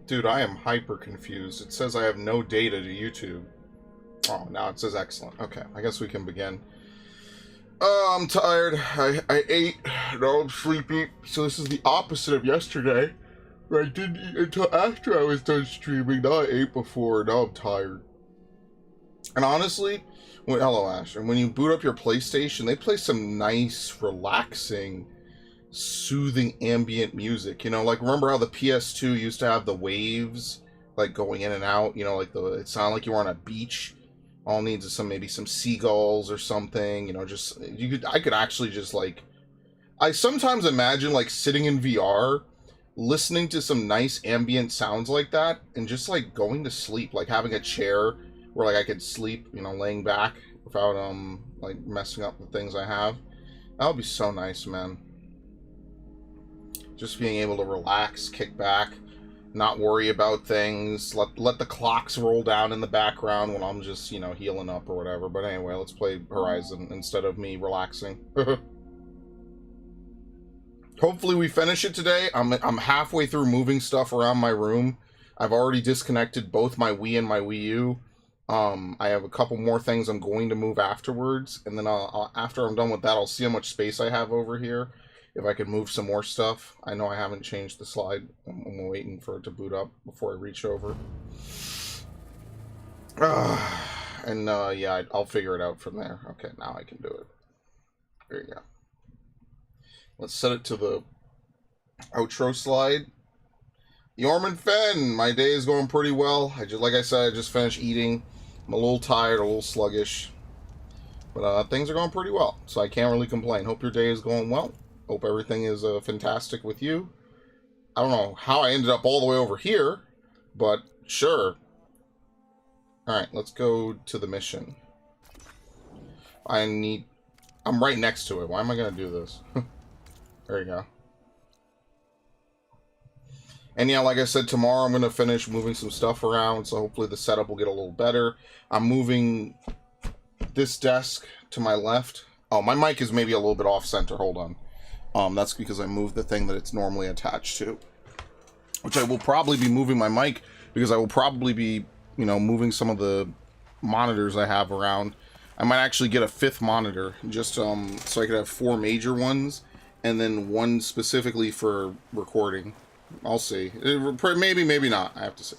Dude, I am hyper confused. It says I have no data to YouTube. Oh, now it says excellent. Okay, I guess we can begin. Oh, I'm tired. I ate. Now I'm sleepy. So this is the opposite of yesterday, where I didn't eat until after I was done streaming. Now I ate before. Now I'm tired. And honestly, hello Ash. And when you boot up your PlayStation, they play some nice, relaxing, soothing ambient music. You know, like remember how the PS2 used to have the waves, like going in and out. You know, like it sounded like you were on a beach. All it needs is maybe some seagulls or something. You know, just I could actually just like. I sometimes imagine like sitting in VR, listening to some nice ambient sounds like that, and just like going to sleep, like having a chair where like I could sleep, you know, laying back without like messing up the things I have. That would be so nice, man. Just being able to relax, kick back, not worry about things, let the clocks roll down in the background when I'm just, you know, healing up or whatever. But anyway, let's play Horizon instead of me relaxing. Hopefully we finish it today. I'm halfway through moving stuff around my room. I've already disconnected both my Wii and my Wii U. I have a couple more things I'm going to move afterwards, and then after I'm done with that, I'll see how much space I have over here. If I can move some more stuff. I know I haven't changed the slide. I'm waiting for it to boot up before I reach over. Yeah, I'll figure it out from there. Okay, now I can do it. There you go. Let's set it to the outro slide. Yorman Fenn, my day is going pretty well. Like I said, I just finished eating. I'm a little tired, a little sluggish. But things are going pretty well, so I can't really complain. Hope your day is going well. Hope everything is fantastic with you. I don't know how I ended up all the way over here, but sure. Alright, let's go to the mission. I'm right next to it. Why am I going to do this? There you go. And yeah, like I said, tomorrow I'm going to finish moving some stuff around, so hopefully the setup will get a little better. I'm moving this desk to my left. Oh, my mic is maybe a little bit off-center. Hold on. That's because I moved the thing that it's normally attached to. Which I will probably be moving my mic, because I will probably be, you know, moving some of the monitors I have around. I might actually get a 5th monitor, just so I could have 4 major ones, and then one specifically for recording. I'll see. Maybe, maybe not. I have to see.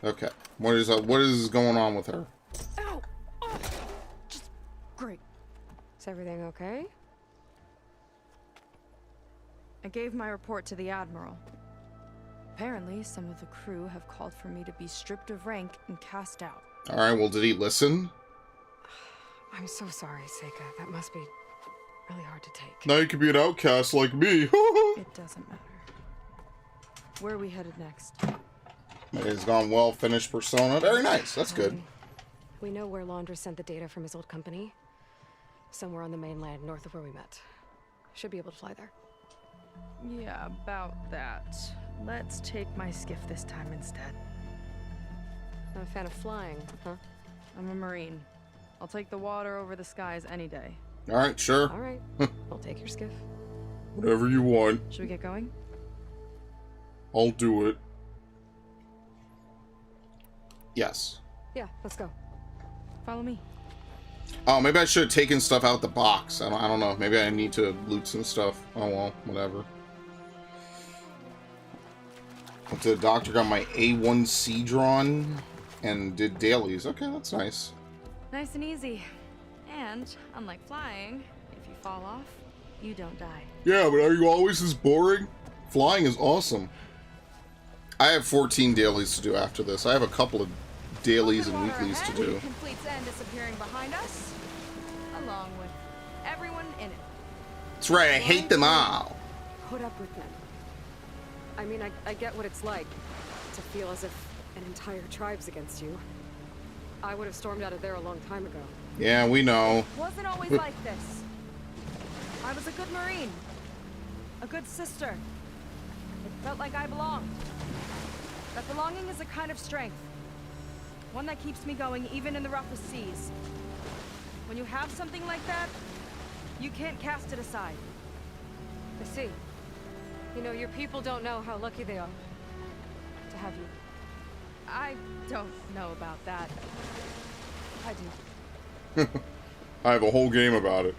Okay. What is going on with her? Ow! Oh, just great. Is everything okay? I gave my report to the Admiral. Apparently, some of the crew have called for me to be stripped of rank and cast out. Alright, well, did he listen? I'm so sorry, Seika. That must be really hard to take. Now you could be an outcast like me. It doesn't matter. Where are we headed next? It's gone well. Finished Persona. Very nice. That's good. We know where Laundra sent the data from his old company. Somewhere on the mainland, north of where we met. Should be able to fly there. Yeah, about that. Let's take my skiff this time instead. Not a fan of flying, huh? I'm a Marine. I'll take the water over the skies any day. Alright, sure. All right. I'll take your skiff. Whatever you want. Should we get going? I'll do it. Yes. Yeah, let's go. Follow me. Oh, maybe I should have taken stuff out the box. I don't know. Maybe I need to loot some stuff. Oh well, whatever. Went to the doctor, got my A1C drawn, and did dailies. Okay, that's nice. Nice and easy. And, unlike flying, if you fall off, you don't die. Yeah, but are you always this boring? Flying is awesome. I have 14 dailies to do after this. I have a couple of dailies and weeklies to do. Complete Zen disappearing behind us, along with everyone in it. That's right, I hate them all. Put up with them. I mean, I get what it's like to feel as if an entire tribe's against you. I would have stormed out of there a long time ago. Yeah, we know. It wasn't always like this. I was a good Marine. A good sister. It felt like I belonged. That belonging is a kind of strength. One that keeps me going even in the roughest seas. When you have something like that, you can't cast it aside. I see. You know, your people don't know how lucky they are. to have you. I don't know about that. I do. I have a whole game about it.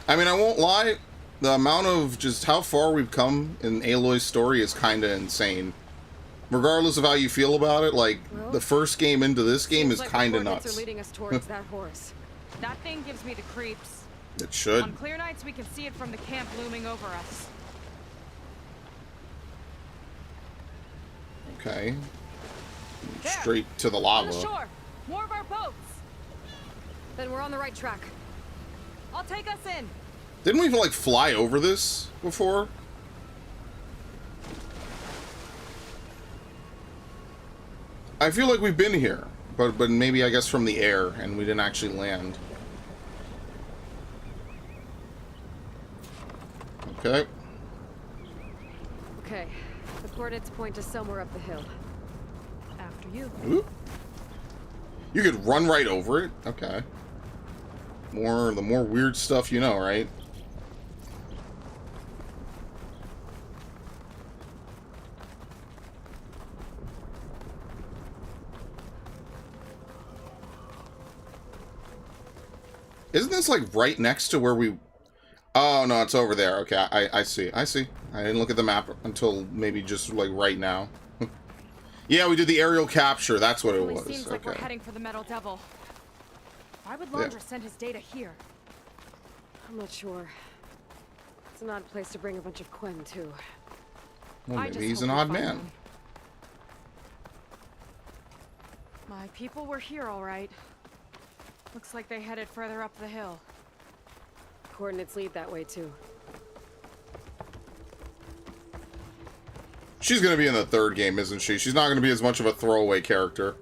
I mean, I won't lie. The amount of just how far we've come in Aloy's story is kind of insane. Regardless of how you feel about it, like, Well, the first game into this game is like kind of the coordinates nuts. are leading us towards that horse. That thing gives me the creeps. It should. On clear nights, we can see it from the camp looming over us. Okay. There. Straight to the On lava. the shore! More of our boats! Then we're on the right track. I'll take us in. Didn't we even, like, fly over this before? I feel like we've been here, but maybe, I guess, from the air, and we didn't actually land. Okay. Okay, the coordinates point to somewhere up the hill. After you. Ooh. You could run right over it? Okay. The more weird stuff you know, right? Isn't this like right next to where we... Oh, no, it's over there. Okay, I see. I see. I didn't look at the map until maybe just like right now. Yeah, we did the aerial capture. That's what it Really was. seems like we're Okay. heading for the Metal Devil. Why would Laundra send his data here? I'm not sure. It's an odd place to bring a bunch of Quen to. Well, I maybe just he's hope an we odd find man. them. My people were here, all right. Looks like they headed further up the hill. Coordinates lead that way too. She's going to be in the third game, isn't she? She's not going to be as much of a throwaway character.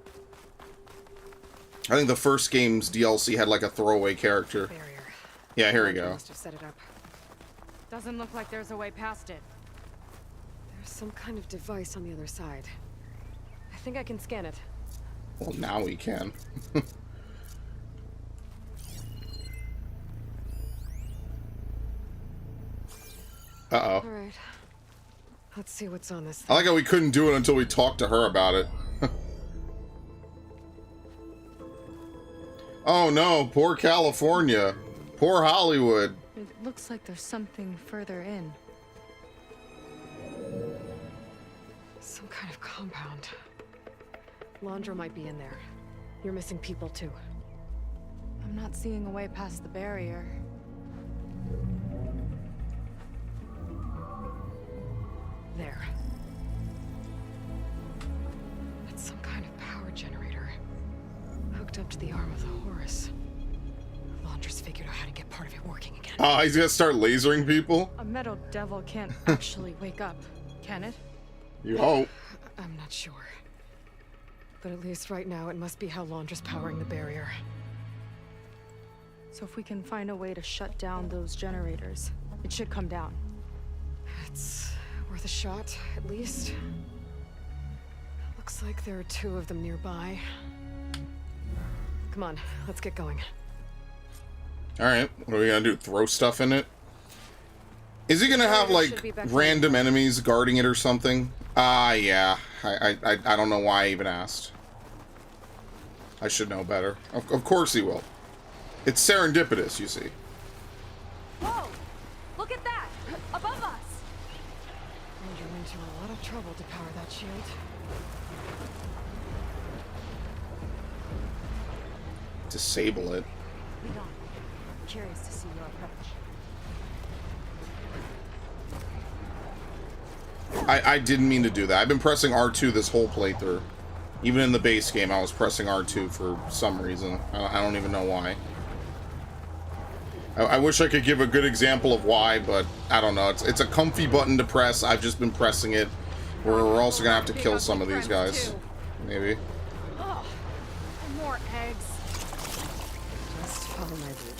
I think the first game's DLC had like a throwaway character. Barrier. Yeah, here we Laundra go. Must have set it up. Doesn't look like there's a way past it. There's some kind of device on the other side. I think I can scan it. Well, now we can. Uh-oh. All right. Let's see what's on this I thing. like how we couldn't do it until we talked to her about it. Oh no, poor California. Poor Hollywood. It looks like there's something further in. Some kind of compound. Laundra might be in there. You're missing people too. I'm not seeing a way past the barrier. There. It's some kind of power generator. Hooked up to the arm of the Horus. Laundra's figured out how to get part of it working again. Oh, he's gonna start lasering people? A Metal Devil can't actually wake up, can it? You hope. I'm not sure. But at least right now, it must be how Laundra's powering the barrier. So if we can find a way to shut down those generators, it should come down. It's worth a shot, at least. Looks like there are 2 of them nearby. Come on, let's get going. Alright, what are we gonna do? Throw stuff in it? Is he gonna have, Should like, be back random enemies guarding it or something? Yeah. I don't know why I even asked. I should know better. Of course he will. It's serendipitous, you see. Whoa! Look at that! Above us! And you're into a lot of trouble to power that shield. Disable it. Lead on. I'm curious to see your approach. I didn't mean to do that. I've been pressing R2 this whole playthrough. Even in the base game, I was pressing R2 for some reason. I don't even know why. I wish I could give a good example of why, but I don't know. It's a comfy button to press. I've just been pressing it. We're also gonna have to kill some of these guys. Maybe. Oh, and more eggs. Just follow my lead.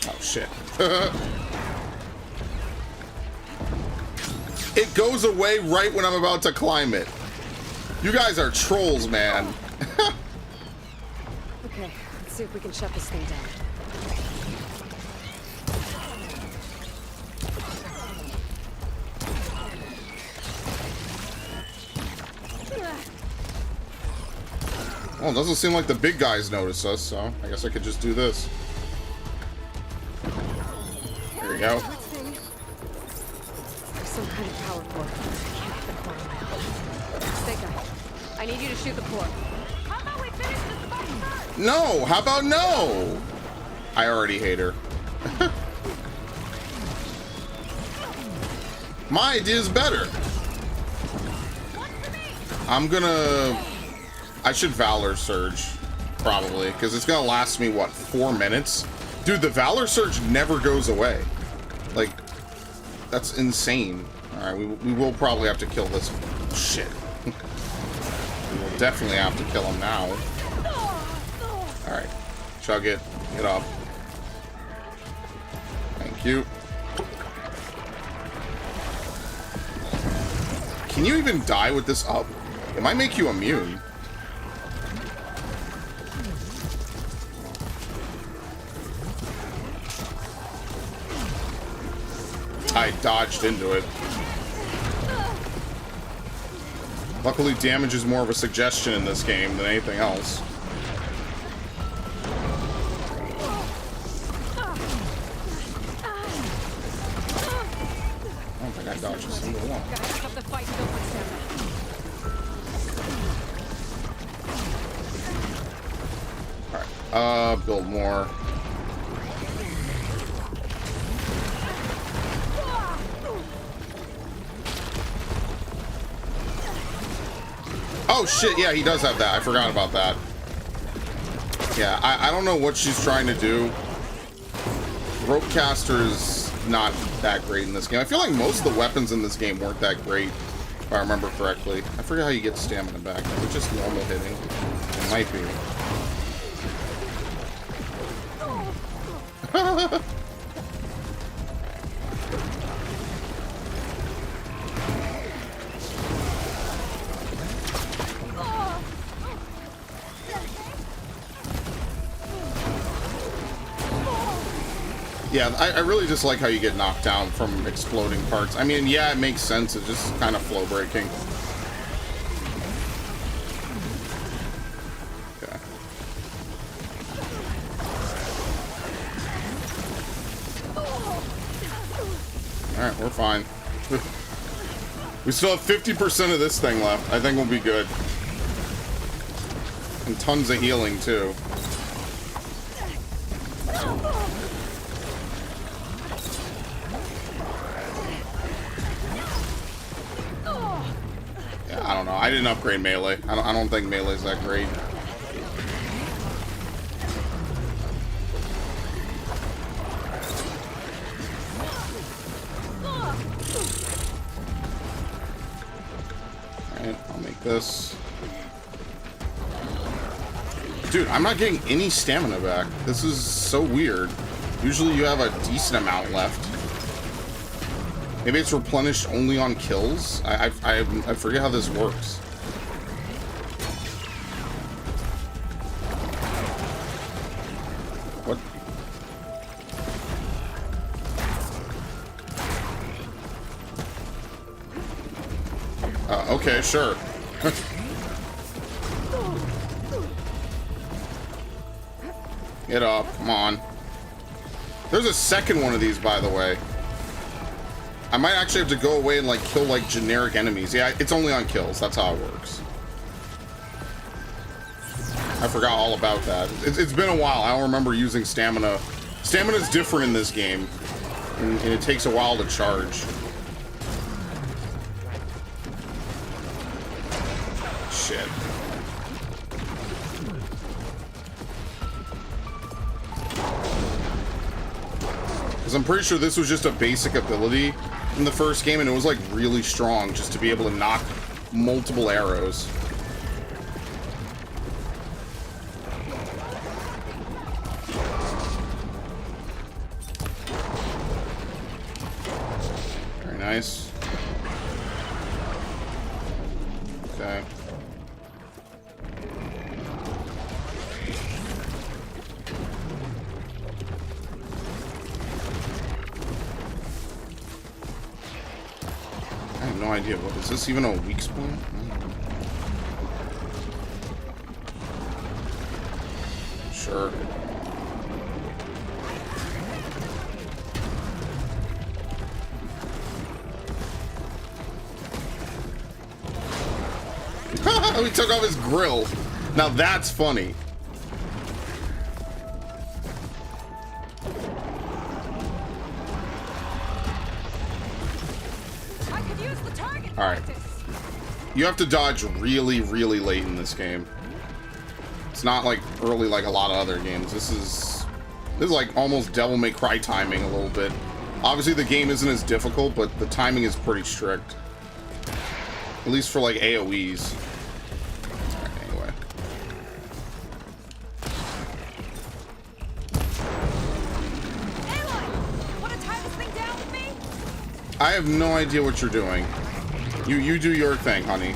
Oh, shit. It goes away right when I'm about to climb it. You guys are trolls, man. Okay, let's see if we can shut this thing down. Well, it doesn't seem like the big guys notice us, so I guess I could just do this. There we go. There's some kind of power core. I can't get the core on my own. Big guy, I need you to shoot the core. How about we finish this fight first? No! How about no? I already hate her. My idea is better. I'm gonna... I should Valor Surge, probably, because it's gonna last me, what, 4 minutes? Dude, the Valor Surge never goes away. Like, that's insane. Alright, we will probably have to kill this shit. We will definitely have to kill him now. Alright, chug it, get up. Thank you. Can you even die with this up? It might make you immune. I dodged into it. Luckily, damage is more of a suggestion in this game than anything else. I don't think I dodged a single one. Gotta pick up the fight and build my stamina. Alright, build more. Oh shit, yeah, he does have that. I forgot about that. Yeah, I don't know what she's trying to do. Ropecaster is not that great in this game. I feel like most of the weapons in this game weren't that great, if I remember correctly. I forget how you get stamina back. It's just normal hitting. It might be. Yeah, I really just like how you get knocked down from exploding parts. I mean, yeah, it makes sense. It's just kind of flow breaking. Okay. Alright, we're fine. We still have 50% of this thing left. I think we'll be good. And tons of healing, too. I don't know. I didn't upgrade melee. I don't think melee's that great. Alright, I'll make this. Dude, I'm not getting any stamina back. This is so weird. Usually you have a decent amount left. Maybe it's replenished only on kills? I forget how this works. What? Okay, sure. Get up, come on. There's a second one of these, by the way. I might actually have to go away and, like, kill, like, generic enemies. Yeah, it's only on kills. That's how it works. I forgot all about that. It's been a while. I don't remember using stamina. Stamina's different in this game. And it takes a while to charge. Shit. Because I'm pretty sure this was just a basic ability in the first game, and it was like really strong just to be able to knock multiple arrows. Very nice. Okay. I have no idea. What is this even a weak point? sure. We took off his grill. Now that's funny. I could use the target All right. practice. You have to dodge really, really late in this game. It's not like early like a lot of other games. This is like almost Devil May Cry timing a little bit. Obviously the game isn't as difficult, but the timing is pretty strict. At least for like AoEs. Alright, anyway. Aloy, wanna tie this thing down with me? I have no idea what you're doing. You do your thing, honey.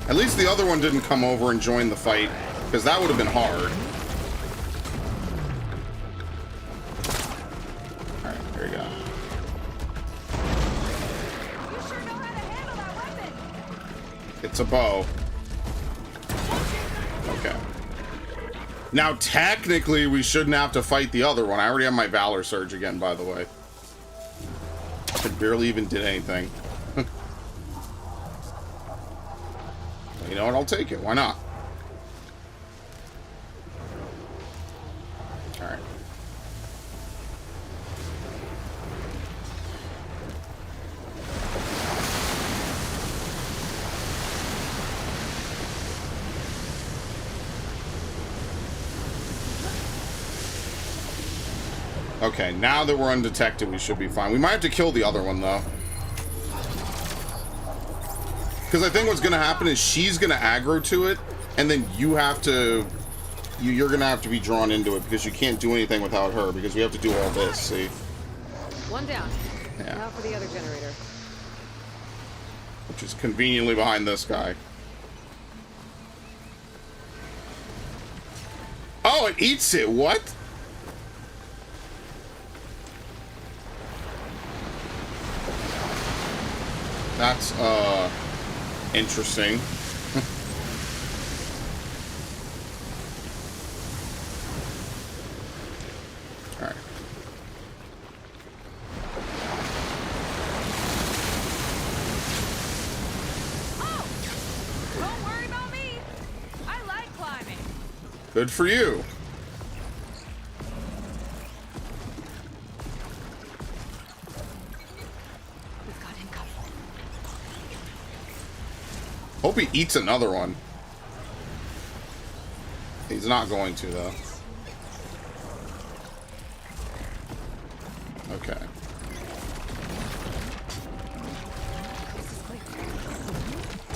At least the other one didn't come over and join the fight, because that would have been hard. Alright, there you go. You sure know how to handle that weapon. It's a bow. Okay. Now, technically, we shouldn't have to fight the other one. I already have my Valor Surge again, by the way. I barely even did anything. You know what? I'll take it. Why not? Alright. Okay, now that we're undetected, we should be fine. We might have to kill the other one, though. Because I think what's going to happen is she's going to aggro to it, and then you have to... You're going to have to be drawn into it, because you can't do anything without her, because we have to do all this, see? One down. Yeah. Now for the other generator. Which is conveniently behind this guy. Oh, it eats it. What? That's, interesting. Alright. Oh! Don't worry about me. I like climbing. Good for you. We've got him covered. Hope he eats another one. He's not going to, though. Okay.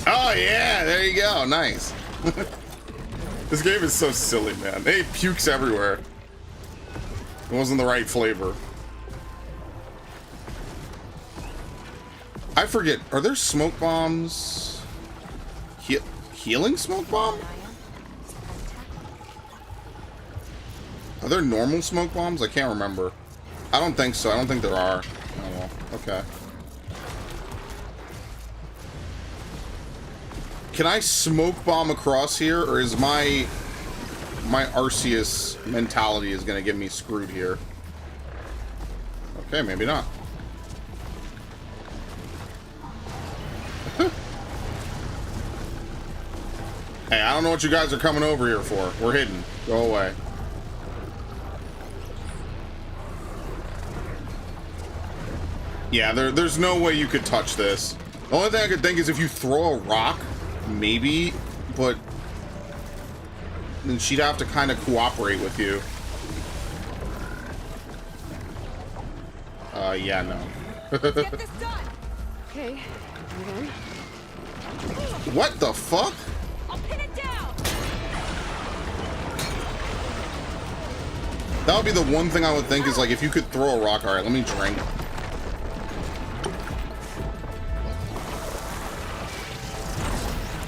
Oh, yeah! There you go. Nice. This game is so silly, man. Hey, pukes everywhere. It wasn't the right flavor. I forget. Are there smoke bombs? Healing smoke bomb? Are there normal smoke bombs? I can't remember. I don't think so. I don't think there are. Oh, well. Okay. Can I smoke bomb across here, or is my Arceus mentality is going to get me screwed here? Okay, maybe not. Hey, I don't know what you guys are coming over here for. We're hidden. Go away. Yeah, there's no way you could touch this. The only thing I could think is if you throw a rock, maybe, but then she'd have to kind of cooperate with you. Yeah, no. Get this done. Okay, hold on. What the fuck? I'll pin it down. That would be the one thing I would think is like if you could throw a rock. All right, let me drink.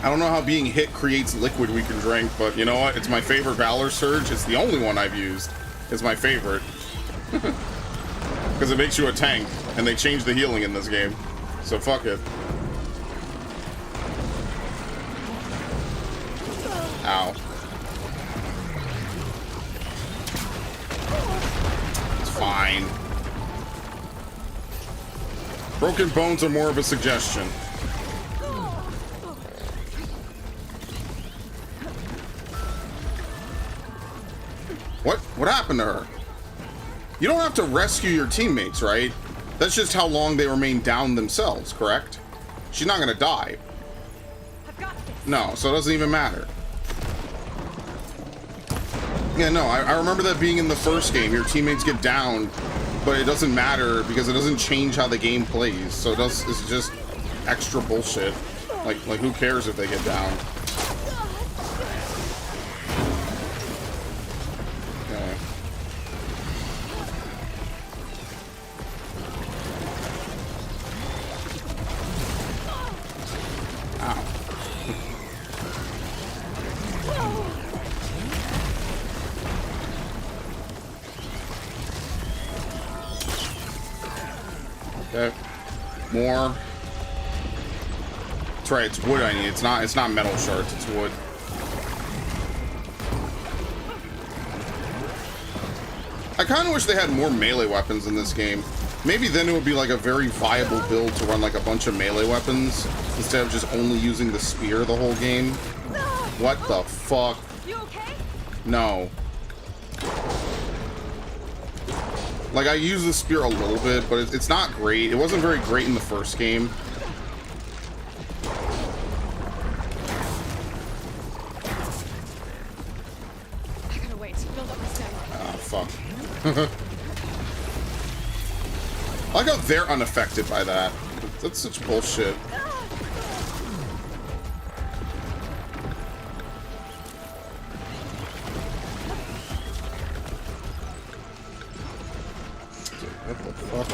I don't know how being hit creates liquid we can drink, but you know what? It's my favorite Valor Surge. It's the only one I've used. It's my favorite. Because it makes you a tank, and they changed the healing in this game. So fuck it. Ow. It's fine. Broken bones are more of a suggestion. What happened to her? You don't have to rescue your teammates, right? That's just how long they remain down themselves, correct? She's not gonna die. I've got this. No, so it doesn't even matter. Yeah, no, I remember that being in the first game. Your teammates get down, but it doesn't matter because it doesn't change how the game plays. So it's just extra bullshit. Like who cares if they get down? Okay. Ow. Okay. More. That's right, it's wood I need. It's not metal shards, it's wood. I kind of wish they had more melee weapons in this game. Maybe then it would be like a very viable build to run like a bunch of melee weapons instead of just only using the spear the whole game. What the fuck? You okay? No. Like, I use the spear a little bit, but it's not great. It wasn't very great in the first game. I gotta wait to build up the stamina. Ah, fuck. I like how they're unaffected by that. That's such bullshit. What the fuck?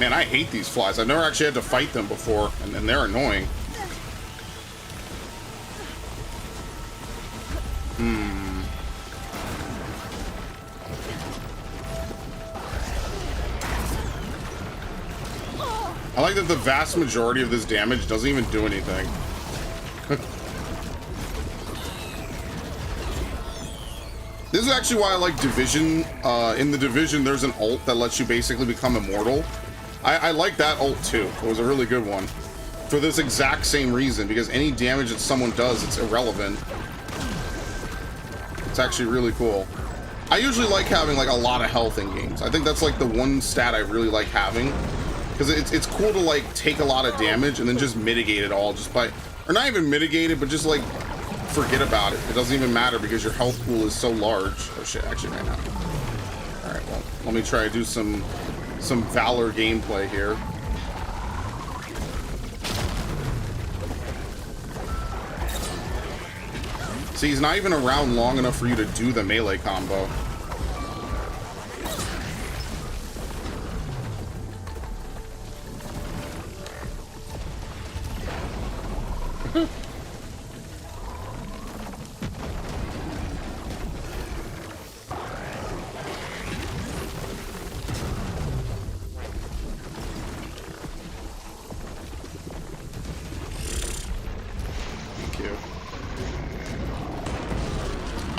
Man, I hate these flies. I've never actually had to fight them before, and they're annoying. I like that the vast majority of this damage doesn't even do anything. This is actually why I like Division. In the Division, there's an ult that lets you basically become immortal. I like that ult too. It was a really good one. For this exact same reason, because any damage that someone does, it's irrelevant. It's actually really cool. I usually like having like a lot of health in games. I think that's like the one stat I really like having. Because it's cool to like take a lot of damage and then just mitigate it all just by, or not even mitigate it, but just like forget about it. It doesn't even matter because your health pool is so large. Oh shit, actually right now. Alright, well, let me try to do some Valor gameplay here. See, he's not even around long enough for you to do the melee combo.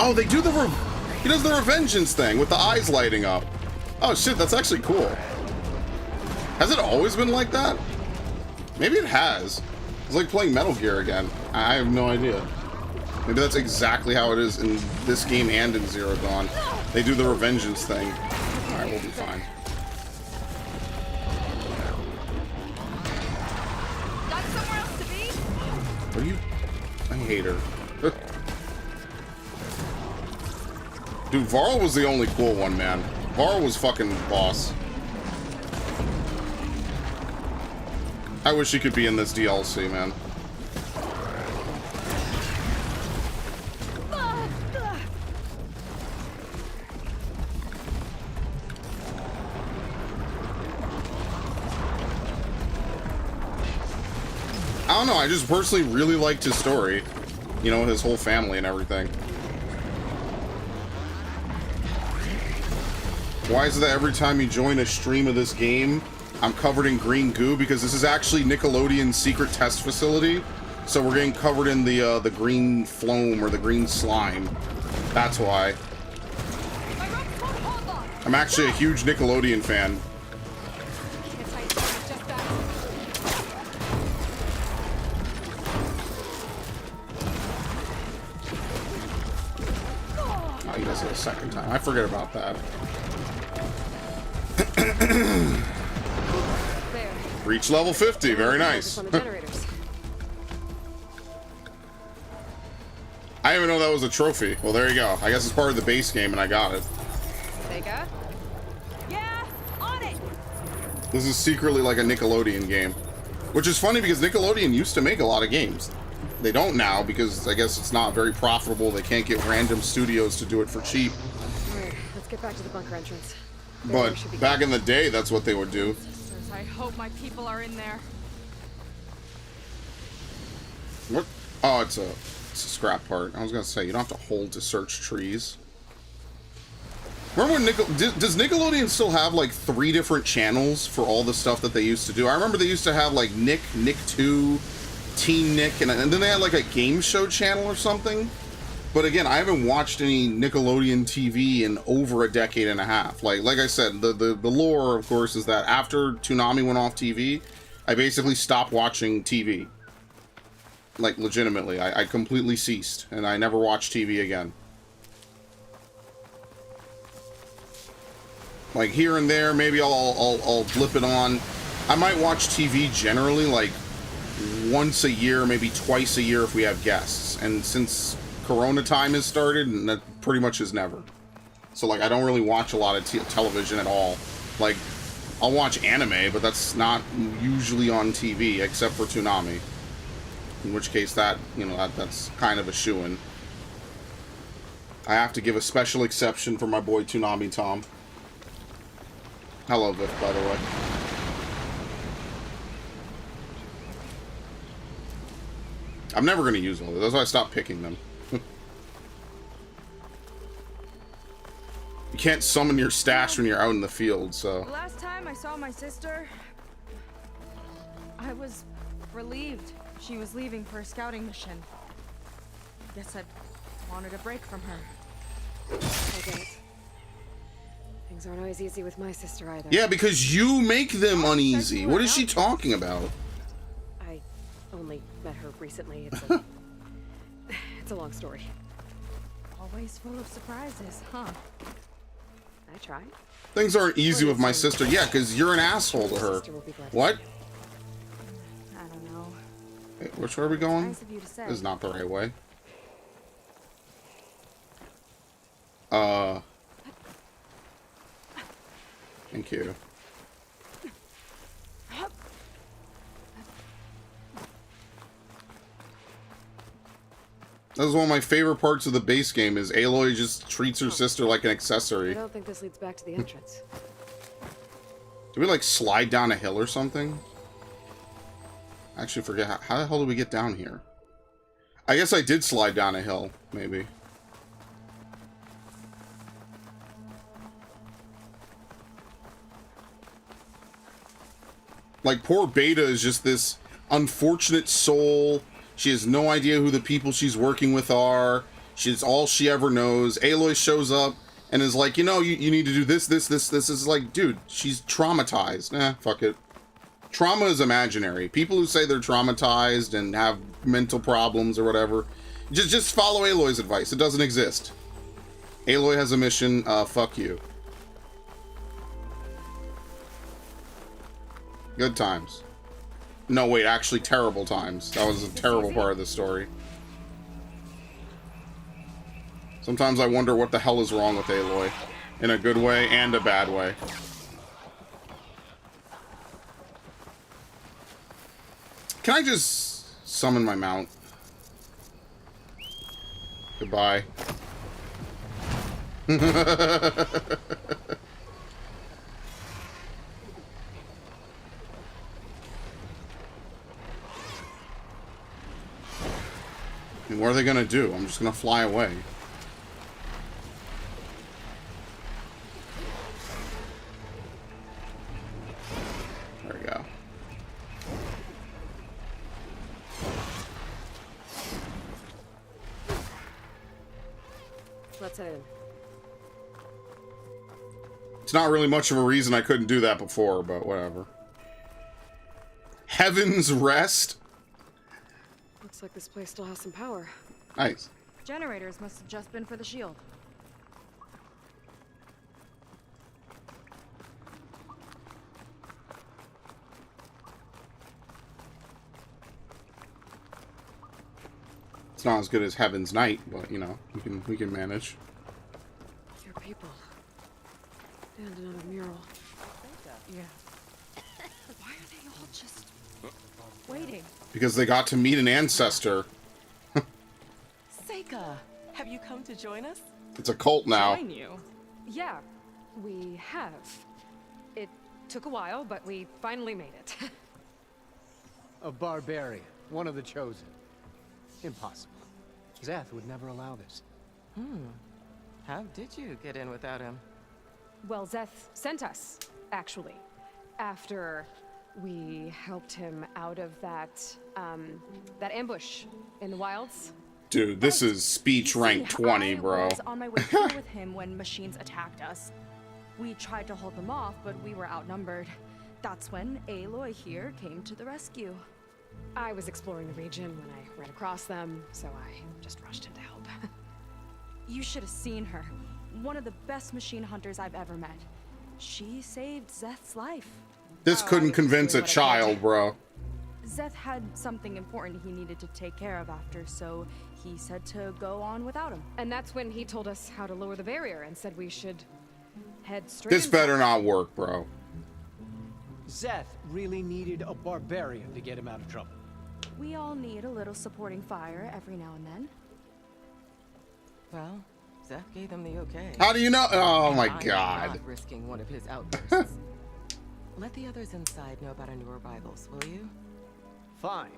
Oh, they do he does the Revengeance thing with the eyes lighting up. Oh shit, that's actually cool. Has it always been like that? Maybe it has. It's like playing Metal Gear again. I have no idea. Maybe that's exactly how it is in this game and in Zero Dawn. They do the Revengeance thing. Alright, we'll be fine. Got somewhere else to be? What are you... I hate her. Dude, Varl was the only cool one, man. Varl was fucking boss. I wish he could be in this DLC, man. I don't know, I just personally really liked his story. You know, his whole family and everything. Why is it that every time you join a stream of this game, I'm covered in green goo? Because this is actually Nickelodeon's secret test facility. So we're getting covered in the green phloem or the green slime. That's why. I'm actually a huge Nickelodeon fan. Oh, he does it a second time. I forget about that. Reach level 50. Very nice. I didn't even know that was a trophy. Well, there you go. I guess it's part of the base game, and I got it. Sega? Yeah, on it. This is secretly like a Nickelodeon game, which is funny because Nickelodeon used to make a lot of games. They don't now because I guess it's not very profitable. They can't get random studios to do it for cheap. All right, let's get back to the bunker entrance. But back in the day, that's what they would do. Sisters, I hope my people are in there. What? Oh, it's a scrap part. I was gonna say you don't have to hold to search trees. Remember when does Nickelodeon still have like 3 different channels for all the stuff that they used to do? I remember they used to have like Nick 2, Teen Nick, and then they had like a game show channel or something. But again, I haven't watched any Nickelodeon TV in over a decade and a half. Like I said, the lore, of course, is that after Toonami went off TV, I basically stopped watching TV. Like, legitimately. I completely ceased, and I never watched TV again. Like, here and there, maybe I'll blip it on. I might watch TV generally, like, once a year, maybe twice a year if we have guests. And since Corona time has started, and that pretty much is never. So, like, I don't really watch a lot of television at all. Like, I'll watch anime, but that's not usually on TV, except for Toonami. In which case, that, you know, that's kind of a shoo-in. I have to give a special exception for my boy Toonami Tom. Hello, Vic, by the way. I'm never going to use one of those. That's why I stopped picking them. You can't summon your stash when you're out in the field, so... The last time I saw my sister, I was relieved she was leaving for a scouting mission. Guess I'd wanted a break from her. I get it. Things aren't always easy with my sister either. Yeah, because you make them uneasy. What is she talking about? I only met her recently. It's a, it's a long story. Always full of surprises, huh? I try. Things aren't easy with my sister. Yeah, because you're an asshole to her. What? I don't know. Hey, which way are we going? Nice of you to say. This is not the right way. Thank you. That was one of my favorite parts of the base game, is Aloy just treats her sister like an accessory. I don't think this leads back to the entrance. Did we, like, slide down a hill or something? I actually forget. How the hell did we get down here? I guess I did slide down a hill, maybe. Like, poor Beta is just this unfortunate soul. She has no idea who the people she's working with are. She's all she ever knows. Aloy shows up and is like, you know, you need to do this. This is like, dude, she's traumatized. Fuck it. Trauma is imaginary. People who say they're traumatized and have mental problems or whatever, just follow Aloy's advice. It doesn't exist. Aloy has a mission. Fuck you. Good times. No, wait, actually terrible times. That was a terrible part of the story. Sometimes I wonder what the hell is wrong with Aloy. In a good way and a bad way. Can I just summon my mount? Goodbye. And what are they gonna do? I'm just gonna fly away. Let's head in. It's not really much of a reason I couldn't do that before, but whatever. Heaven's Rest? Looks like this place still has some power. Nice. Generators must have just been for the shield. It's not as good as Heaven's Night, but you know, we can manage. Your people. And another mural. Yeah. Why are they all just waiting? Because they got to meet an ancestor. Seika, have you come to join us? It's a cult now. Join you. Yeah, we have. It took a while, but we finally made it. A barbarian, one of the chosen. Impossible. Zeth would never allow this. How did you get in without him? Well, Zeth sent us, actually. After we helped him out of that ambush in the wilds. Dude, this is speech rank 20, bro. I was on my way here with him when machines attacked us. We tried to hold them off, but we were outnumbered. That's when Aloy here came to the rescue. I was exploring the region when I ran across them, so I just rushed in to help. You should have seen her. One of the best machine hunters I've ever met. She saved Zeth's life. This couldn't convince a child, bro. Zeth had something important he needed to take care of after, so he said to go on without him. And that's when he told us how to lower the barrier and said we should head straight This inside. better not work, bro. Zeth really needed a barbarian to get him out of trouble. We all need a little supporting fire every now and then. Well, Zeth gave them the okay. How do you know? Oh my I'm god. not risking one of his outbursts. Let the others inside know about our new arrivals, will you? Fine.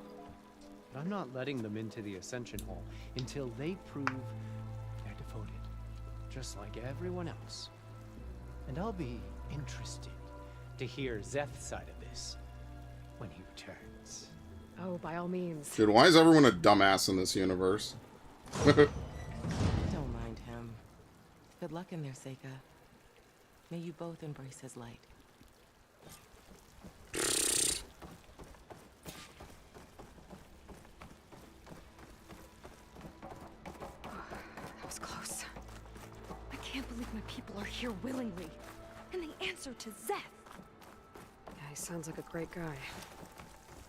But I'm not letting them into the Ascension Hall until they prove they're devoted. Just like everyone else. And I'll be interested to hear Zeth's side of this when he returns. Oh, by all means. Dude, why is everyone a dumbass in this universe? Don't mind him. Good luck in there, Seika. May you both embrace his light. That was close. I can't believe my people are here willingly. And they answered to Zeth. Yeah, he sounds like a great guy.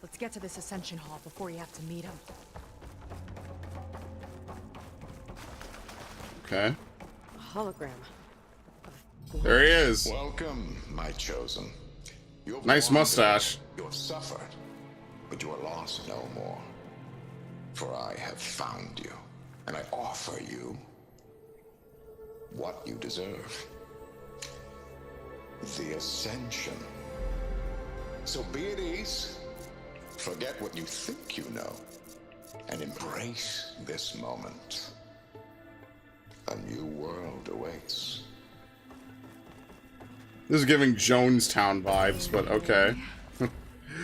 Let's get to this Ascension Hall before you have to meet him. Okay. A hologram. There he is. Welcome, my chosen. You have Nice wandered, mustache. You have suffered, but you are lost no more. For I have found you, and I offer you what you deserve. The Ascension. So be at ease, forget what you think you know, and embrace this moment. A new world awaits. This is giving Jonestown vibes, but okay.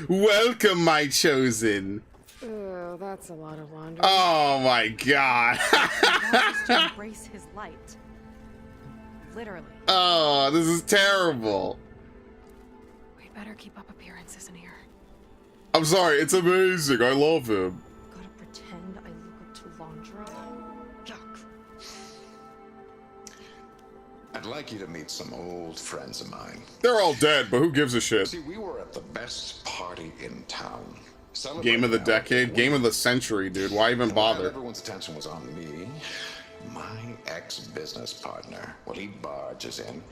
Welcome, my chosen. Oh, that's a lot of laundry. Oh my god. He wants us to embrace his light. Literally. Oh, this is terrible. We better keep up appearances in here. I'm sorry, it's amazing. I love him. Gotta pretend I look up to laundry. Yuck. I'd like you to meet some old friends of mine. They're all dead, but who gives a shit? See, we were at the best party in town. Game of the Celebrating our decade, game of the century, dude. Why even And while bother? everyone's attention was on me, my ex-business partner, well, he barges in,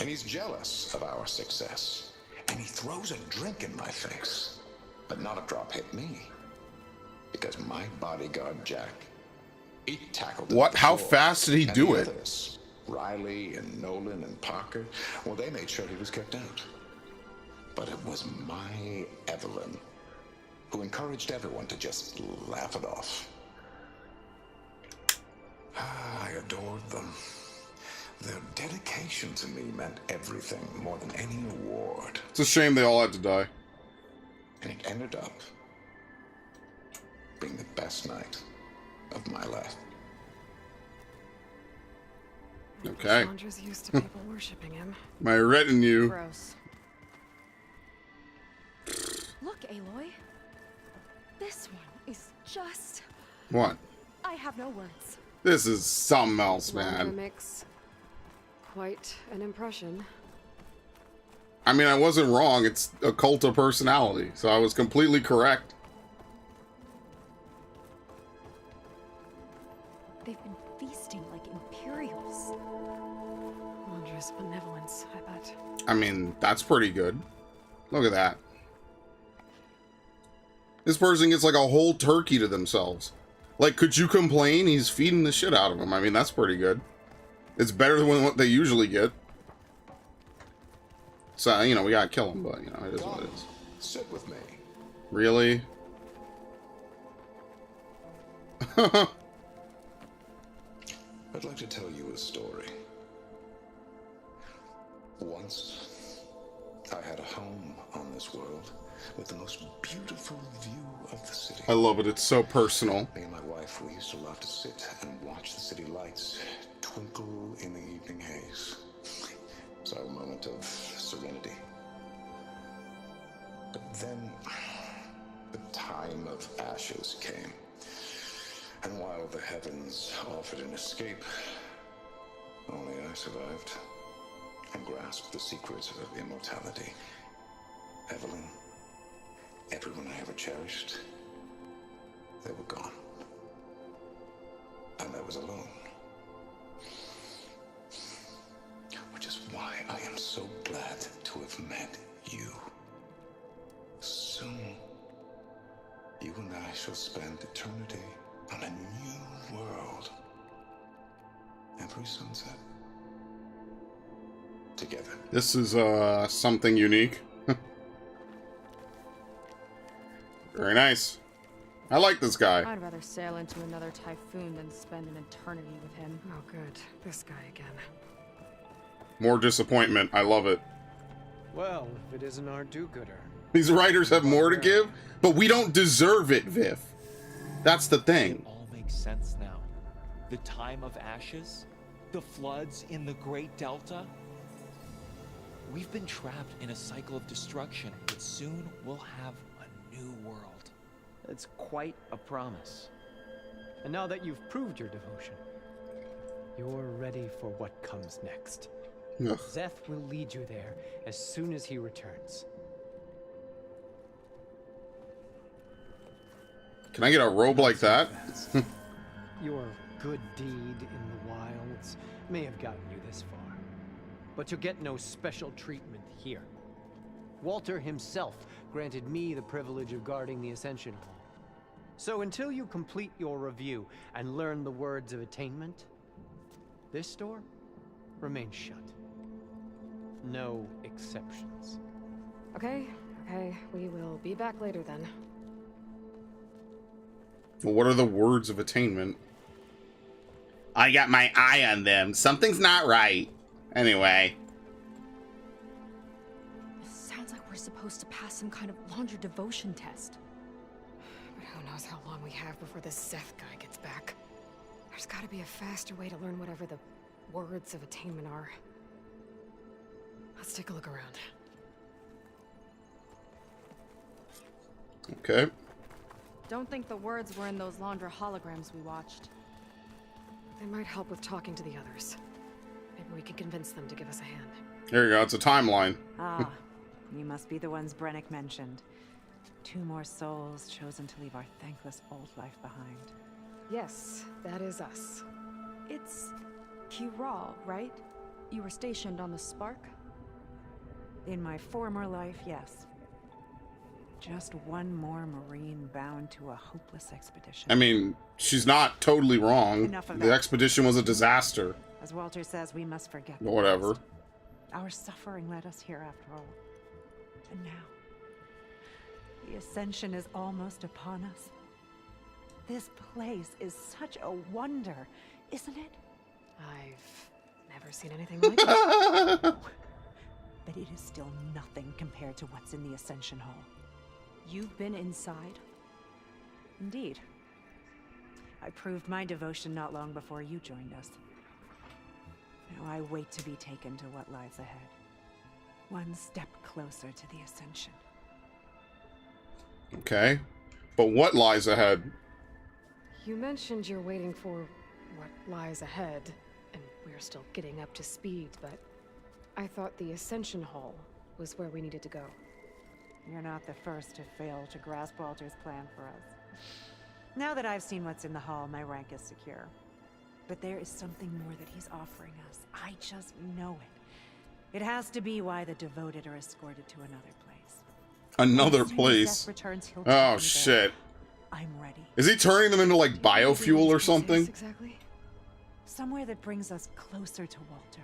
and he's jealous of our success. And he throws a drink in my face, but not a drop hit me. Because my bodyguard, Jack, he tackled him What? How before. fast did he And do the it? others, Riley and Nolan and Parker, well, they made sure he was kicked out. But it was my Evelyn who encouraged everyone to just laugh it off. I adored them. Their dedication to me meant everything, more than any award. It's a shame they all had to die. And it ended up being the best night of my life. Okay. Chandra's used to people worshipping him. My retinue. Gross. Look, Aloy. This one is just... What? I have no words. This is something else, Laundra man. makes quite an impression. I mean, I wasn't wrong. It's a cult of personality, so I was completely correct. They've been feasting like Imperials. Laundra's benevolence, I bet. I mean, that's pretty good. Look at that. This person gets like a whole turkey to themselves. Like, could you complain? He's feeding the shit out of them. I mean, that's pretty good. It's better than what they usually get. So, you know, we gotta kill him, but, you know, it is what it is. Sit with me. Really? I'd like to tell you a story. Once, I had a home on this world with the most beautiful view of the city. I love it. It's so personal. Me and my wife, we used to love to sit and watch the city lights twinkle in the evening haze. It's our moment of serenity. But then, the time of ashes came. And while the heavens offered an escape, only I survived and grasped the secrets of immortality. Evelyn, everyone I ever cherished, they were gone. And I was alone. Which is why I am so glad to have met you. Soon, you and I shall spend eternity on a new world. Every sunset. Together. This is, something unique. Very nice. I like this guy. I'd rather sail into another typhoon than spend an eternity with him. Oh, good. This guy again. More disappointment. I love it. Well, if it isn't our do-gooder. These writers have more to give, but we don't deserve it, Viv. That's the thing. It all makes sense now. The time of ashes, the floods in the Great Delta. We've been trapped in a cycle of destruction, but soon we'll have a new world. It's quite a promise. And now that you've proved your devotion, you're ready for what comes next. Ugh. Zeth will lead you there as soon as he returns. Can I get a robe like that? Your good deed in the wilds may have gotten you this far, but you'll get no special treatment here. Walter himself granted me the privilege of guarding the Ascension Hall. So until you complete your review and learn the words of attainment, this door remains shut. No exceptions. Okay, we will be back later then. Well, what are the words of attainment? I got my eye on them. Something's not right. Anyway. This sounds like we're supposed to pass some kind of laundry devotion test. But who knows how long we have before this Zeth guy gets back. There's gotta be a faster way to learn whatever the words of attainment are. Let's take a look around. Okay. Don't think the words were in those Laundra holograms we watched. They might help with talking to the others. Maybe we can convince them to give us a hand. There you go. It's a timeline. Ah, you must be the ones Brennick mentioned. 2 more souls chosen to leave our thankless old life behind. Yes, that is us. It's Kiral, right? You were stationed on the Spark? In my former life, yes. Just one more Marine bound to a hopeless expedition. I mean, she's not totally wrong. Enough of The that. expedition was a disaster. As Walter says, we must forget the But whatever. past. Our suffering led us here after all. And now, the Ascension is almost upon us. This place is such a wonder, isn't it? I've never seen anything like it. But it is still nothing compared to what's in the Ascension Hall. You've been inside? Indeed. I proved my devotion not long before you joined us. Now I wait to be taken to what lies ahead. One step closer to the Ascension. Okay. But what lies ahead? You mentioned you're waiting for what lies ahead, and we're still getting up to speed, but I thought the Ascension Hall was where we needed to go. You're not the first to fail to grasp Walter's plan for us. Now that I've seen what's in the hall, my rank is secure. But there is something more that he's offering us. I just know it. It has to be why the devoted are escorted to another place. Another As soon as place. Death returns, he'll take Oh, me there. shit. I'm ready. Is he turning them into, like, biofuel or something? Exactly. Somewhere that brings us closer to Walter.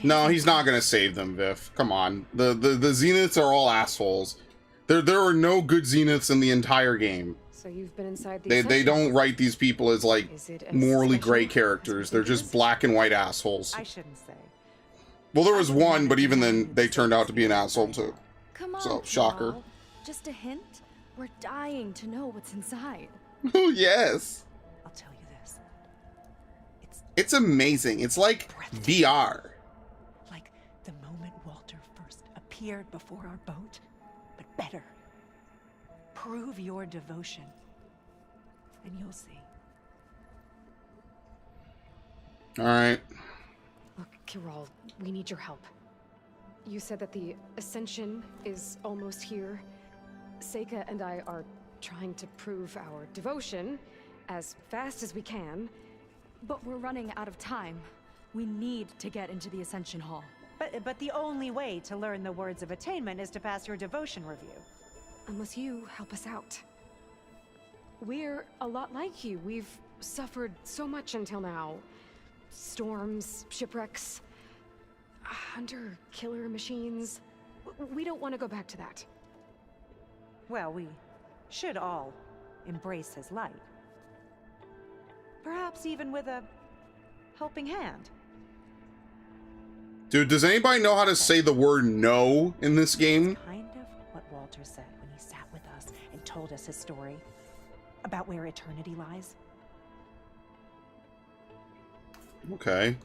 No, he's not gonna save them, Viv. Come on. The Zeniths are all assholes. There are no good Zeniths in the entire game. So you've been inside the They Ascension don't Hall. write these people as, like, Is it as morally special great as characters. we They're think it just is? black and white assholes. I shouldn't say. Well, there was one, but even then, they turned out to be an asshole, too. Come on, So, shocker. Kiral. Just a hint? We're dying to know what's inside. Oh, yes. I'll tell you this. It's amazing. It's like VR. Like the moment Walter first appeared before our boat, but better. Prove your devotion, and you'll see. All right. Look, Kiral, we need your help. You said that the Ascension is almost here. Seika and I are trying to prove our devotion as fast as we can. But we're running out of time. We need to get into the Ascension Hall. But the only way to learn the words of attainment is to pass your devotion review. Unless you help us out. We're a lot like you. We've suffered so much until now. Storms, shipwrecks, hunter-killer machines. We don't want to go back to that. Well, we should all embrace his light. Perhaps even with a helping hand. Dude, does anybody know how to say the word no in this game? That's kind of what Walter said when he sat with us and told us his story about where eternity lies. Okay.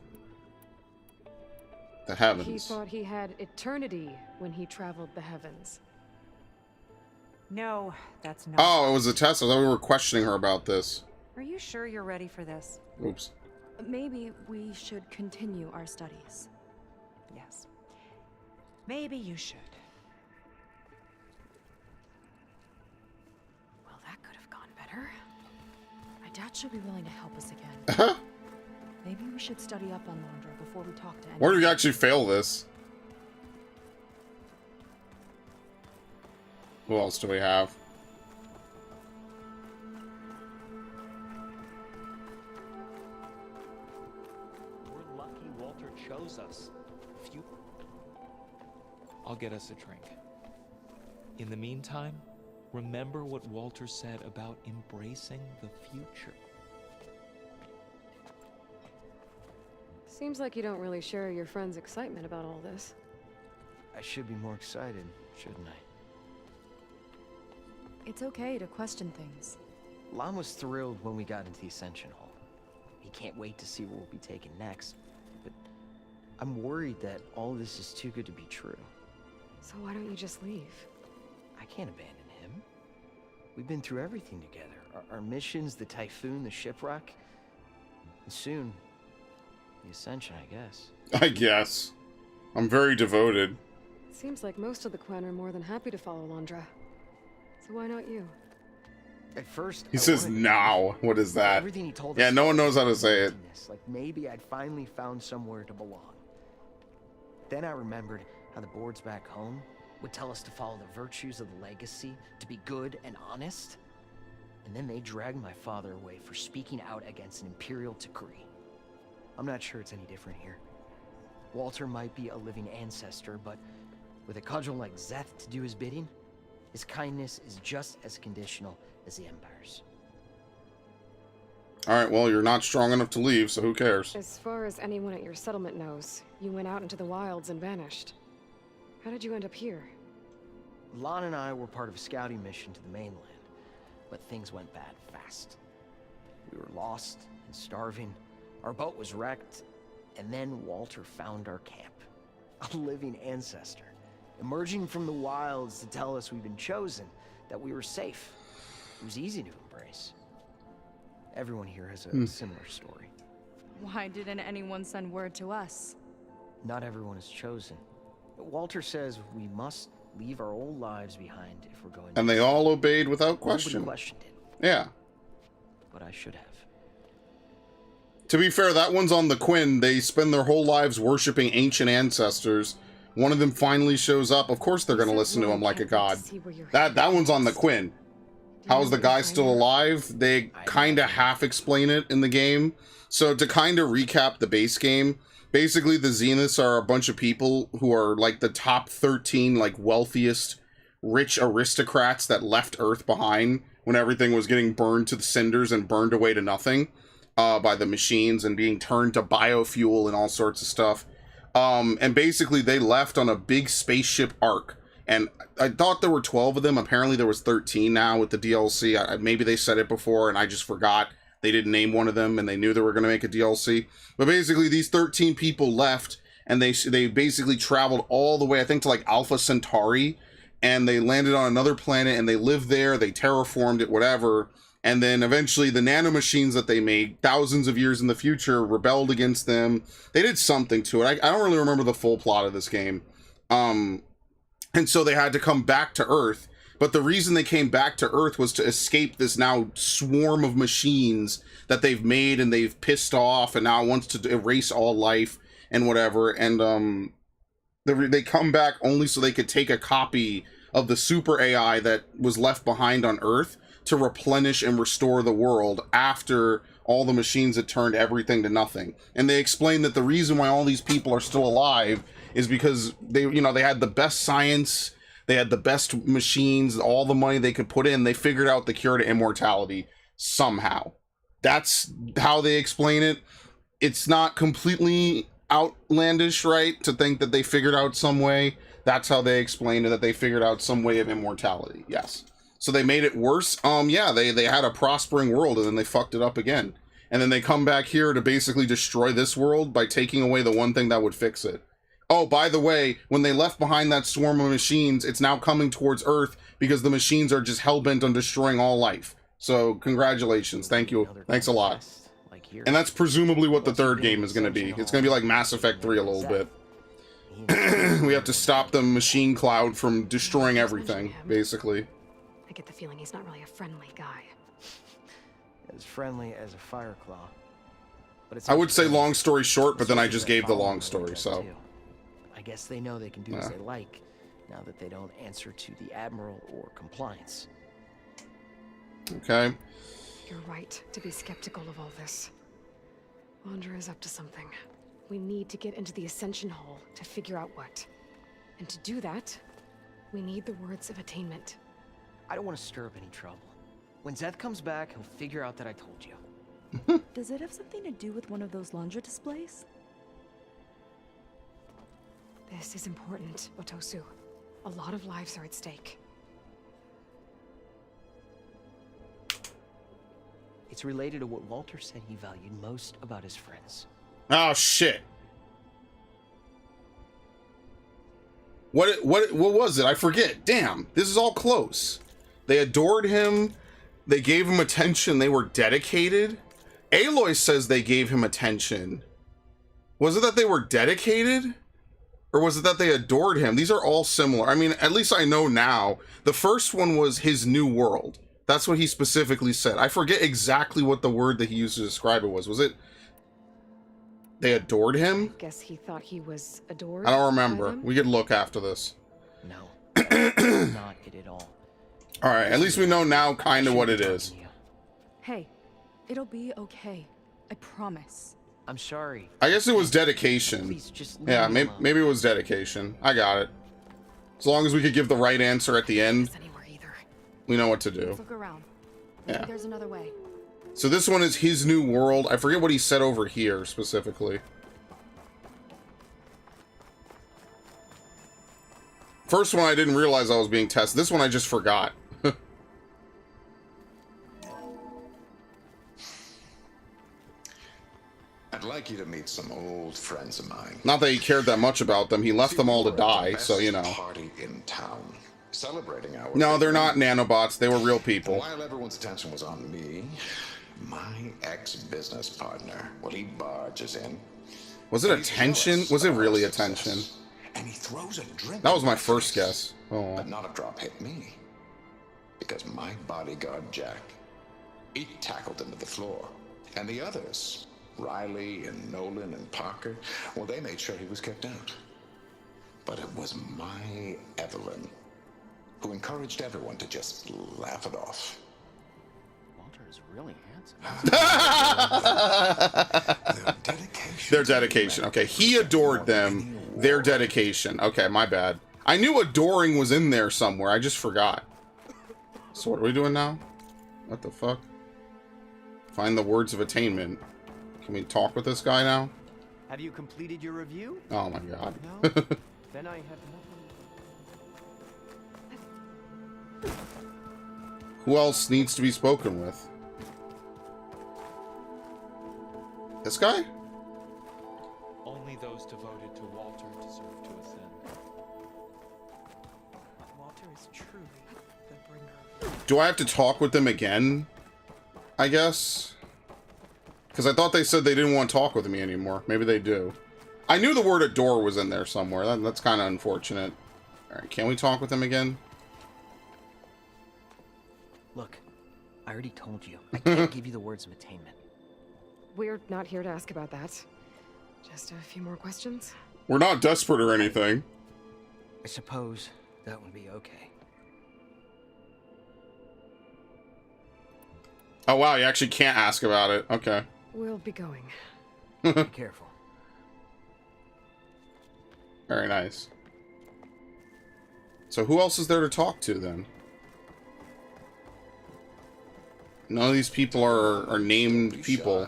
The He heavens. thought he had eternity when he traveled the heavens. No, that's not. Oh, it was a test. I thought we were questioning her about this. Are you sure you're ready for this? Oops. Maybe we should continue our studies. Yes. Maybe you should. Well, that could have gone better. My dad should be willing to help us again. Maybe we should study up on Londra before we talk to anyone. Where do we actually fail this? Who else do we have? We're lucky Walter chose us. If you... I'll get us a drink. In the meantime, remember what Walter said about embracing the future. Seems like you don't really share your friend's excitement about all this. I should be more excited, shouldn't I? It's okay to question things. Lon was thrilled when we got into the Ascension Hall. He can't wait to see where we'll be taken next. But I'm worried that all this is too good to be true. So why don't you just leave? I can't abandon him. We've been through everything together. Our missions, the Typhoon, the shipwreck. And soon, the Ascension, I guess. I guess. I'm very devoted. Seems like most of the Quen are more than happy to follow Londra. So why not you? At first, He I says wanted to now. What is that? Everything he told Yeah, us no one knows how to say it. emptiness, like maybe I'd finally found somewhere to belong. Then I remembered how the boards back home would tell us to follow the virtues of the legacy, to be good and honest. And then they dragged my father away for speaking out against an imperial decree. I'm not sure it's any different here. Walter might be a living ancestor, but with a cudgel like Szeth to do his bidding, his kindness is just as conditional as the Empire's. Alright, well, you're not strong enough to leave, so who cares? As far as anyone at your settlement knows, you went out into the wilds and vanished. How did you end up here? Lon and I were part of a scouting mission to the mainland, but things went bad fast. We were lost and starving. Our boat was wrecked, And then Walter found our camp. A living ancestor. Emerging from the wilds to tell us we've been chosen, that we were safe. It was easy to embrace. Everyone here has a similar story. Why didn't anyone send word to us? Not everyone is chosen. Walter says we must leave our old lives behind if we're going to... And they all obeyed without question. Nobody questioned it. Yeah. But I should have. To be fair, that one's on the Quinn. They spend their whole lives worshiping ancient ancestors. One of them finally shows up. Of course they're going to listen to him like a god. That one's on the Quinn. How is the guy still alive? They kind of half explain it in the game. So to kind of recap the base game, basically the Zeniths are a bunch of people who are like the top 13 like wealthiest rich aristocrats that left Earth behind when everything was getting burned to the cinders and burned away to nothing by the machines and being turned to biofuel and all sorts of stuff. And basically they left on a big spaceship arc. And I thought there were 12 of them. Apparently there was 13 now with the DLC. Maybe they said it before and I just forgot. They didn't name one of them and they knew they were going to make a DLC. But basically these 13 people left and they basically traveled all the way, I think, to like Alpha Centauri. And they landed on another planet and they lived there. They terraformed it, whatever. And then eventually the nanomachines that they made thousands of years in the future rebelled against them. They did something to it. I don't really remember the full plot of this game. And so they had to come back to Earth. But the reason they came back to Earth was to escape this now swarm of machines that they've made and they've pissed off and now wants to erase all life and whatever. And they come back only so they could take a copy of the super AI that was left behind on Earth to replenish and restore the world after all the machines had turned everything to nothing. And they explain that the reason why all these people are still alive is because they had the best science, they had the best machines, all the money they could put in. They figured out the cure to immortality somehow. That's how they explain it. It's not completely outlandish, right, to think that they figured out some way. That's how they explain it, that they figured out some way of immortality. Yes. So they made it worse. Yeah, they had a prospering world and then they fucked it up again. And then they come back here to basically destroy this world by taking away the one thing that would fix it. Oh, by the way, when they left behind that swarm of machines, it's now coming towards Earth because the machines are just hell-bent on destroying all life. So, congratulations. Thank you. Thanks a lot. And that's presumably what the third game is going to be. It's going to be like Mass Effect 3 a little bit. We have to stop the machine cloud from destroying everything, basically. I get the feeling he's not really a friendly guy. As friendly as a Fireclaw. But it's I would say long story short, but then I just gave the long story, so. I guess they know they can do as they like, now that they don't answer to the Admiral or compliance. Okay. You're right to be skeptical of all this. Wander is up to something. We need to get into the Ascension Hall to figure out what. And to do that, we need the words of attainment. I don't want to stir up any trouble. When Zeth comes back, he'll figure out that I told you. Does it have something to do with one of those laundry displays? This is important, Otosu. A lot of lives are at stake. It's related to what Walter said he valued most about his friends. Oh, shit. What was it? I forget. Damn, this is all close. They adored him. They gave him attention. They were dedicated. Aloy says they gave him attention. Was it that they were dedicated? Or was it that they adored him? These are all similar. I mean, at least I know now. The first one was his new world. That's what he specifically said. I forget exactly what the word that he used to describe it was. Was it they adored him? I guess he thought he was adored. I don't remember. We could look after this. No, not it at all. All right, at least we know now kind of what it is. Hey, it'll be okay. I promise. I'm sorry. I guess it was dedication. Please, just Yeah, maybe it was dedication. I got it. As long as we could give the right answer at the end, we know what to do. Look around. Maybe Yeah. there's another way. So this one is his new world. I forget what he said over here specifically. First one I didn't realize I was being tested. This one I just forgot. I'd like you to meet some old friends of mine. Not that he cared that much about them. He left See, them all to we're at the die, so you best know. Party in town, celebrating our. No, they're big not win. nanobots. They were real And people. while everyone's attention was on me, my ex-business partner, well, he barges in. Was it and he's attention? jealous Was it of our really success. attention? And he throws a drink. That was in my first face. guess. Oh. But not a drop hit me. Because my bodyguard, Jack, he tackled him to the floor. And the others, Riley and Nolan and Parker, well, they made sure he was kicked out. But it was my Evelyn who encouraged everyone to just laugh it off. Walter is really handsome. Their dedication. Okay, he adored them. Their dedication. Okay, my bad. I knew adoring was in there somewhere. I just forgot. So what are we doing now? What the fuck? Find the words of attainment. Can we talk with this guy now? Have you completed your review? Oh my god. No? Then I have nothing. Who else needs to be spoken with? This guy? Only those devoted to Walter deserve to ascend. Walter is truly the bringer. Do I have to talk with them again? I guess? Because I thought they said they didn't want to talk with me anymore. Maybe they do. I knew the word adore was in there somewhere. That's kind of unfortunate. Alright, can we talk with them again? Look, I already told you. I can't give you the words of attainment. We're not here to ask about that. Just a few more questions. We're not desperate or anything. I suppose that would be okay. Oh wow, you actually can't ask about it. Okay. We'll be going. Be careful. Very nice. So who else is there to talk to then? None of these people are named people.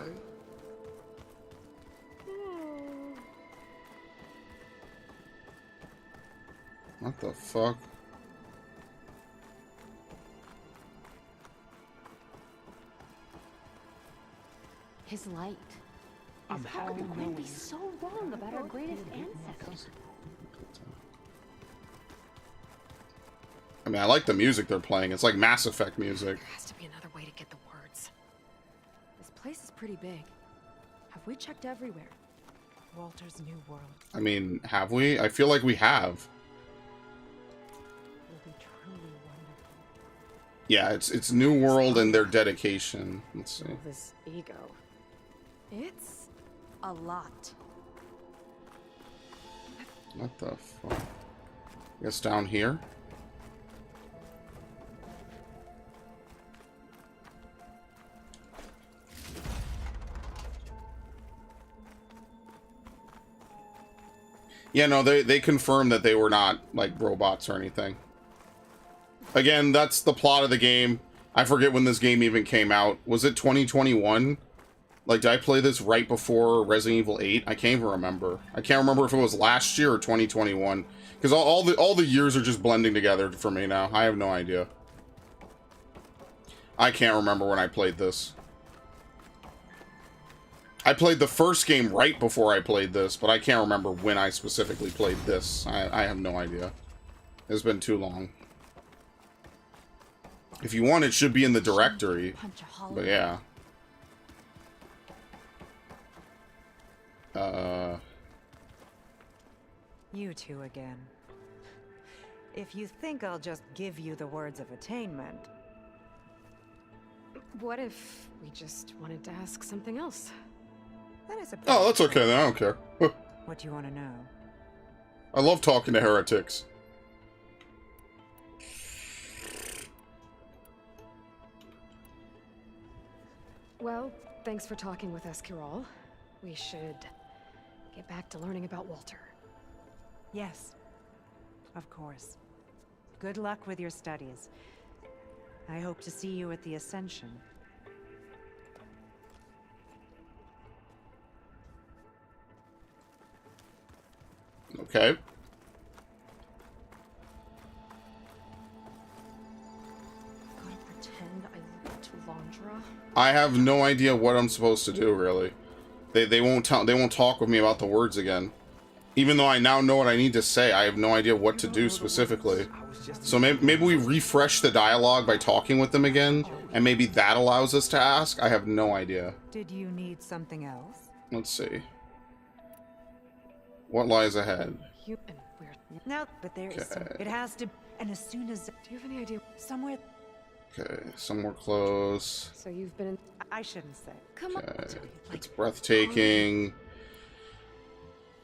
What the fuck? His light. I'm How happy. could we be so wrong about our greatest ancestors? I mean, I like the music they're playing. It's like Mass Effect music. There has to be another way to get the words. This place is pretty big. Have we checked everywhere? Walter's new world I mean, have we? I feel like we have. will be truly wonderful. Yeah, it's New World and their dedication. Let's see. All this ego. It's a lot. What the fuck? I guess down here? Yeah, no, they confirmed that they were not, like, robots or anything. Again, that's the plot of the game. I forget when this game even came out. Was it 2021? Like, did I play this right before Resident Evil 8? I can't even remember. I can't remember if it was last year or 2021. Because all the years are just blending together for me now. I have no idea. I can't remember when I played this. I played the first game right before I played this, but I can't remember when I specifically played this. I have no idea. It's been too long. If you want, it should be in the directory. Punch a hole. But yeah. You two again. If you think I'll just give you the words of attainment, What if we just wanted to ask something else? then I suppose. Oh, that's okay then. I don't care. What do you want to know? I love talking to heretics. Well, thanks for talking with us, Kiral. We should get back to learning about Walter. Yes, of course. Good luck with your studies. I hope to see you at the Ascension. Okay. Gotta pretend I look to Londra. I have no idea what I'm supposed to do, really. They won't talk with me about the words again. Even though I now know what I need to say, I have no idea what to do specifically. So maybe we refresh the dialogue by talking with them again, and maybe that allows us to ask? I have no idea. Did you need something else? Let's see. What lies ahead? No, but there is some. It has to. And as soon as. Do you have any idea? Somewhere. Okay, somewhere close. So you've been in. I shouldn't say. Come on. It's breathtaking.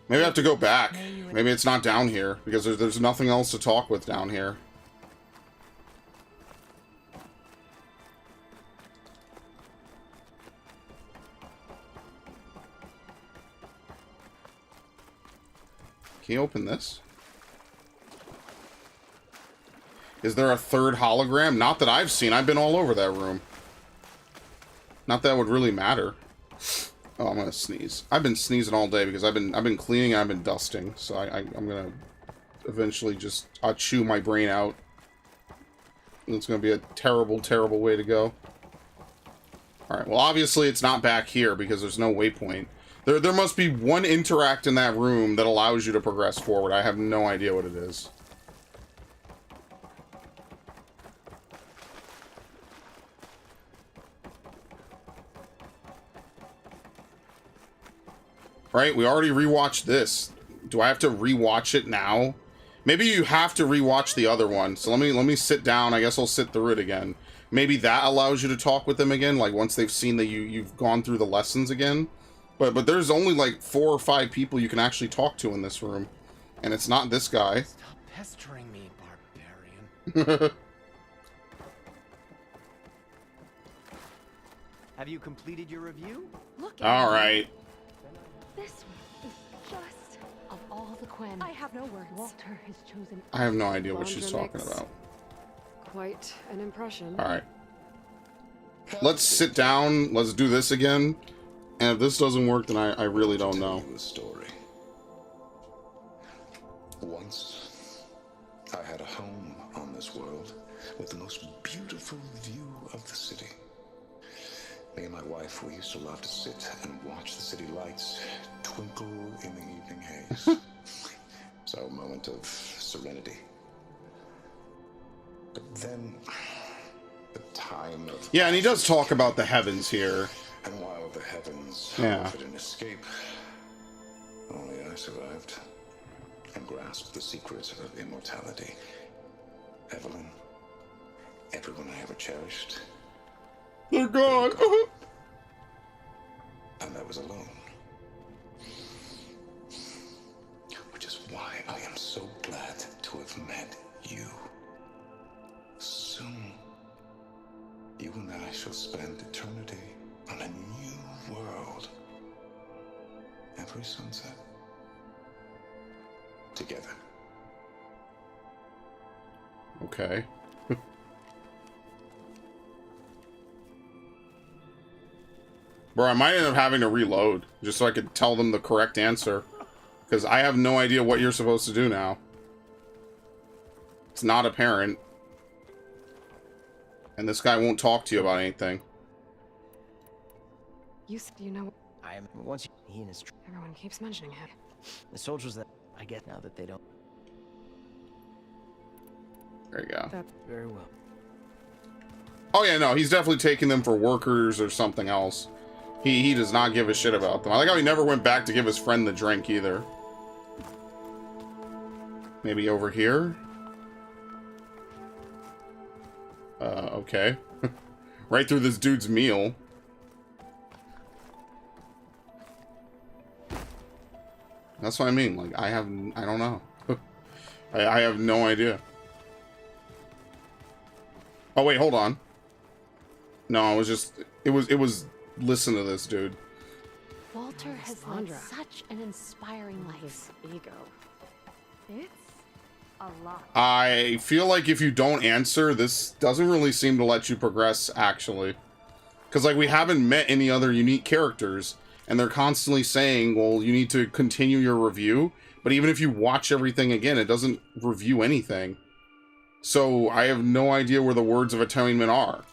Maybe I have to go back. Maybe it's not down here, because there's nothing else to talk with down here. Can you open this? Is there a third hologram? Not that I've seen. I've been all over that room. Not that it would really matter. Oh, I'm gonna sneeze. I've been sneezing all day because I've been cleaning and I've been dusting. So I'm gonna eventually just chew my brain out. And it's gonna be a terrible, terrible way to go. Alright, well obviously it's not back here because there's no waypoint. There must be one interact in that room that allows you to progress forward. I have no idea what it is. Right, we already rewatched this. Do I have to rewatch it now? Maybe you have to rewatch the other one. So let me sit down. I guess I'll sit through it again. Maybe that allows you to talk with them again, like once they've seen that you've gone through the lessons again. But there's only like 4 or 5 people you can actually talk to in this room. And it's not this guy. Stop pestering me, barbarian. Have you completed your review? Look. Alright. This one is just of all the Quen. I have no words. Walter has chosen. I have no idea what she's talking about. Quite an impression. Alright. Let's sit down. Let's do this again. And if this doesn't work, then I really don't know. A story. Once, I had a home on this world with the most beautiful view of the city. Me and my wife, we used to love to sit and watch the city lights twinkle in the evening haze. It's our moment of serenity. But then, the time of... Yeah, and he does talk about the heavens here. And while the heavens offered an escape, only I survived and grasped the secret of immortality. Evelyn, everyone I ever cherished, they're gone. And I was alone. Which is why I am so glad to have met you. Soon, you and I shall spend eternity on a new world. Every sunset. Together. Okay. Bro, I might end up having to reload just so I could tell them the correct answer. Because I have no idea what you're supposed to do now. It's not apparent. And this guy won't talk to you about anything. You know, I am once he and his everyone keeps mentioning him. the soldiers that I get now that they don't. There you go. That's very well. Oh yeah, no, he's definitely taking them for workers or something else. He does not give a shit about them. I like how he never went back to give his friend the drink either. Maybe over here? Okay. Right through this dude's meal. That's what I mean. Like, I don't know. I have no idea. Oh, wait, hold on. No, it was, listen to this, dude. Walter has led such an inspiring life. Ego. It's a lot. I feel like if you don't answer, this doesn't really seem to let you progress, actually. Because, like, we haven't met any other unique characters, and they're constantly saying, well, you need to continue your review. But even if you watch everything again, it doesn't review anything. So, I have no idea where the words of atonement are.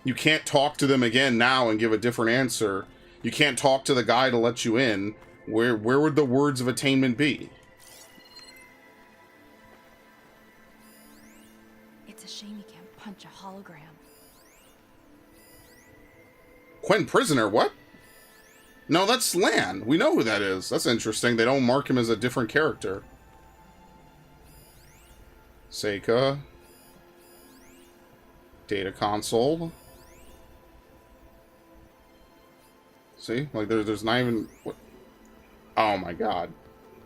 You can't talk to them again now and give a different answer. you can't talk to the guy to let you in, where would the words of attainment be? It's a shame you can't punch a hologram. Quen Prisoner, what? No, that's Lan. We know who that is. That's interesting. They don't mark him as a different character. Seika. Data console. See? Like, there's not even... What? Oh my god.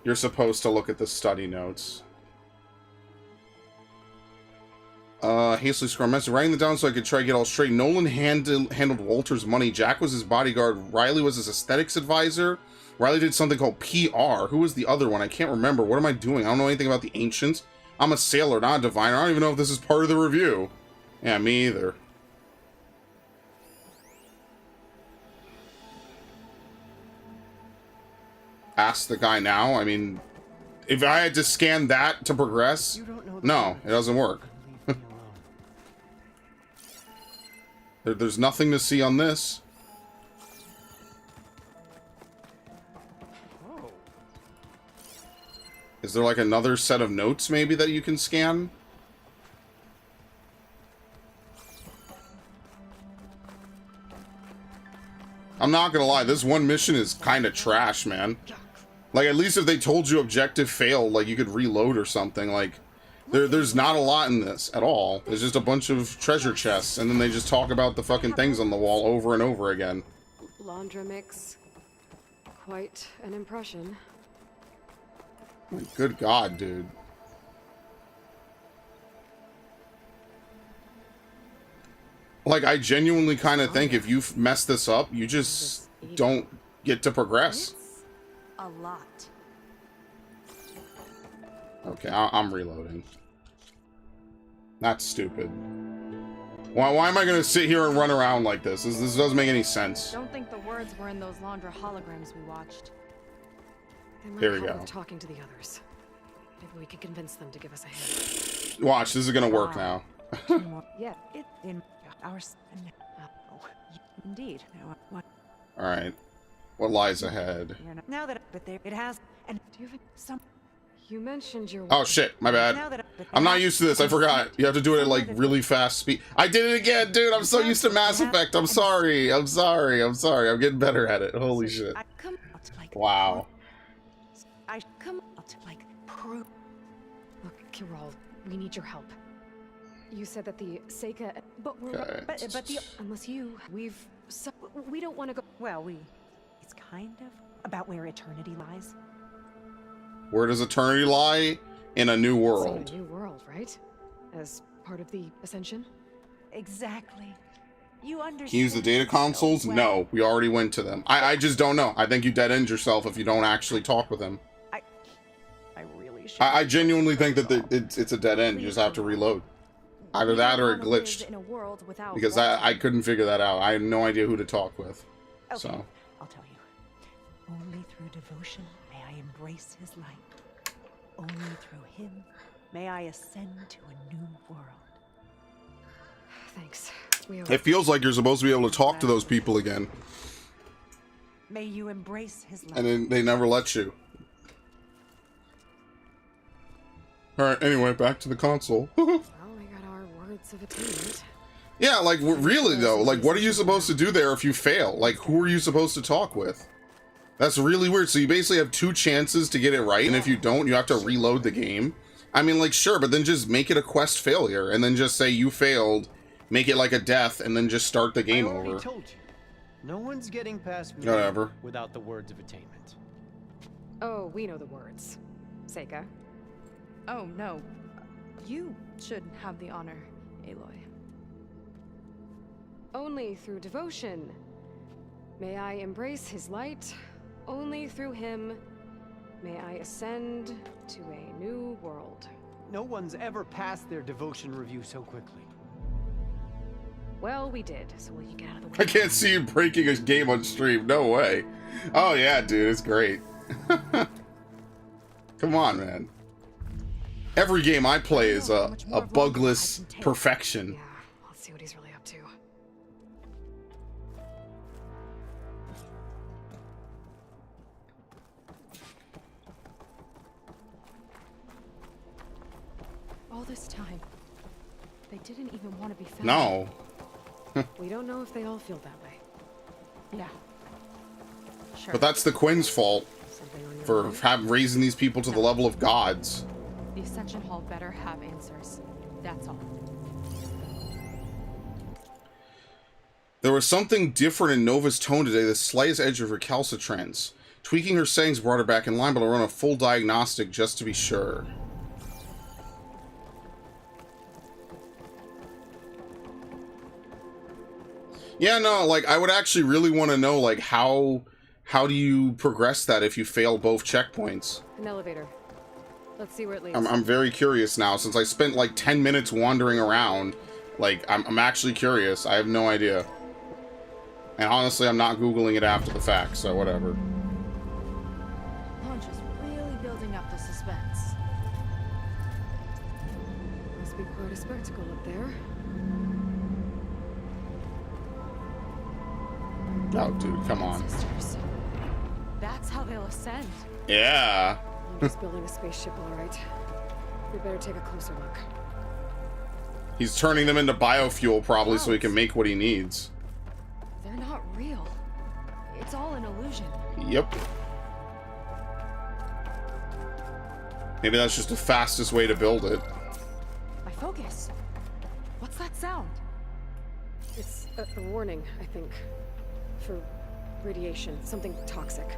You're supposed to look at the study notes. Hastily scroll message. Writing them down so I could try to get all straight. Nolan handled Walter's money. Jack was his bodyguard. Riley was his aesthetics advisor. Riley did something called PR. Who was the other one? I can't remember. What am I doing? I don't know anything about the Ancients. I'm a sailor, not a diviner. I don't even know if this is part of the review. Yeah, me either. Ask the guy now. I mean, if I had to scan that to progress, no, it doesn't work. There's nothing to see on this. Oh. Is there like another set of notes maybe that you can scan? I'm not gonna lie, this one mission is kind of trash, man. Like, at least if they told you objective failed, like you could reload or something, like... There's not a lot in this at all. There's just a bunch of treasure chests, and then they just talk about the fucking things on the wall over and over again. Laundromix. Quite an impression. Good God, dude. Like, I genuinely kind of think if you mess this up, you just don't get to progress. A lot. Okay, I'm reloading. That's stupid. Why am I gonna sit here and run around like this? This doesn't make any sense. Don't think the words were in those Laundra holograms we watched. Here we go. Talking to the others. Maybe we can convince them to give us a hand. Watch, this is gonna work now. Yeah, it in our indeed. What? All right, what lies ahead? Now that but there it has, and do you have some? You mentioned your... Oh shit, my bad. I'm not used to this, I forgot. You have to do it at like really fast speed. I did it again, dude! I'm so used to Mass Effect, I'm sorry. I'm getting better at it, holy shit. Wow. I come out like proof. Look, Kirol, we need your help. You said that the Seika... But we're... Okay. But the... Unless we don't want to go... Well, it's kind of about where eternity lies. Where does eternity lie? In a new world. A new world, right? As part of the Ascension? Exactly. You understand. Can you use the data consoles? So well. No, we already went to them. I just don't know. I think you dead end yourself if you don't actually talk with them. I really should. I genuinely think that it's a dead end. You just have to reload. Either that or it glitched. Because I couldn't figure that out. I had no idea who to talk with. Okay, so. I'll tell you. Only through devotion may I embrace his light. Only through him may I ascend to a new world. Thanks. It feels like you're supposed to be able to talk to those people again. May you embrace his light. And then they never let you. Alright, anyway, back to the console. Well, we got our words of attainment. Yeah, like, really, though, like, what are you supposed to do there if you fail? Like, who are you supposed to talk with? That's really weird. So you basically have 2 chances to get it right, and if you don't, you have to reload the game. I mean, like, sure, but then just make it a quest failure, and then just say you failed, make it like a death, and then just start the game over. I already told you. No one's getting past me Whatever. without the words of attainment. Oh, we know the words. Seika. Oh, no. You should have the honor, Aloy. Only through devotion may I embrace his light. Only through him may I ascend to a new world. No one's ever passed their devotion review so quickly. Well, we did, so will you get out of the way? I can't see you breaking a game on stream. No way. Oh, yeah, dude, it's great. Come on, man. Every game I play is a bugless perfection. Yeah, let's see what he's really up to. All this time, they didn't even want to be found. No. We don't know if they all feel that way. Yeah. Sure. But that's the Quinn's fault Something on your for mind? raising these people to the level of gods. The Ascension Hall better have answers. That's all. There was something different in Nova's tone today, the slightest edge of recalcitrance. Tweaking her sayings brought her back in line, but I'll run a full diagnostic just to be sure. Yeah, no, like, I would actually really want to know, like, how do you progress that if you fail both checkpoints? An elevator. Let's see where it leads. I'm very curious now, since I spent, like, 10 minutes wandering around. Like, I'm actually curious. I have no idea. And honestly, I'm not Googling it after the fact, so whatever. Launch is really building up the suspense. Must be quite a spectacle up there. Oh, dude, come on. Sisters. That's how they'll ascend. Yeah. I'm just building a spaceship, all right. We better take a closer look. He's turning them into biofuel, probably, so he can make what he needs. They're not real. It's all an illusion. Yep. Maybe that's just the fastest way to build it. My focus. What's that sound? It's a warning, I think. For radiation. Something toxic.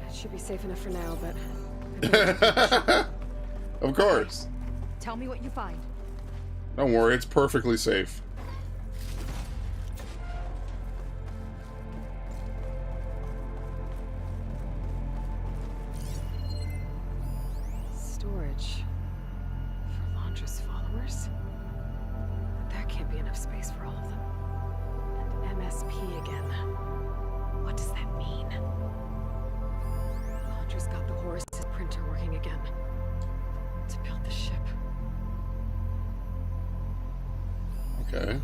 It should be safe enough for now, but... Of course. Tell me what you find. Don't worry, it's perfectly safe. Storage. For Londra's followers? That can't be enough space for all of them. And MSP again. What does that mean? Londra's got the Horus printer working again. To build the ship. Okay.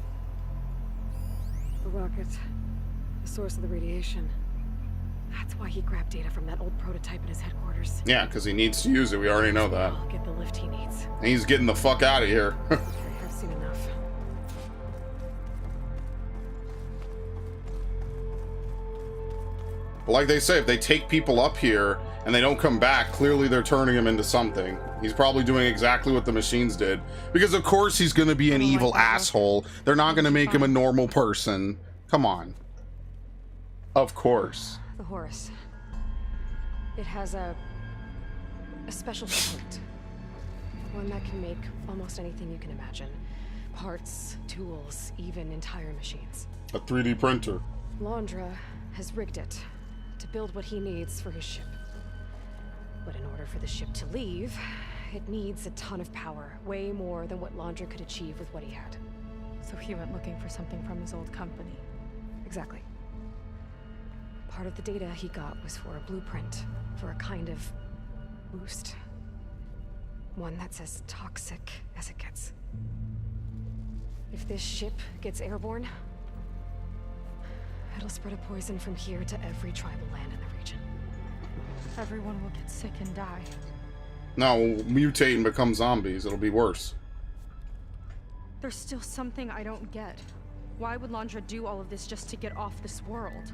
The rocket. The source of the radiation. That's why he grabbed data from that old prototype in his headquarters. Yeah, because he needs to use it. We already know that. I'll get the lift he needs. And he's getting the fuck out of here. I have seen enough. But like they say, if they take people up here and they don't come back, clearly they're turning him into something. He's probably doing exactly what the machines did. Because of course he's going to be an evil asshole. They're not going to make him a normal person. Come on. Of course. The Horus. It has a special component. One that can make almost anything you can imagine. Parts, tools, even entire machines. A 3D printer. Londra has rigged it to build what he needs for his ship. But in order for the ship to leave, it needs a ton of power, way more than what Londra could achieve with what he had. So he went looking for something from his old company. Exactly. Part of the data he got was for a blueprint, for a kind of boost. One that's as toxic as it gets. If this ship gets airborne, it'll spread a poison from here to every tribal land in the region. Everyone will get sick and die. No, we'll mutate and become zombies. It'll be worse. There's still something I don't get. Why would Londra do all of this just to get off this world?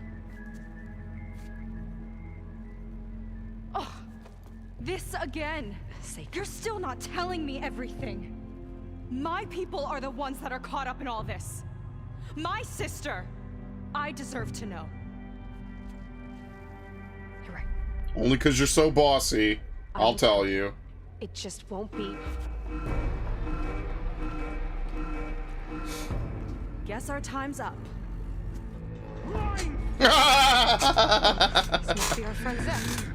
Oh, this again. You're still not telling me everything. My people are the ones that are caught up in all this. My sister. I deserve to know. You're right. Only because you're so bossy. I'll tell you. It just won't be. Guess our time's up. This must be our friend Zek.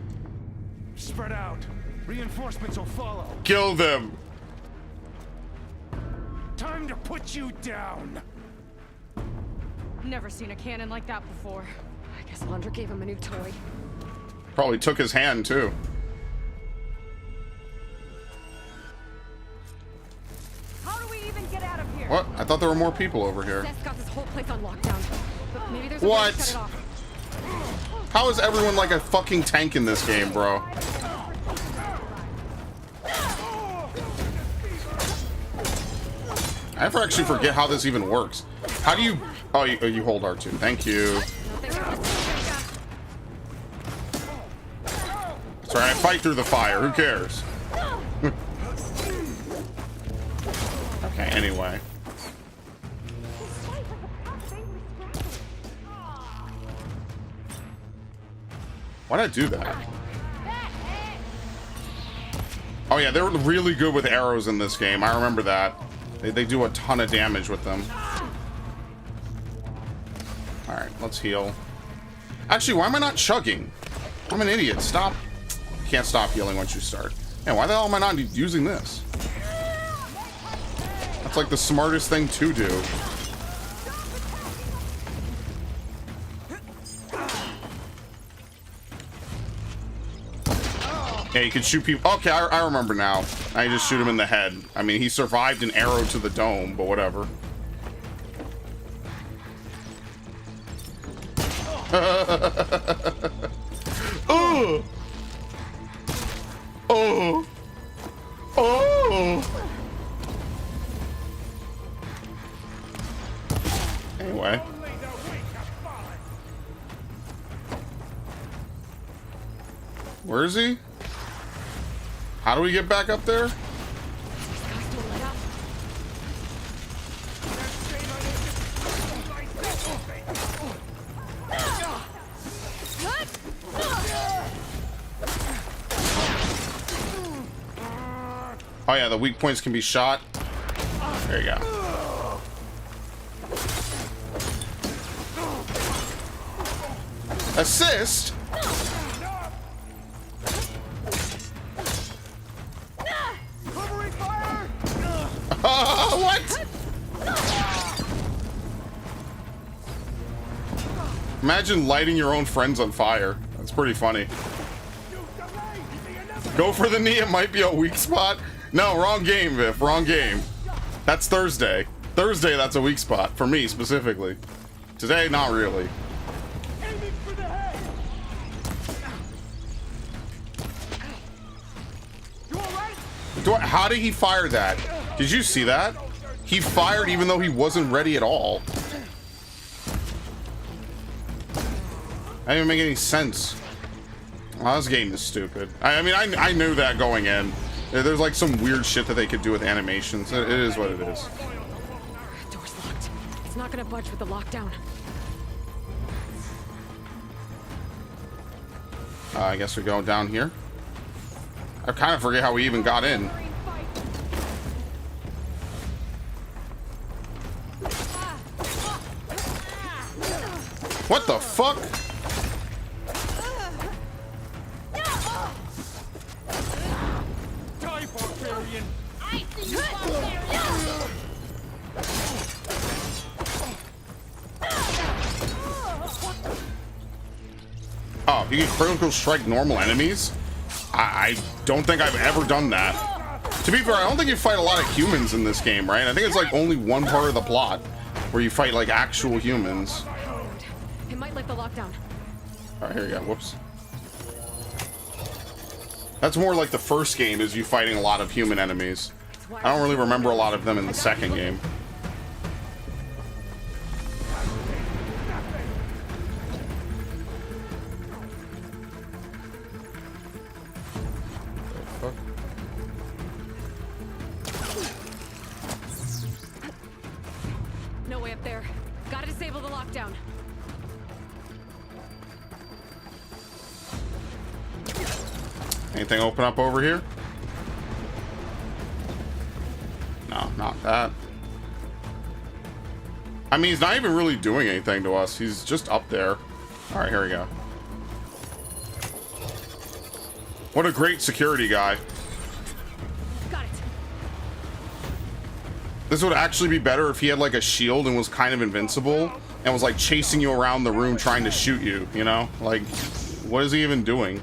Spread out. Reinforcements will follow. Kill them. Time to put you down. Never seen a cannon like that before. I guess Londra gave him a new toy. Probably took his hand, too. How do we even get out of here? What? I thought there were more people over here. Zek's got this whole place on lockdown. But maybe there's a way to shut it off. How is everyone like a fucking tank in this game, bro? I ever actually forget how this even works. How do you... Oh, you hold R2. Thank you. Sorry, I fight through the fire. Who cares? Okay, anyway. Why'd I do that? Oh yeah, they're really good with arrows in this game. I remember that. They do a ton of damage with them. Alright, let's heal. Actually, why am I not chugging? I'm an idiot. Stop. You can't stop healing once you start. And why the hell am I not using this? That's like the smartest thing to do. Yeah, you can shoot people. Okay, I remember now. I just shoot him in the head. I mean, he survived an arrow to the dome, but whatever. Oh! Oh! Oh! Anyway. Where is he? How do we get back up there? Oh yeah, the weak points can be shot. There you go. Assist? What? Imagine lighting your own friends on fire. That's pretty funny. Go for the knee, it might be a weak spot. No, wrong game, Viv. Wrong game. That's Thursday. Thursday, that's a weak spot. For me, specifically. Today, not really. How did he fire that? Did you see that? He fired even though he wasn't ready at all. That didn't even make any sense. Well, this game is stupid. I mean, I knew that going in. There's like some weird shit that they could do with animations. It is what it is. Door's locked. It's not gonna budge with the lockdown. I guess we go down here. I kind of forget how we even got in. What the fuck? Oh, you can critical strike normal enemies? I don't think I've ever done that. To be fair, I don't think you fight a lot of humans in this game, right? I think it's like only one part of the plot where you fight like actual humans. It might lift the lockdown. Alright, here you go. Whoops. That's more like the first game, is you fighting a lot of human enemies. I don't really remember a lot of them in the second game. No way up there. Gotta disable the lockdown. Anything open up over here? No, not that. I mean, he's not even really doing anything to us. He's just up there. All right, here we go. What a great security guy. Got it. This would actually be better if he had like a shield and was kind of invincible and was like chasing you around the room trying to shoot you, you know? Like, what is he even doing?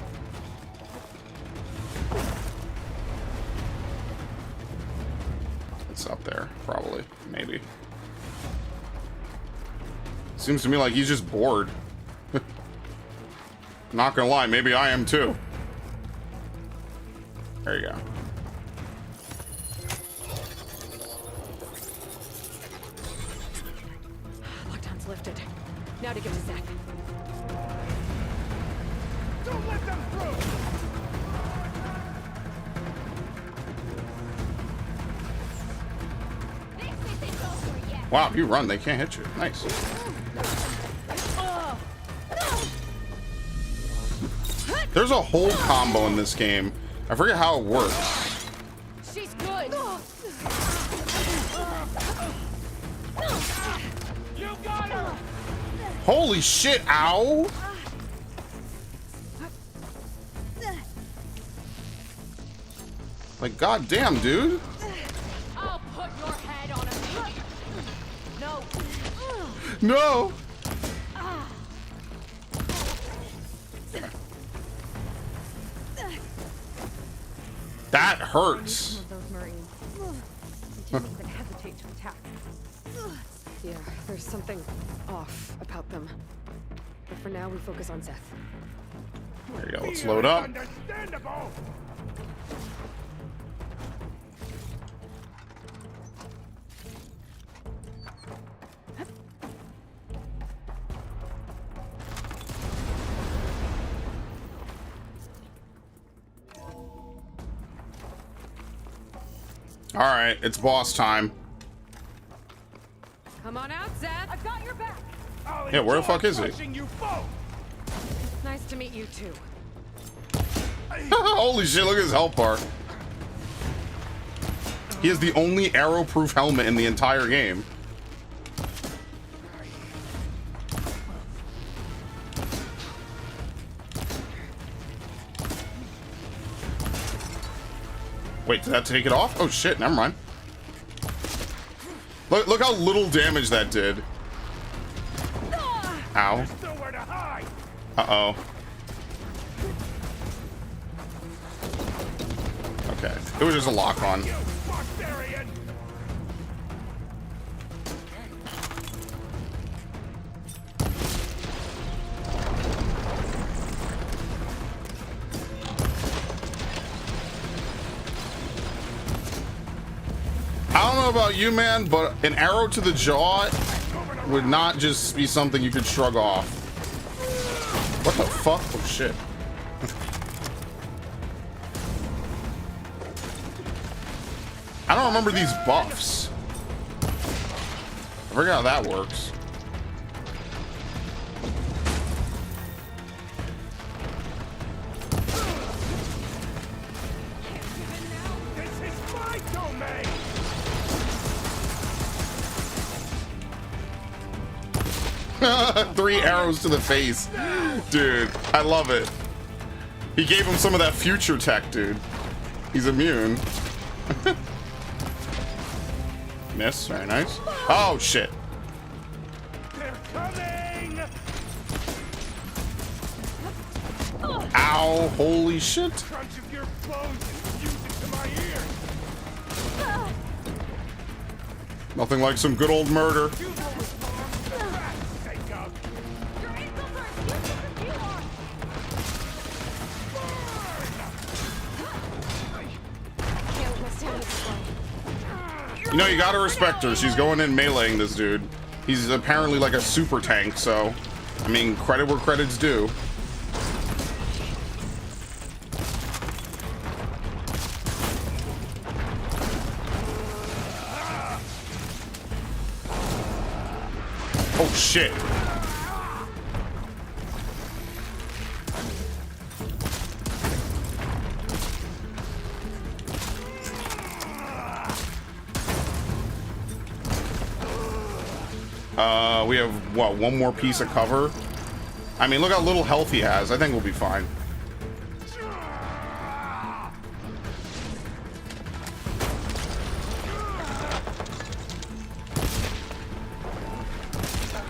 It's up there, probably, maybe. Seems to me like he's just bored. Not gonna lie, maybe I am too. There you go. lifted. Now to get to Zeth. Don't let them through! Wow, you run, they can't hit you. Nice. There's a hold combo in this game. I forget how it works. She's good. You got her! Holy shit, ow! Like, goddamn, dude. I'll put your head on a beat. No. No! That hurts. Those Marines. They didn't even hesitate to attack. Yeah, there's something off about them. But for now, we focus on Zeth. There you go, let's load up. Understandable! Alright, it's boss time. Come on out, Zeth. I've got your back. Yeah, where the fuck is he? You both. Nice to meet you too. Holy shit, look at his health bar. He has the only arrow-proof helmet in the entire game. Wait, did that take it off? Oh shit, never mind. Look how little damage that did. Ow. Uh-oh. Okay, it was just a lock-on. I don't know about you, man, but an arrow to the jaw would not just be something you could shrug off. What the fuck? Oh shit. I don't remember these buffs. I forget how that works. This is my domain! 3 arrows to the face. Dude, I love it. He gave him some of that future tech, dude. He's immune. Miss, very nice. Oh, shit. They're coming! Ow, holy shit. Crunch of your clothes and fuse it to my ears! Nothing like some good old murder. You know, you gotta respect her. She's going in meleeing this dude. He's apparently like a super tank, so I mean, credit where credit's due. Oh shit. We have, what, one more piece of cover? I mean, look how little health he has. I think we'll be fine.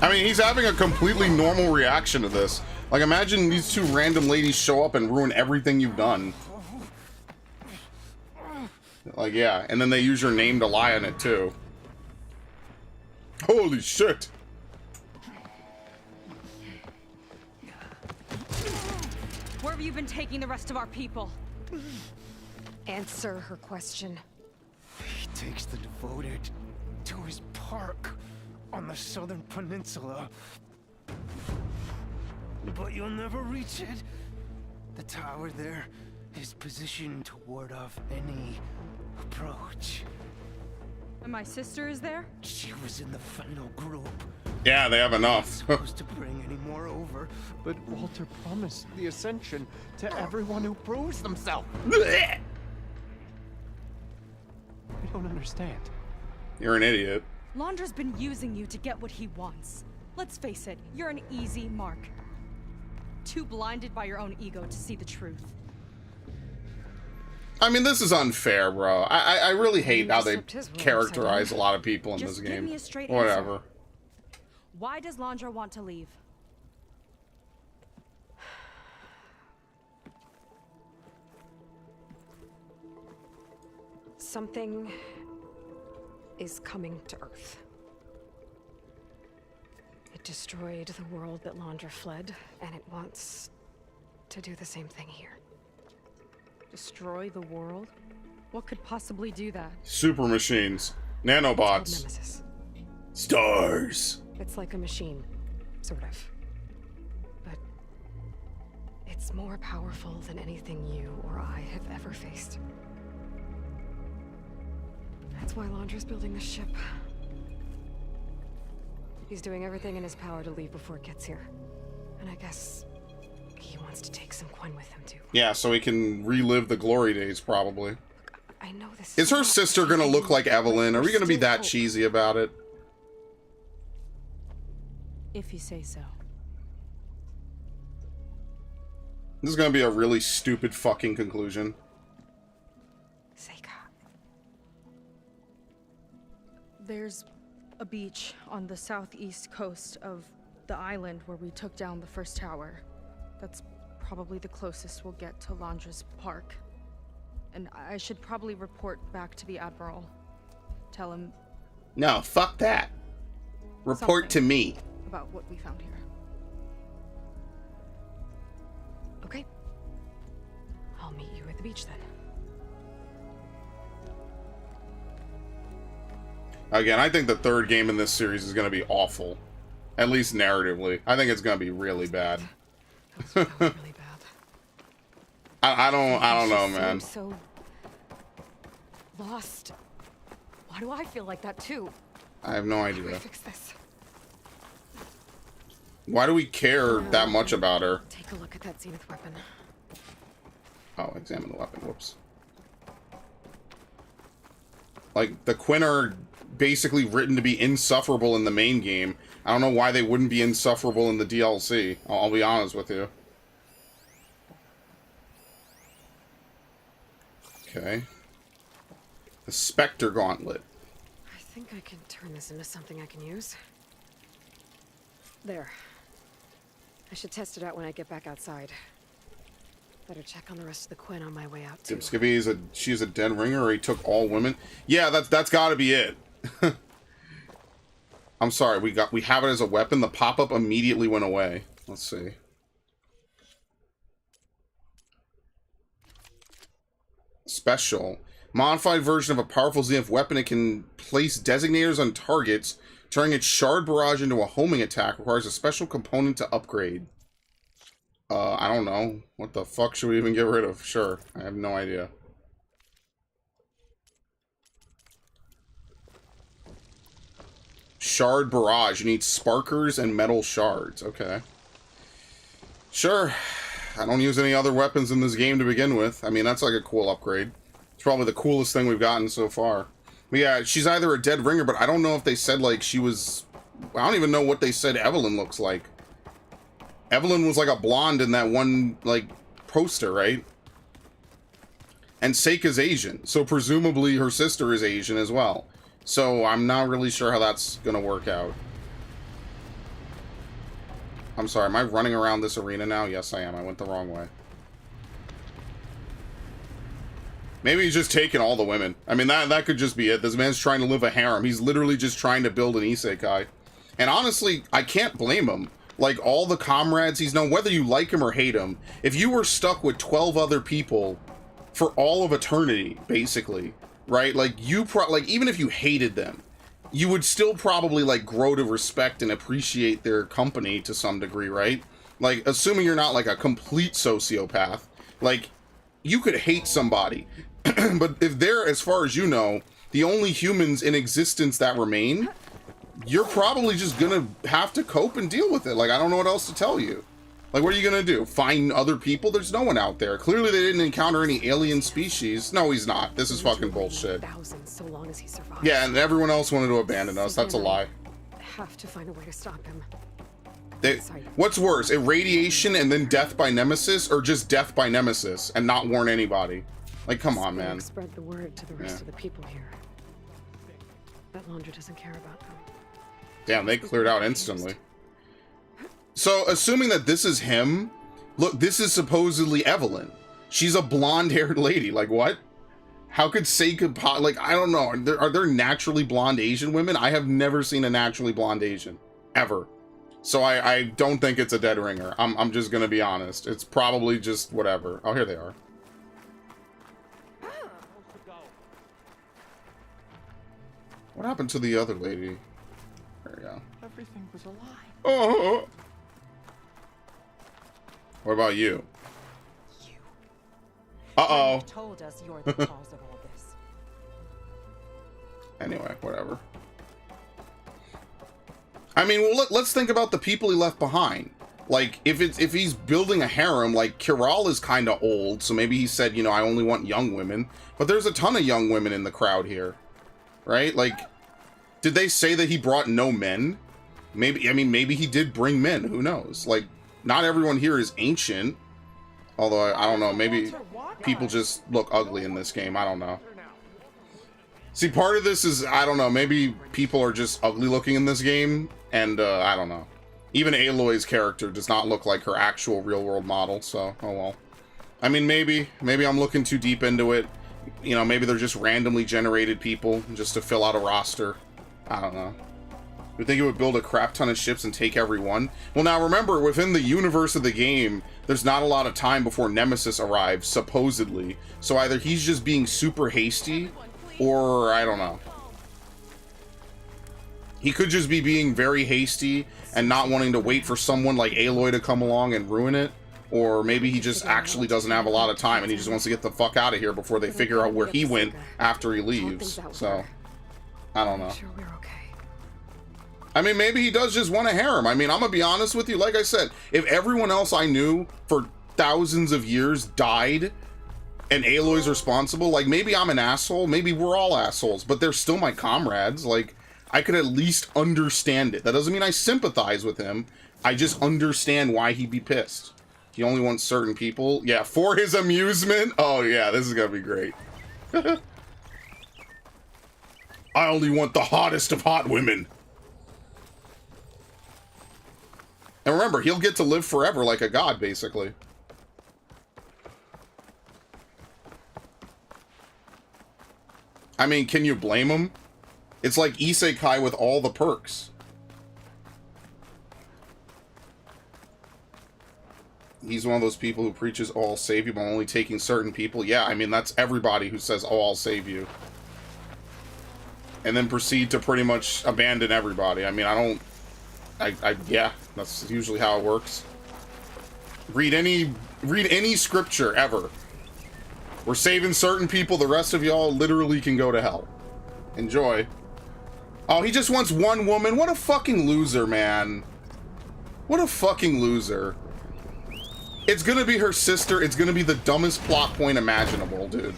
I mean, he's having a completely normal reaction to this. Like, imagine these two random ladies show up and ruin everything you've done. Like, yeah, and then they use your name to lie on it, too. Holy shit! Where have you been taking the rest of our people? Answer her question. He takes the devoted to his park. on the southern peninsula. But you'll never reach it. The tower there is positioned to ward off any approach. And my sister is there? She was in the final group. Yeah, they have enough. Supposed to bring any more over. But Walter promised the Ascension to everyone who proves themselves. I don't understand. You're an idiot. Londra's been using you to get what he wants. Let's face it, you're an easy mark. Too blinded by your own ego to see the truth. I mean, this is unfair, bro. I really hate how they characterize a lot of people in this Just give game. me a straight Whatever. answer. Why does Londra want to leave? Something is coming to Earth. It destroyed the world that Londra fled, and it wants to do the same thing here. Destroy the world? What could possibly do that? Super machines. It's called Nanobots. Nemesis. Stars. It's like a machine, sort of. But it's more powerful than anything you or I have ever faced. That's why Londra's building this ship. He's doing everything in his power to leave before it gets here. And I guess he wants to take some Quen with him too. Yeah, so he can relive the glory days, probably. I know this Is her sister gonna look like Evelyn? Are we gonna be that Still hope. cheesy about it? If you say so. This is gonna be a really stupid fucking conclusion. There's a beach on the southeast coast of the island where we took down the first tower. That's probably the closest we'll get to Londra's park. And I should probably report back to the Admiral. Tell him No, fuck that. Report to me. about what we found here. Okay. I'll meet you at the beach then. Again, I think the third game in this series is gonna be awful. At least narratively. I think it's gonna be really bad. Really bad. I don't know, She man. seemed so lost. Why do I feel like that too? I have no How do we idea. fix this? Why do we care that much about her? Take a look at that Zenith weapon. Oh, examine the weapon. Whoops. Like, the Quen are basically written to be insufferable in the main game. I don't know why they wouldn't be insufferable in the DLC. I'll be honest with you. Okay. The Spectre Gauntlet. I think I can turn this into something I can use. There. I should test it out when I get back outside. Better check on the rest of the Quen on my way out too. Dipskivy she's a dead ringer, or he took all women. Yeah, that's gotta be it. I'm sorry, we have it as a weapon. The pop-up immediately went away. Let's see. Special. Modified version of a powerful Zenith weapon. It can place designators on targets, turning its shard barrage into a homing attack. Requires a special component to upgrade. I don't know. What the fuck should we even get rid of? Sure. I have no idea. Shard barrage. You need sparkers and metal shards. Okay. Sure. I don't use any other weapons in this game to begin with. I mean, that's like a cool upgrade. It's probably the coolest thing we've gotten so far. But yeah, she's either a dead ringer, but I don't know if they said, like, she was... I don't even know what they said Evelyn looks like. Evelyn was like a blonde in that one, like, poster, right? And Seika's Asian, so presumably her sister is Asian as well. So I'm not really sure how that's gonna work out. I'm sorry, am I running around this arena now? Yes, I am. I went the wrong way. Maybe he's just taking all the women. I mean, that could just be it. This man's trying to live a harem. He's literally just trying to build an isekai. And honestly, I can't blame him. Like, all the comrades he's known, whether you like him or hate him, if you were stuck with 12 other people for all of eternity, basically, right? Like, like, even if you hated them, you would still probably like grow to respect and appreciate their company to some degree, right? Like, assuming you're not like a complete sociopath, like, you could hate somebody, but if they're, as far as you know, the only humans in existence that remain, you're probably just gonna have to cope and deal with it. Like, I don't know what else to tell you. Like, what are you gonna do? Find other people? There's no one out there. Clearly they didn't encounter any alien species. No, he's not. This is fucking bullshit. Thousands, so long as he survives. Yeah, and everyone else wanted to abandon us. That's a lie. Have to find a way to stop him. What's worse, irradiation and then death by Nemesis, or just death by Nemesis and not warn anybody? Like, come on, man. Spread the word to the rest of the people here. That Laundra doesn't care about them. Damn, they cleared out instantly. So, assuming that this is him, look, this is supposedly Evelyn. She's a blonde-haired lady. Like, what? How could Seika, like, I don't know. Are there naturally blonde Asian women? I have never seen a naturally blonde Asian. Ever. So I don't think it's a dead ringer. I'm just gonna be honest. It's probably just whatever. Oh, here they are. What happened to the other lady? There we go. Everything was alive. Oh. What about you? Uh-oh. You told us you're the cause of all this. Anyway, whatever. I mean, well, let's think about the people he left behind. Like, if he's building a harem, like, Kiral is kind of old, so maybe he said, you know, I only want young women. But there's a ton of young women in the crowd here. Right? Like, did they say that he brought no men? Maybe, I mean, maybe he did bring men. Who knows? Like, not everyone here is ancient. Although, I don't know, maybe people just look ugly in this game. I don't know. See, part of this is, I don't know, maybe people are just ugly looking in this game, and, I don't know. Even Aloy's character does not look like her actual real-world model, so, oh well. I mean, maybe I'm looking too deep into it. You know, maybe they're just randomly generated people just to fill out a roster. I don't know. You think it would build a crap ton of ships and take every one? Well, now remember, within the universe of the game, there's not a lot of time before Nemesis arrives, supposedly. So either he's just being super hasty, or I don't know. He could just be being very hasty and not wanting to wait for someone like Aloy to come along and ruin it. Or maybe he just actually doesn't have a lot of time and he just wants to get the fuck out of here before they figure out where he went after he leaves. So, I don't know. I mean, maybe he does just want a harem. I mean, I'm gonna be honest with you. Like I said, if everyone else I knew for thousands of years died and Aloy's responsible, like, maybe I'm an asshole. Maybe we're all assholes, but they're still my comrades. Like, I could at least understand it. That doesn't mean I sympathize with him. I just understand why he'd be pissed. He only wants certain people. Yeah, for his amusement. Oh, yeah, this is gonna be great. I only want the hottest of hot women. And remember, he'll get to live forever like a god, basically. I mean, can you blame him? It's like Isekai with all the perks. He's one of those people who preaches, oh, I'll save you, but only taking certain people. Yeah, I mean, that's everybody who says, oh, I'll save you. And then proceed to pretty much abandon everybody. I mean, yeah, that's usually how it works. Read any scripture ever. We're saving certain people, the rest of y'all literally can go to hell. Enjoy. Oh, he just wants one woman? What a fucking loser, man. What a fucking loser. It's gonna be her sister. It's gonna be the dumbest plot point imaginable, dude.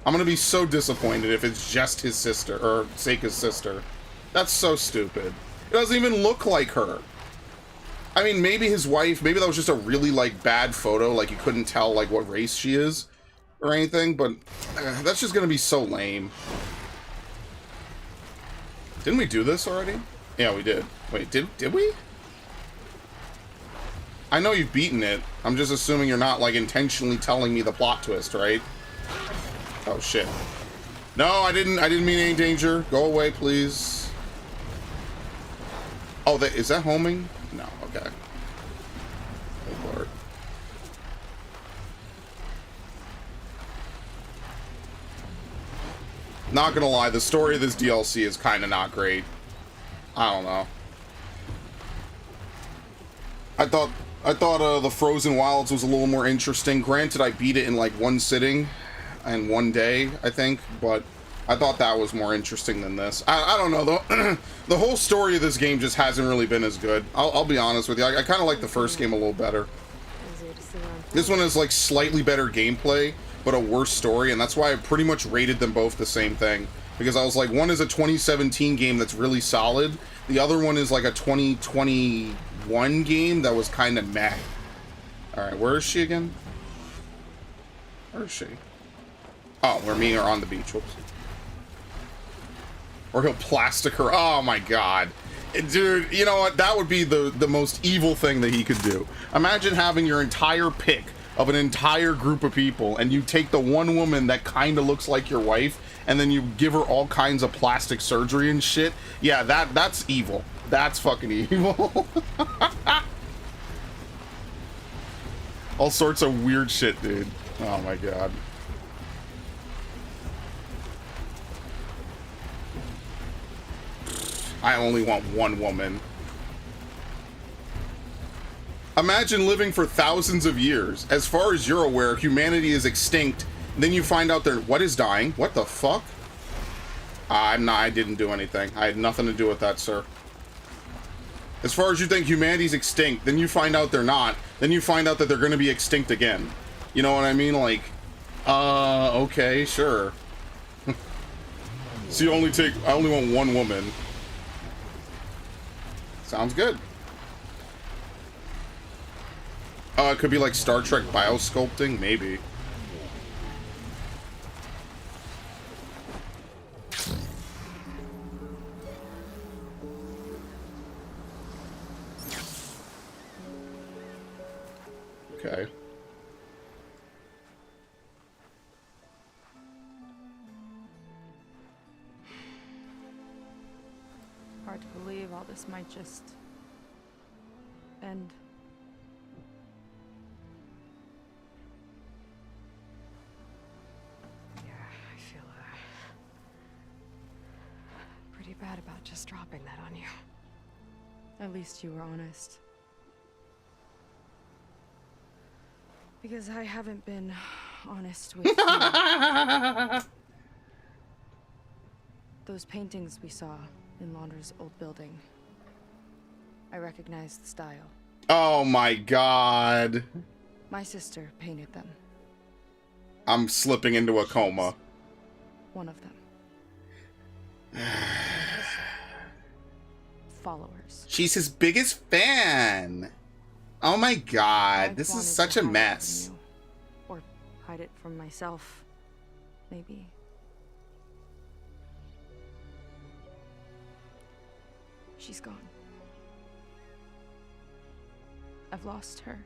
I'm gonna be so disappointed if it's just his sister, or Seika's sister. That's so stupid. It doesn't even look like her. I mean, maybe his wife, maybe that was just a really, like, bad photo, like you couldn't tell, like, what race she is or anything, but that's just gonna be so lame. Didn't we do this already? Yeah, we did. Wait, did we? I know you've beaten it. I'm just assuming you're not, like, intentionally telling me the plot twist, right? Oh, shit. No, I didn't mean any danger. Go away, please. Oh, is that homing? No, okay. Oh, Lord. Not gonna lie, the story of this DLC is kind of not great. I don't know. I thought the Frozen Wilds was a little more interesting. Granted, I beat it in like one sitting and one day, I think, but I thought that was more interesting than this. I don't know, though. The whole story of this game just hasn't really been as good. I'll be honest with you. I kind of like the first game a little better. This one has like slightly better gameplay, but a worse story, and that's why I pretty much rated them both the same thing. Because I was like, one is a 2017 game that's really solid. The other one is like a 2021 game that was kind of meh. Alright, where is she again? Where is she? Oh, we're meeting her on the beach. Whoops. Or he'll plastic her. Oh my god. Dude, you know what? That would be the most evil thing that he could do. Imagine having your entire pick of an entire group of people, and you take the one woman that kind of looks like your wife, and then you give her all kinds of plastic surgery and shit. Yeah, that's evil. That's fucking evil. All sorts of weird shit, dude. Oh my god. I only want one woman. Imagine living for thousands of years. As far as you're aware, humanity is extinct. Then you find out what is dying? What the fuck? I didn't do anything. I had nothing to do with that, sir. As far as you think humanity's extinct, then you find out they're not. Then you find out that they're going to be extinct again. You know what I mean? Like, okay, sure. So I only want one woman. Sounds good. It could be like Star Trek biosculpting, maybe. Okay. Hard to believe all this might just end. Yeah, I feel pretty bad about just dropping that on you. At least you were honest. Because I haven't been honest with you. Those paintings we saw in Laundra's old building. I recognize the style. Oh my god. My sister painted them. I'm slipping into a coma. One of them. Followers. She's his biggest fan. Oh my god, this is such a mess. Or hide it from myself, maybe. She's gone. I've lost her.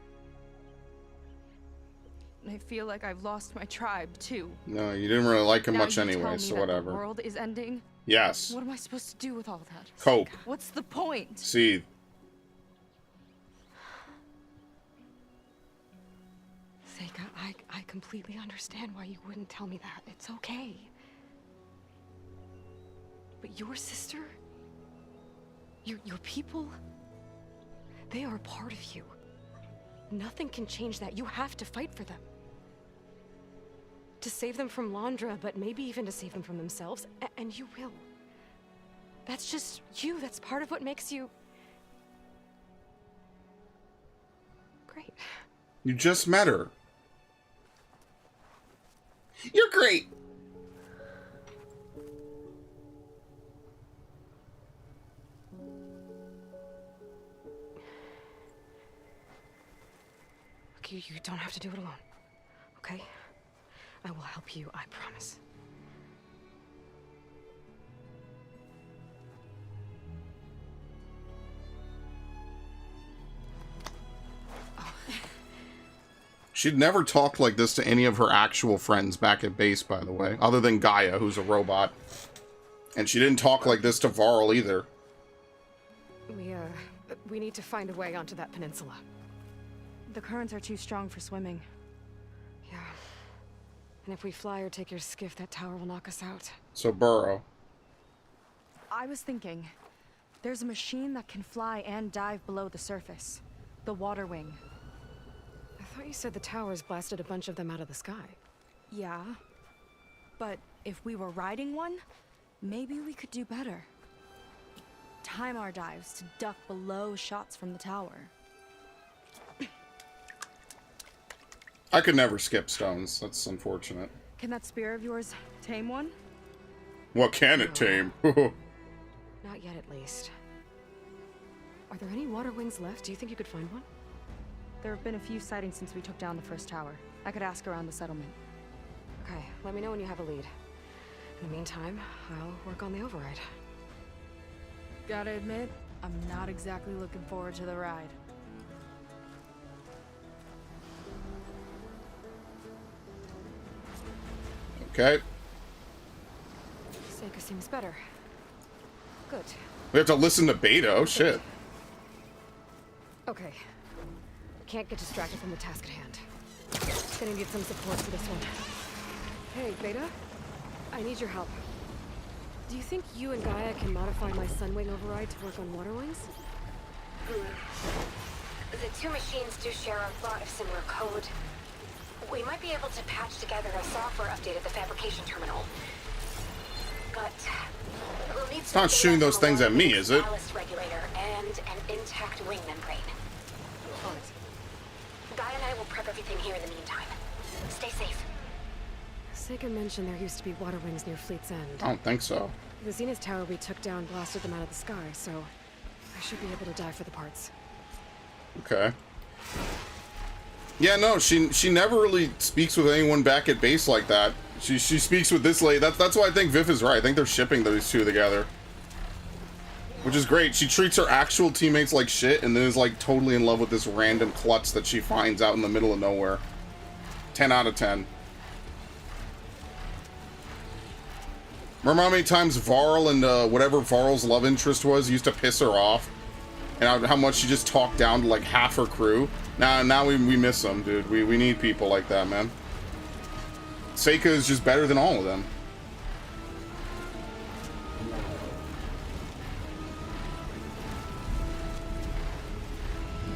And I feel like I've lost my tribe, too. No, you didn't really like him Now much you anyway, tell me so that whatever. The world is ending? Yes. What am I supposed to do with all that? Cope. What's the point? See. Seika, I completely understand why you wouldn't tell me that. It's okay. But your sister, your people, they are a part of you. Nothing can change that. You have to fight for them. To save them from Laundra, but maybe even to save them from themselves, and you will. That's just you. That's part of what makes you great. You just met her. You're great. Look, you don't have to do it alone, okay? I will help you, I promise. She'd never talked like this to any of her actual friends back at base, by the way, other than Gaia, who's a robot. And she didn't talk like this to Varl either. We need to find a way onto that peninsula. The currents are too strong for swimming. Yeah. And if we fly or take your skiff, that tower will knock us out. So burrow. I was thinking, there's a machine that can fly and dive below the surface. The Water Wing. I thought you said the towers blasted a bunch of them out of the sky. Yeah. But if we were riding one, maybe we could do better. Time our dives to duck below shots from the tower. I could never skip stones. That's unfortunate. Can that spear of yours tame one? What can it tame? Not yet, at least. Are there any water wings left? Do you think you could find one? There have been a few sightings since we took down the first tower. I could ask around the settlement. Okay, let me know when you have a lead. In the meantime, I'll work on the override. Gotta admit, I'm not exactly looking forward to the ride. Okay. Seika seems better. Good. We have to listen to Beta. Oh, shit. Okay. Can't get distracted from the task at hand. Gonna need some support for this one. Hey, Beta? I need your help. Do you think you and Gaia can modify my Sunwing override to work on water wings? The two machines do share a lot of similar code. We might be able to patch together a software update at the fabrication terminal. But we'll need It's not shooting those things at me, is it? ballast regulator and an intact wing membrane. Guy and I will prep everything here in the meantime. Stay safe. Seika mentioned there used to be water wings near Fleet's End. I don't think so. The Zenith tower we took down blasted them out of the sky, so I should be able to dive for the parts. Okay. Yeah, no, she never really speaks with anyone back at base like that. She speaks with this lady. That's why I think Viv is right. I think they're shipping those two together. Which is great. She treats her actual teammates like shit and then is like totally in love with this random klutz that she finds out in the middle of nowhere. 10 out of 10. Remember how many times Varl and whatever Varl's love interest was used to piss her off? And how much she just talked down to like half her crew? Now we miss them, dude. We need people like that, man. Seika is just better than all of them.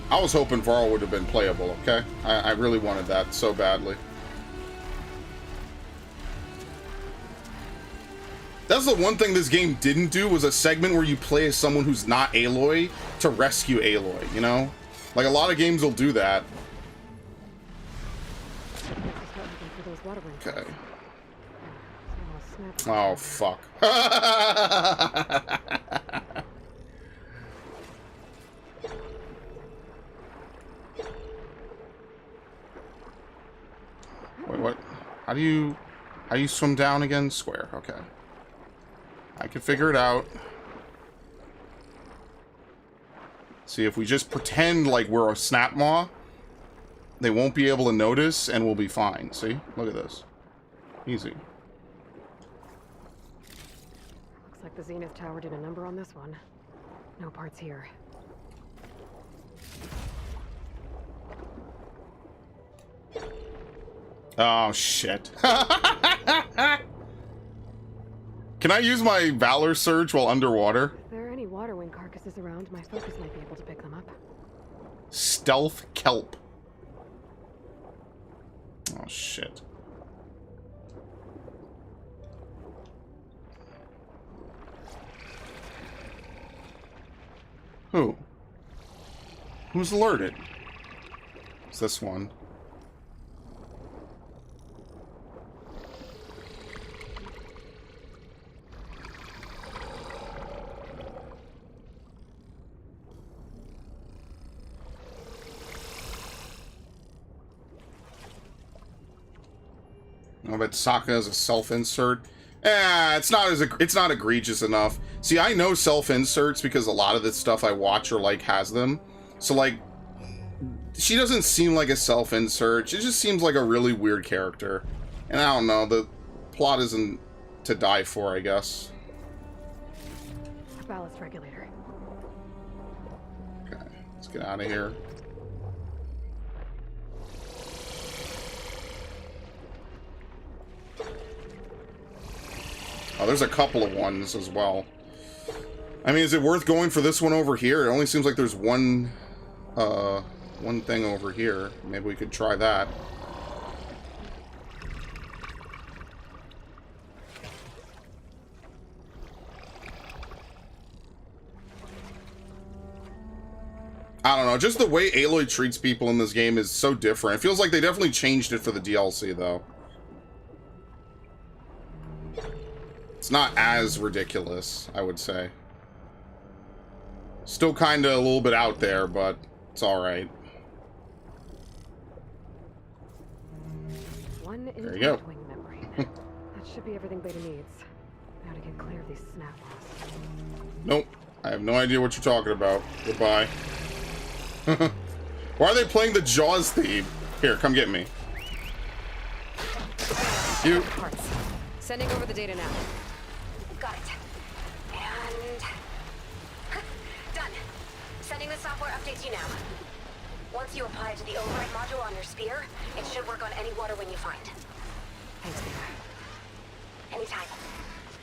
I was hoping Varl would have been playable, okay? I really wanted that so badly. That's the one thing this game didn't do, was a segment where you play as someone who's not Aloy to rescue Aloy, you know? Like, a lot of games will do that. Okay. Oh, fuck. Wait, what? How do you swim down again? Square, okay. I can figure it out. See, if we just pretend like we're a snap maw, they won't be able to notice and we'll be fine. See? Look at this. Easy. Looks like the Zenith tower did a number on this one. No parts here. Oh, shit. Can I use my Valor Surge while underwater? If there are any water wing carcasses around, my focus might be able to pick them up. Stealth Kelp. Oh, shit. Who? Who's alerted? It's this one. I bet Sokka has a self-insert. It's not egregious enough. See, I know self-inserts because a lot of the stuff I watch or like has them. So like, she doesn't seem like a self-insert. She just seems like a really weird character. And I don't know, the plot isn't to die for, I guess. Ballast regulator. Okay, let's get out of here. Oh, there's a couple of ones as well. I mean, is it worth going for this one over here? It only seems like there's one thing over here. Maybe we could try that. I don't know, just the way Aloy treats people in this game is so different. It feels like they definitely changed it for the DLC, though. It's not as ridiculous, I would say. Still kind of a little bit out there, but it's alright. One There you go. wing membrane. That should be everything Beta needs. Now to get clear of these snap laws. Nope. I have no idea what you're talking about. Goodbye. Why are they playing the Jaws theme? Here, come get me. You. Parts. Sending over the data now. Got it. And... done. Sending the software updates you now. Once you apply it to the override module on your spear, it should work on any water wing you find. Thanks, Beta. Anytime.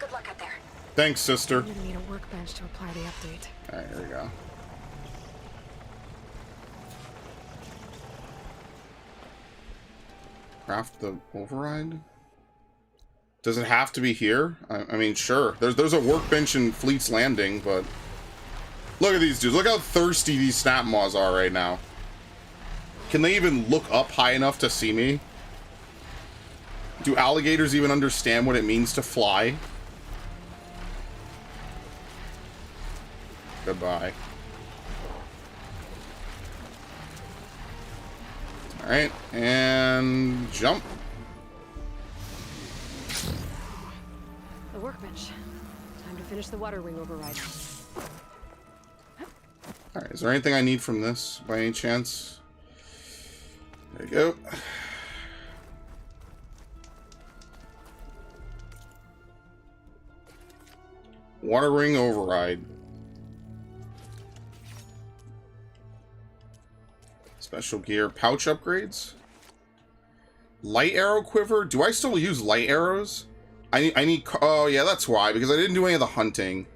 Good luck out there. Thanks, sister. I'm gonna need a workbench to apply the update. Alright, here we go. Craft the override? Does it have to be here? I mean, sure. There's a workbench in Fleet's Landing, but... Look at these dudes. Look how thirsty these snap maws are right now. Can they even look up high enough to see me? Do alligators even understand what it means to fly? Goodbye. Alright, and jump. The workbench. Time to finish the water wing override. Alright, is there anything I need from this by any chance? There you go. Water ring override. Special gear. Pouch upgrades. Light arrow quiver. Do I still use light arrows? I need... Oh, yeah, that's why. Because I didn't do any of the hunting.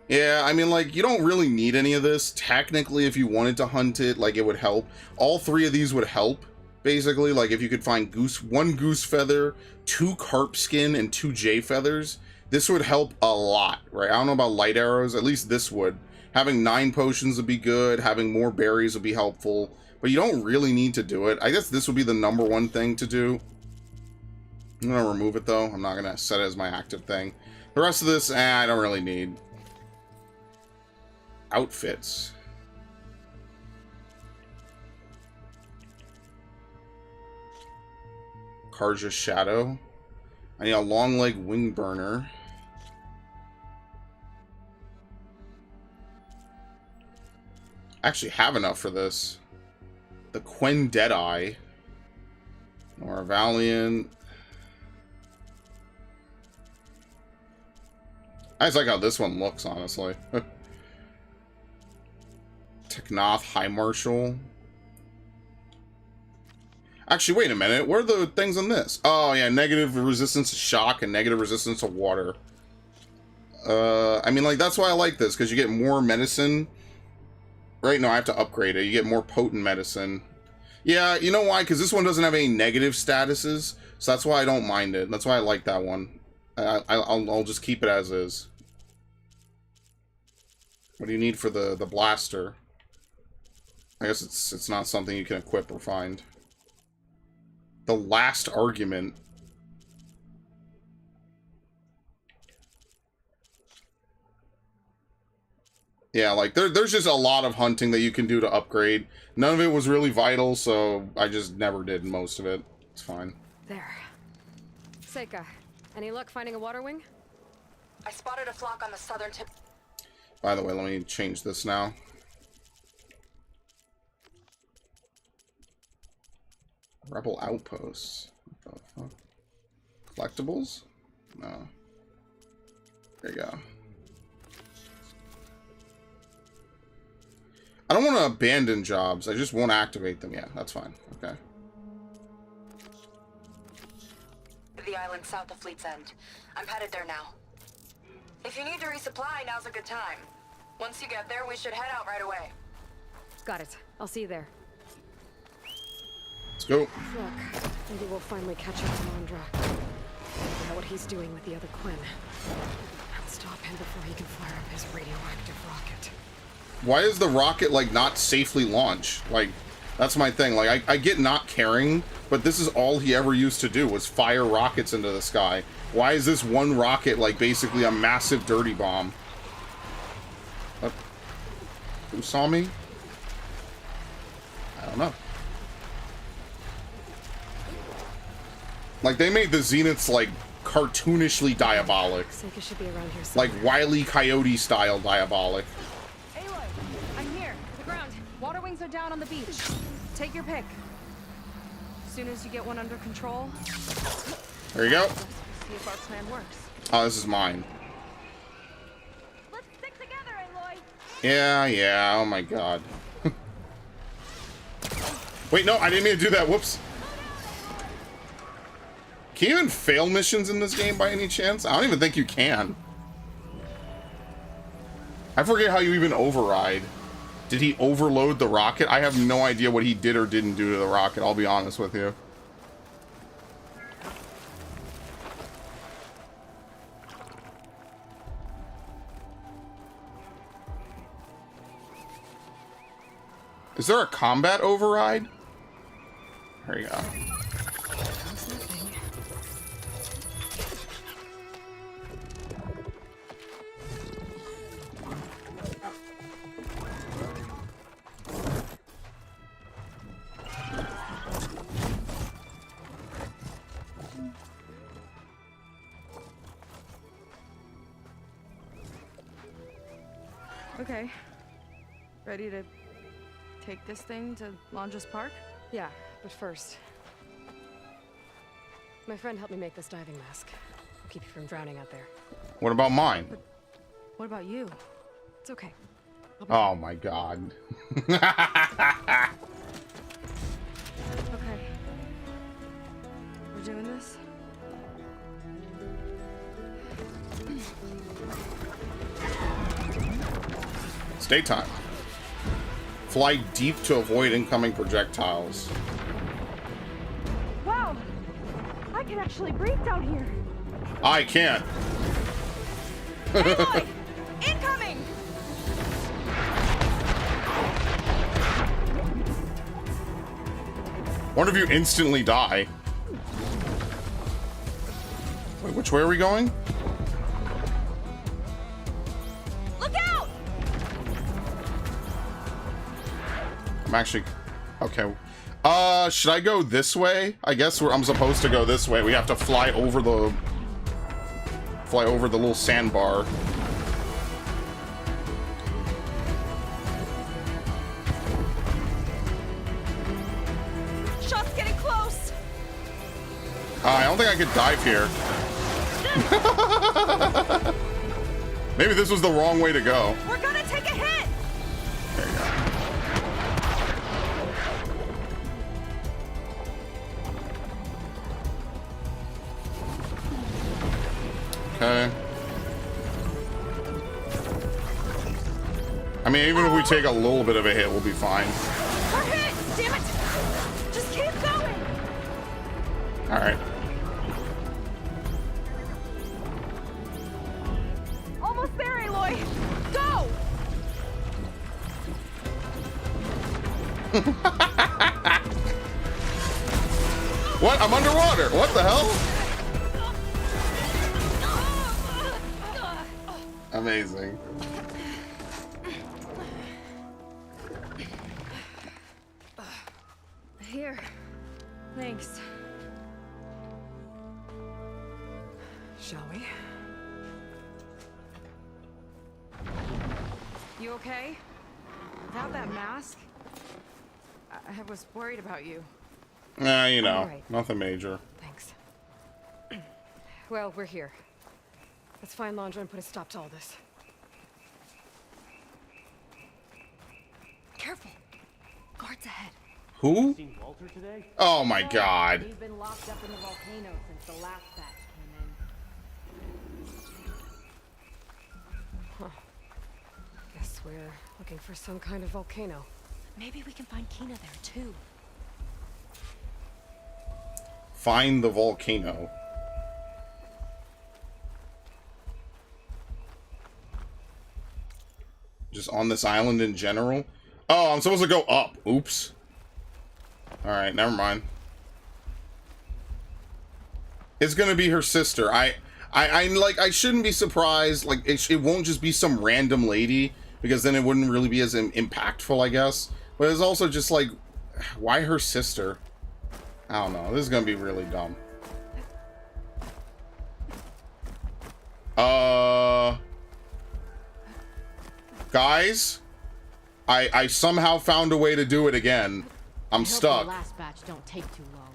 Yeah, I mean, like, you don't really need any of this. Technically, if you wanted to hunt it, like, it would help. All three of these would help, basically. Like, if you could find one goose feather, 2 carp skin, and 2 jay feathers, this would help a lot, right? I don't know about light arrows. At least this would. Having 9 potions would be good. Having more berries would be helpful. But you don't really need to do it. I guess this would be the #1 thing to do. I'm going to remove it, though. I'm not going to set it as my active thing. The rest of this, I don't really need. Outfits. Karja's Shadow. I need a long leg wing burner. I actually have enough for this. The Quen Deadeye. Or a Valiant. I just like how this one looks, honestly. Teknoth High Marshal. Actually, wait a minute. What are the things on this? Oh, yeah. Negative resistance to shock and negative resistance to water. I mean, like, that's why I like this, because you get more medicine. Right? No, I have to upgrade it. You get more potent medicine. Yeah, you know why? Because this one doesn't have any negative statuses, so that's why I don't mind it. That's why I like that one. I'll just keep it as is. What do you need for the blaster? I guess it's not something you can equip or find. The Last Argument. Yeah, like, there's just a lot of hunting that you can do to upgrade. None of it was really vital, so I just never did most of it. It's fine. There. Seika, any luck finding a water wing? I spotted a flock on the southern tip. By the way, let me change this now. Rebel Outposts. What the fuck? Collectibles? No. There you go. I don't want to abandon jobs. I just won't activate them. Yeah, that's fine. Okay. to the island south of Fleet's End. I'm headed there now. If you need to resupply, now's a good time. Once you get there, we should head out right away. Got it. I'll see you there. Let's go. Look, maybe we'll finally catch up to Mondra. Figure out what he's doing with the other Quinn. And stop him before he can fire up his radioactive rocket. Why is the rocket, like, not safely launched? Like, that's my thing. Like, I get not caring, but this is all he ever used to do, was fire rockets into the sky. Why is this one rocket, like, basically a massive dirty bomb? What? Who saw me? I don't know. Like, they made the Zeniths, like, cartoonishly diabolic. Seika should be around here Like, somewhere. Wile E. Coyote style diabolic. Aloy, I'm here. To the ground. Water wings are down on the beach. Take your pick. As soon as you get one under control, There you go. see if our plan works. Oh, this is mine. Let's stick together, Aloy. Yeah, oh my god. Wait, no, I didn't mean to do that, whoops. Can you even fail missions in this game by any chance? I don't even think you can. I forget how you even override. Did he overload the rocket? I have no idea what he did or didn't do to the rocket, I'll be honest with you. Is there a combat override? There you go. Okay. Ready to take this thing to Londres Park? Yeah, but first... My friend helped me make this diving mask. I'll keep you from drowning out there. What about mine? What about you? It's okay. Oh my god. Okay. We're doing this? It's daytime. Fly deep to avoid incoming projectiles. Wow! I can actually breathe down here! I can't. Aloy! Incoming! One of you instantly die. Wait, which way are we going? Look out! I'm actually... Okay. Should I go this way? I guess I'm supposed to go this way. We have to fly over the little sandbar. Shot's getting close! I don't think I could dive here. Maybe this was the wrong way to go. We're gonna take a hit! There you go. Okay. I mean, even if we take a little bit of a hit, we'll be fine. We're hit! Damn it! Just keep going! Alright. Almost there, Aloy! Go! What? I'm underwater! What the hell? Amazing. Here. Thanks. Shall we? You okay? Without that mask? I was worried about you. You know, All right. nothing major. Thanks. Well, we're here. Let's find Londra and put a stop to all this. Careful. Guards ahead. Who? Oh my god. We've been locked up in the volcano since the last batch came in. Huh. Guess we're looking for some kind of volcano. Maybe we can find Kina there too. Find the volcano. Just on this island in general? Oh, I'm supposed to go up. Oops. Alright, never mind. It's gonna be her sister. I shouldn't be surprised. Like, it won't just be some random lady, because then it wouldn't really be as impactful, I guess. But it's also just like, why her sister? I don't know. This is gonna be really dumb. Guys, I somehow found a way to do it again. I'm stuck. The last batch don't take too long.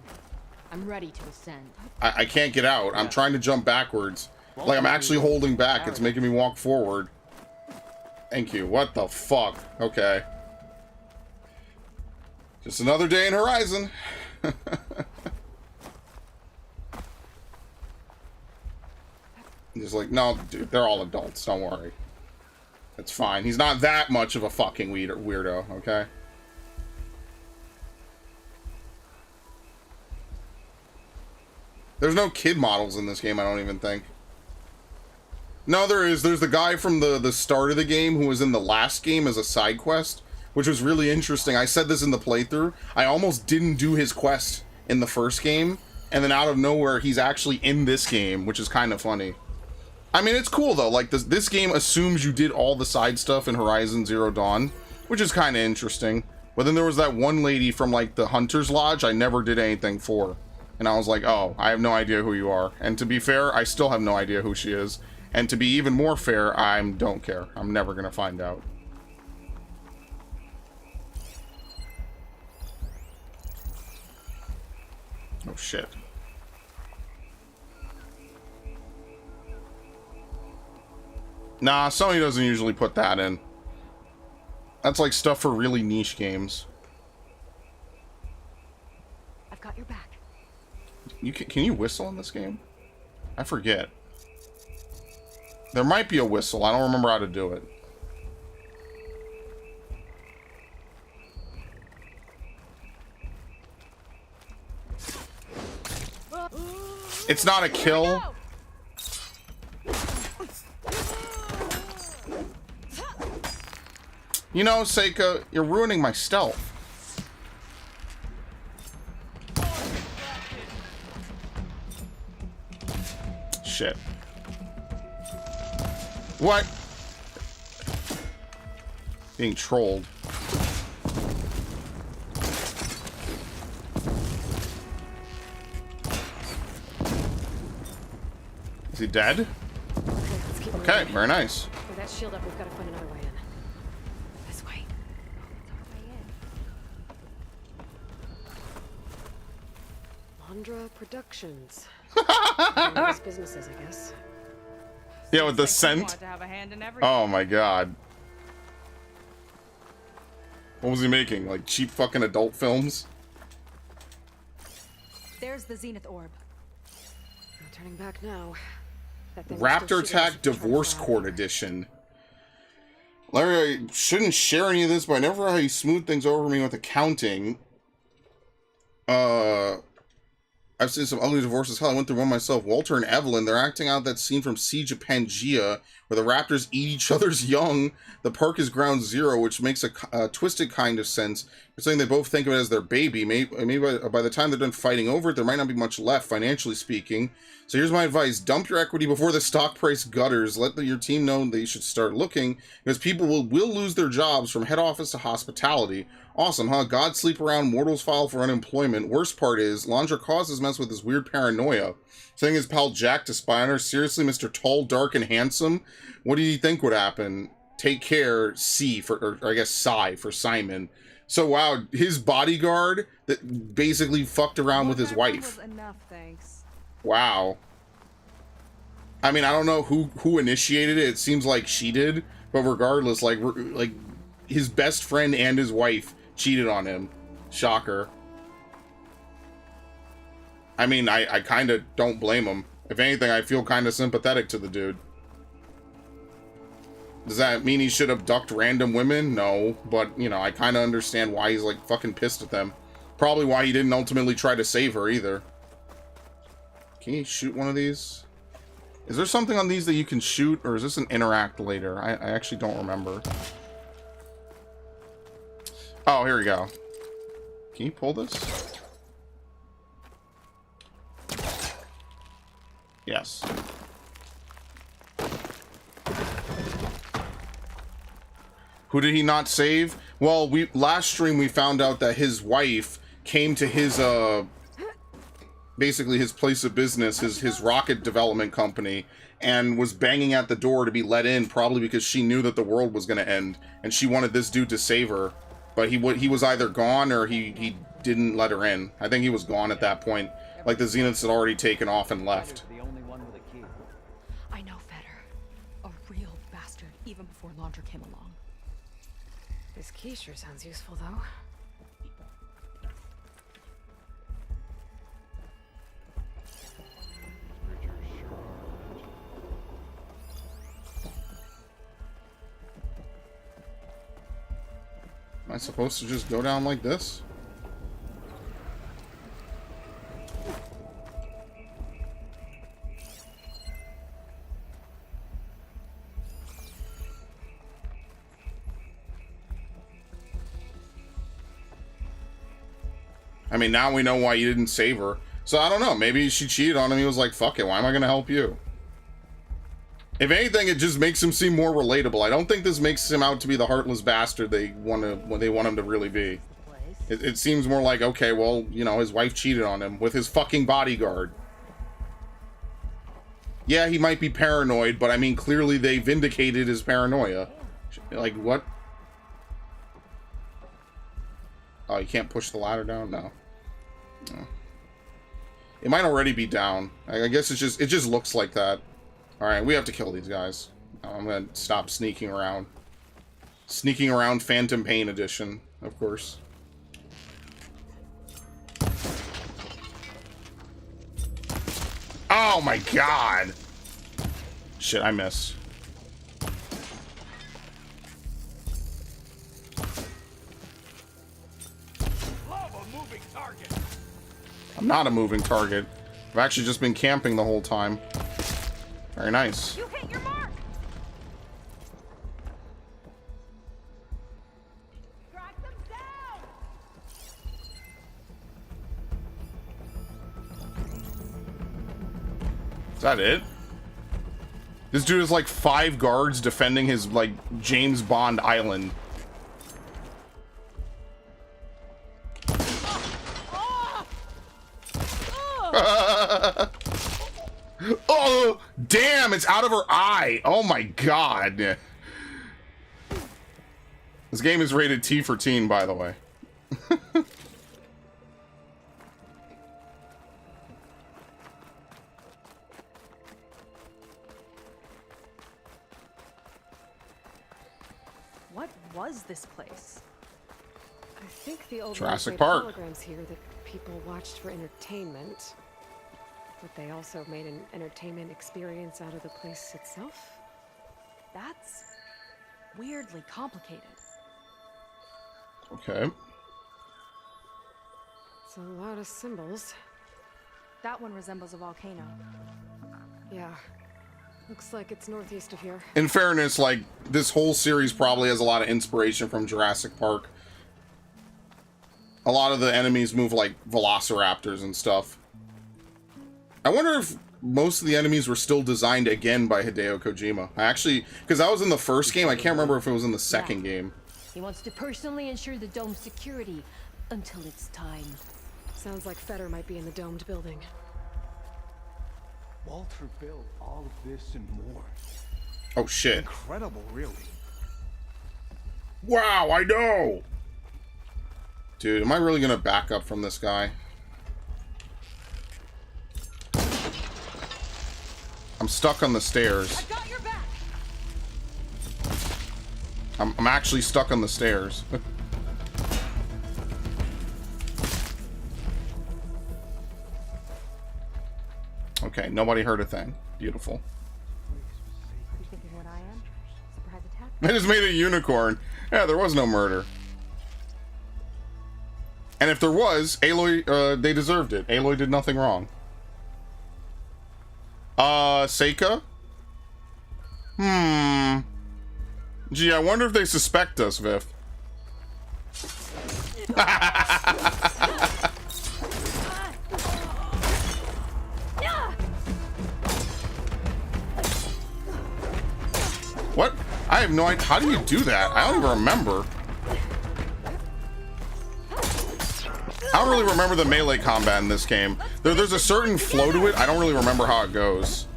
I'm ready to ascend. I can't get out. I'm trying to jump backwards. Like I'm actually holding back. It's making me walk forward. Thank you. What the fuck? Okay. Just another day in Horizon. He's like, no, dude, they're all adults. Don't worry. It's fine. He's not that much of a fucking weirdo, okay? There's no kid models in this game, I don't even think. No, there is. There's the guy from the start of the game who was in the last game as a side quest, which was really interesting. I said this in the playthrough. I almost didn't do his quest in the first game, and then out of nowhere, he's actually in this game, which is kind of funny. I mean, it's cool, though. Like, this game assumes you did all the side stuff in Horizon Zero Dawn, which is kind of interesting. But then there was that one lady from, like, the Hunter's Lodge I never did anything for. And I was like, oh, I have no idea who you are. And to be fair, I still have no idea who she is. And to be even more fair, I don't care. I'm never going to find out. Oh, shit. Nah, Sony doesn't usually put that in. That's like stuff for really niche games. I've got your back. Can you whistle in this game? I forget. There might be a whistle. I don't remember how to do it. It's not a kill. You know, Seika, you're ruining my stealth. Shit. What? Being trolled. Is he dead? Okay, very nice. With that shield up, we've got to find another way in. This way. Landra Productions. Nice businesses, I guess. Yeah, with the scent. Oh my god. What was he making? Like cheap fucking adult films? There's the Zenith orb. I'm turning back now. Raptor Attack Divorce Court Edition. Larry, I shouldn't share any of this, but I never know how you smooth things over me with accounting. I've seen some ugly divorces. Hell, I went through one myself. Walter and Evelyn, they're acting out that scene from Siege of Pangaea, where the raptors eat each other's young. The park is ground zero, which makes a twisted kind of sense. They're saying they both think of it as their baby. Maybe by the time they're done fighting over it, there might not be much left, financially speaking. So here's my advice. Dump your equity before the stock price gutters. Let your team know that you should start looking, because people will lose their jobs from head office to hospitality. Awesome, huh? Gods sleep around, mortals file for unemployment. Worst part is, Landra causes mess with his weird paranoia. Saying his pal Jack to spy on her. Seriously, Mr. Tall, Dark, and Handsome? What do you think would happen? Take care, C, or I guess Psy for Simon. So, wow, his bodyguard that basically fucked around with his wife. Was enough, thanks. Wow. I mean, I don't know who initiated it. It seems like she did. But regardless, like his best friend and his wife cheated on him. Shocker. I mean, I kind of don't blame him. If anything, I feel kind of sympathetic to the dude. Does that mean he should abduct random women? No, but, you know, I kind of understand why he's, like, fucking pissed at them. Probably why he didn't ultimately try to save her, either. Can you shoot one of these? Is there something on these that you can shoot, or is this an interact later? I actually don't remember. Oh, here we go. Can you pull this? Yes. Who did he not save? Well, last stream we found out that his wife came to his basically his place of business, his rocket development company, and was banging at the door to be let in, probably because she knew that the world was going to end and she wanted this dude to save her. But he was either gone or he didn't let her in. I think he was gone at that point. Like the Zeniths had already taken off and left. I know Fetter. A real bastard, even before Laundra came along. This key sure sounds useful, though. Am I supposed to just go down like this? I mean, now we know why you didn't save her. So I don't know. Maybe she cheated on him. He was like, fuck it. Why am I going to help you? If anything, it just makes him seem more relatable. I don't think this makes him out to be the heartless bastard they want him to really be. It seems more like, okay, well, you know, his wife cheated on him with his fucking bodyguard. Yeah, he might be paranoid, but I mean, clearly they vindicated his paranoia. Like, what? Oh, you can't push the ladder down? No. No. It might already be down. I guess it just looks like that. Alright, we have to kill these guys. I'm gonna stop sneaking around. Sneaking around Phantom Pain Edition, of course. Oh my god! Shit, I missed. I'm not a moving target. I've actually just been camping the whole time. Very nice. You hit your mark. Drag them down. Is that it? This dude has like 5 guards defending his like James Bond island. Oh, damn, it's out of her eye. Oh my god. This game is rated T for teen, by the way. What was this place? I think the old Jurassic made Park. holograms here that people watched for entertainment. But they also made an entertainment experience out of the place itself. That's weirdly complicated. Okay. It's a lot of symbols. That one resembles a volcano. Yeah. Looks like it's northeast of here. In fairness, like, this whole series probably has a lot of inspiration from Jurassic Park. A lot of the enemies move like velociraptors and stuff. I wonder if most of the enemies were still designed again by Hideo Kojima. I actually, because that was in the first game, I can't remember if it was in the second game. He wants to personally ensure the dome's security until it's time. Sounds like Fetter might be in the domed building. Walter built all of this and more. Oh shit. Incredible, really. Wow, I know! Dude, am I really gonna back up from this guy? I'm stuck on the stairs. I got your back. I'm actually stuck on the stairs. Okay, nobody heard a thing. Beautiful. You thinking what I am? Surprise attack? I just made a unicorn. Yeah, there was no murder. And if there was, Aloy, they deserved it. Aloy did nothing wrong. Seika? Gee, I wonder if they suspect us, Vif. What? I have no idea. How do you do that? I don't even remember. I don't really remember the melee combat in this game. There's a certain flow to it. I don't really remember how it goes.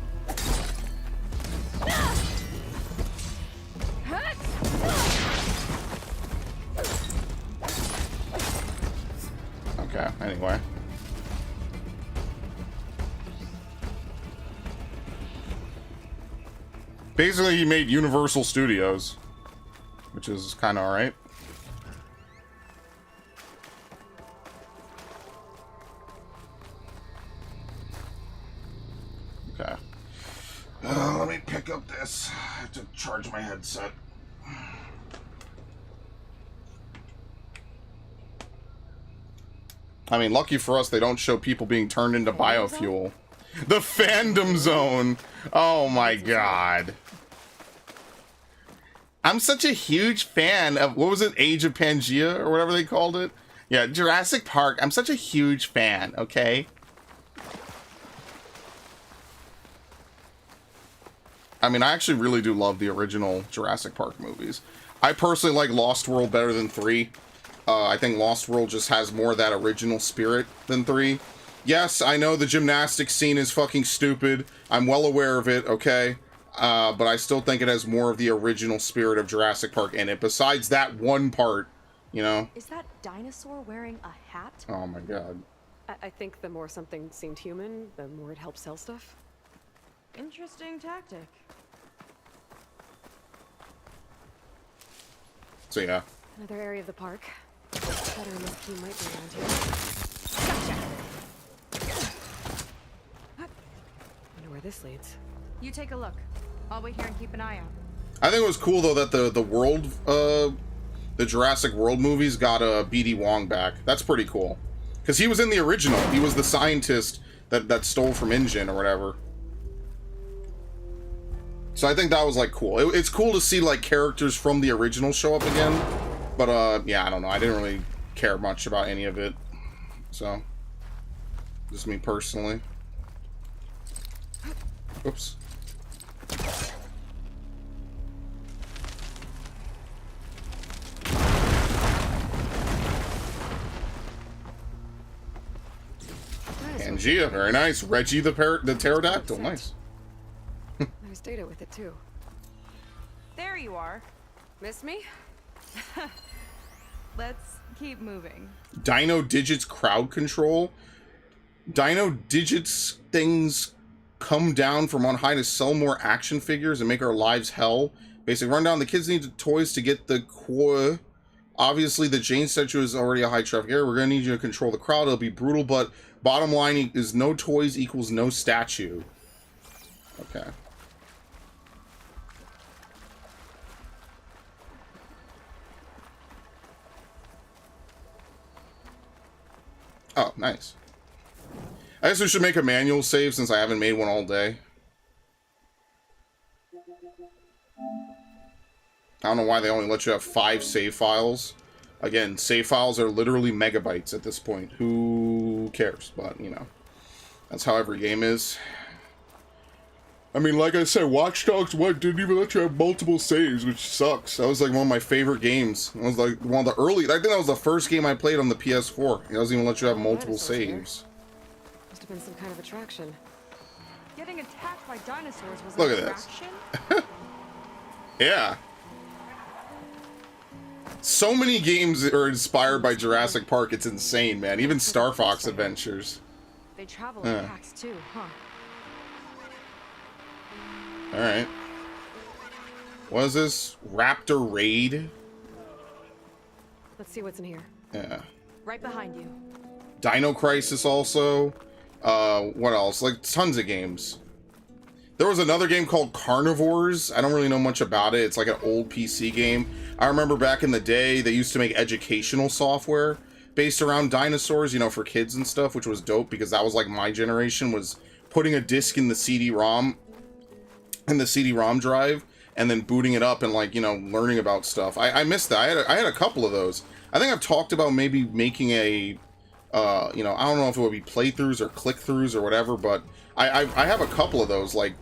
Okay, anyway. Basically, he made Universal Studios, which is kind of alright. Okay. Let me pick up this. I have to charge my headset. I mean, lucky for us, they don't show people being turned into biofuel. The fandom zone! Oh my god. I'm such a huge fan of, what was it, Age of Pangaea, or whatever they called it? Yeah, Jurassic Park. I'm such a huge fan, okay? I mean, I actually really do love the original Jurassic Park movies. I personally like Lost World better than 3. I think Lost World just has more of that original spirit than 3. Yes, I know the gymnastics scene is fucking stupid. I'm well aware of it, okay? But I still think it has more of the original spirit of Jurassic Park in it, besides that one part, you know? Is that dinosaur wearing a hat? Oh my god. I think the more something seemed human, the more it helped sell stuff. Interesting tactic. So yeah. Another area of the park. Better enough key might be around here. Gotcha. Wonder where this leads. You take a look. I'll wait here and keep an eye out. I think it was cool though that the world, the Jurassic World movies got BD Wong back. That's pretty cool, because he was in the original. He was the scientist that stole from InGen or whatever. So I think that was like cool. It's cool to see like characters from the original show up again. But yeah, I don't know. I didn't really care much about any of it. So, just me personally. Oops. Pangaea, very nice. Reggie the pterodactyl, nice. Nice data with it too. There you are. Miss me? Let's keep moving. Dino Digits crowd control. Dino Digits things come down from on high to sell more action figures and make our lives hell. Basic rundown: the kids need toys to get the core. Obviously, the Jane statue is already a high traffic area. We're gonna need you to control the crowd. It'll be brutal, but bottom line is no toys equals no statue. Okay. Oh, nice. I guess we should make a manual save since I haven't made one all day. I don't know why they only let you have 5 save files. Again, save files are literally megabytes at this point. Who cares? But, you know, that's how every game is. I mean, like I said, Watch Dogs 1 didn't even let you have multiple saves, which sucks. That was like one of my favorite games. It was like one of the early... I think that was the first game I played on the PS4. It doesn't even let you have multiple saves. Must have been some kind of attraction. Getting attacked by dinosaurs was Look an at this. attraction? Yeah. So many games are inspired by Jurassic Park. It's insane, man. Even Star Fox Adventures. They travel in packs too, huh? Alright. What is this? Raptor Raid? Let's see what's in here. Yeah. Right behind you. Dino Crisis also. What else? Like tons of games. There was another game called Carnivores. I don't really know much about it. It's like an old PC game. I remember back in the day, they used to make educational software based around dinosaurs, you know, for kids and stuff, which was dope because that was like my generation, was putting a disc in the CD-ROM drive and then booting it up and, like, you know, learning about stuff. I missed that. I had a couple of those. I think I've talked about maybe making a, you know, I don't know if it would be playthroughs or click-throughs or whatever, but I have a couple of those. Like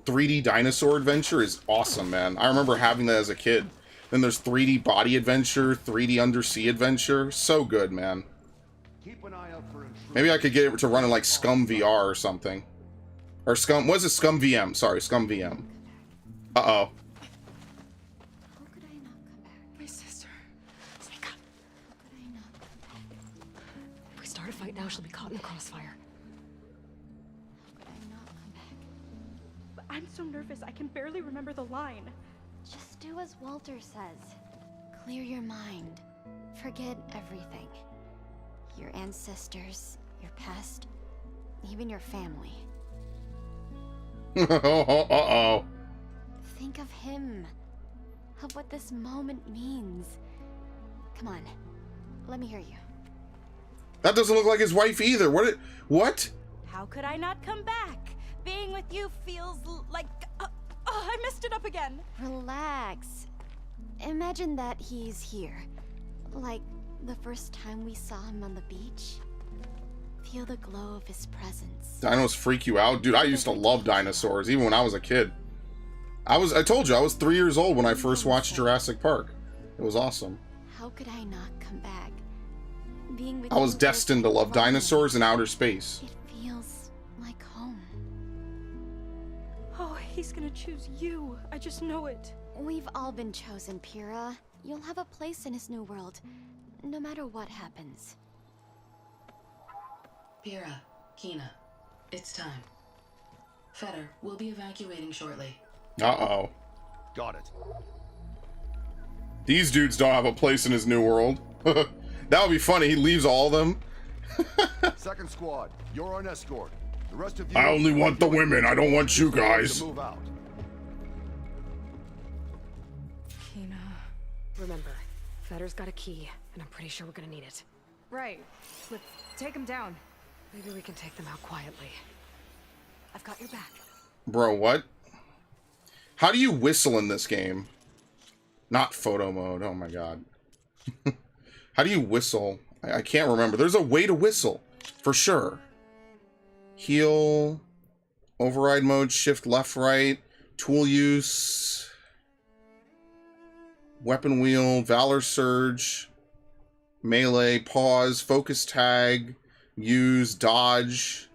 3D Dinosaur Adventure is awesome, man. I remember having that as a kid. Then there's 3D Body Adventure, 3D Undersea Adventure. So good, man. Maybe I could get it to run in like Scum VR or something. Or Scum, what is it? Scum VM. Sorry, Scum VM. Uh-oh. My sister. Seika. If we start a fight now, she'll be caught in the crossfire. I'm so nervous, I can barely remember the line. Just do as Walter says. Clear your mind. Forget everything. Your ancestors, your past, even your family. Uh-oh. Think of him. Of what this moment means. Come on. Let me hear you. That doesn't look like his wife either. What? How could I not come back? Being with you feels like... I messed it up again. Relax. Imagine that he's here. Like the first time we saw him on the beach. Feel the glow of his presence. Dinos freak you out? Dude, I used to love dinosaurs, even when I was a kid. I told you, I was 3 years old when I first watched Jurassic Park. It was awesome. How could I not come back? Being with I was you destined to love dinosaurs in outer space. It feels like home. Oh, he's gonna choose you. I just know it. We've all been chosen, Pyrrha. You'll have a place in his new world, no matter what happens. Pyrrha, Kina, it's time. Fetter, we'll be evacuating shortly. Uh-oh. Got it. These dudes don't have a place in his new world. That would be funny. He leaves all of them. Second squad, you're on escort. The rest of you... I only want the women. I don't want you guys. Move out. Kina. Remember, Fetter's got a key, and I'm pretty sure we're gonna need it. Right. Let's take him down. Maybe we can take them out quietly. I've got your back. Bro, what? How do you whistle in this game? Not photo mode. Oh my god. How do you whistle? I can't remember. There's a way to whistle. For sure. Heal. Override mode. Shift left, right. Tool use. Weapon wheel. Valor surge. Melee. Pause. Focus tag. Use. Dodge.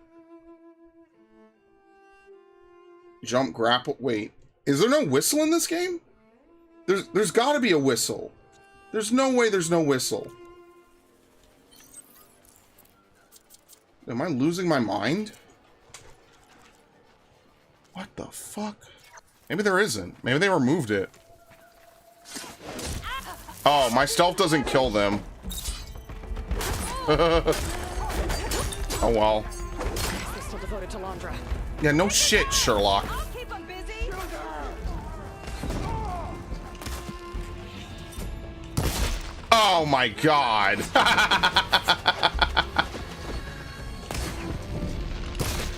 Jump, grapple. Wait. Is there no whistle in this game? There's got to be a whistle. There's no way there's no whistle. Am I losing my mind? What the fuck? Maybe there isn't. Maybe they removed it. Oh, my stealth doesn't kill them. Oh well. They're still devoted to Londra. Yeah, no shit, Sherlock. Oh my god.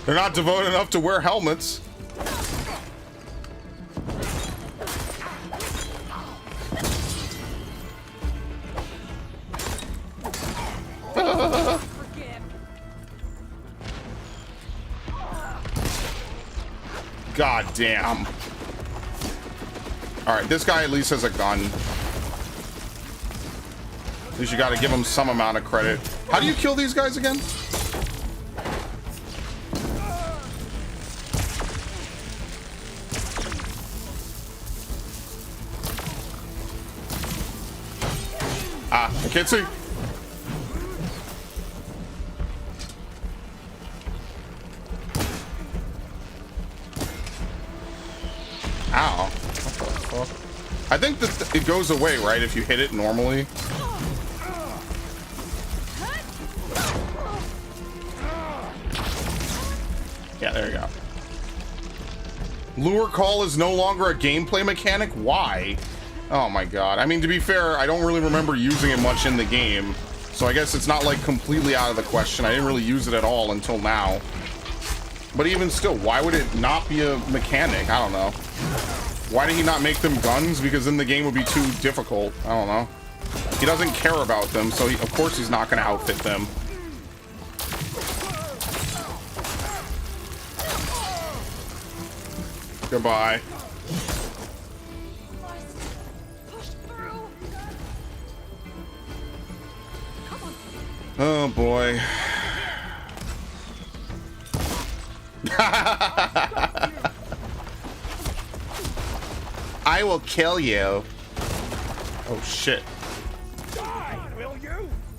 They're not devoted enough to wear helmets. God damn. Alright, this guy at least has a gun. At least you gotta give him some amount of credit. How do you kill these guys again? Ah, I can't see. Ow. What the fuck? I think that it goes away, right, if you hit it normally? Yeah, there you go. Lure call is no longer a gameplay mechanic? Why? Oh my god. I mean, to be fair, I don't really remember using it much in the game. So I guess it's not like completely out of the question. I didn't really use it at all until now. But even still, why would it not be a mechanic? I don't know. Why did he not make them guns? Because then the game would be too difficult. I don't know. He doesn't care about them, so of course he's not going to outfit them. Goodbye. Oh boy. I will kill you. Oh shit.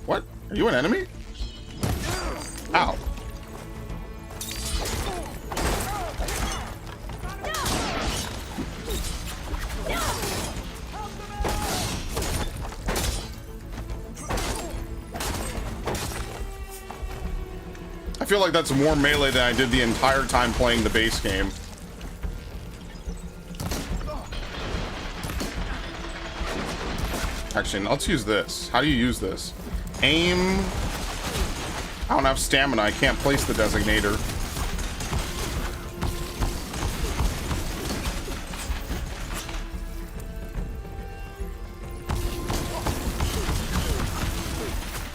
What? Are you an enemy? Ow. I feel like that's more melee than I did the entire time playing the base game. Actually, let's use this. How do you use this? Aim. I don't have stamina. I can't place the designator.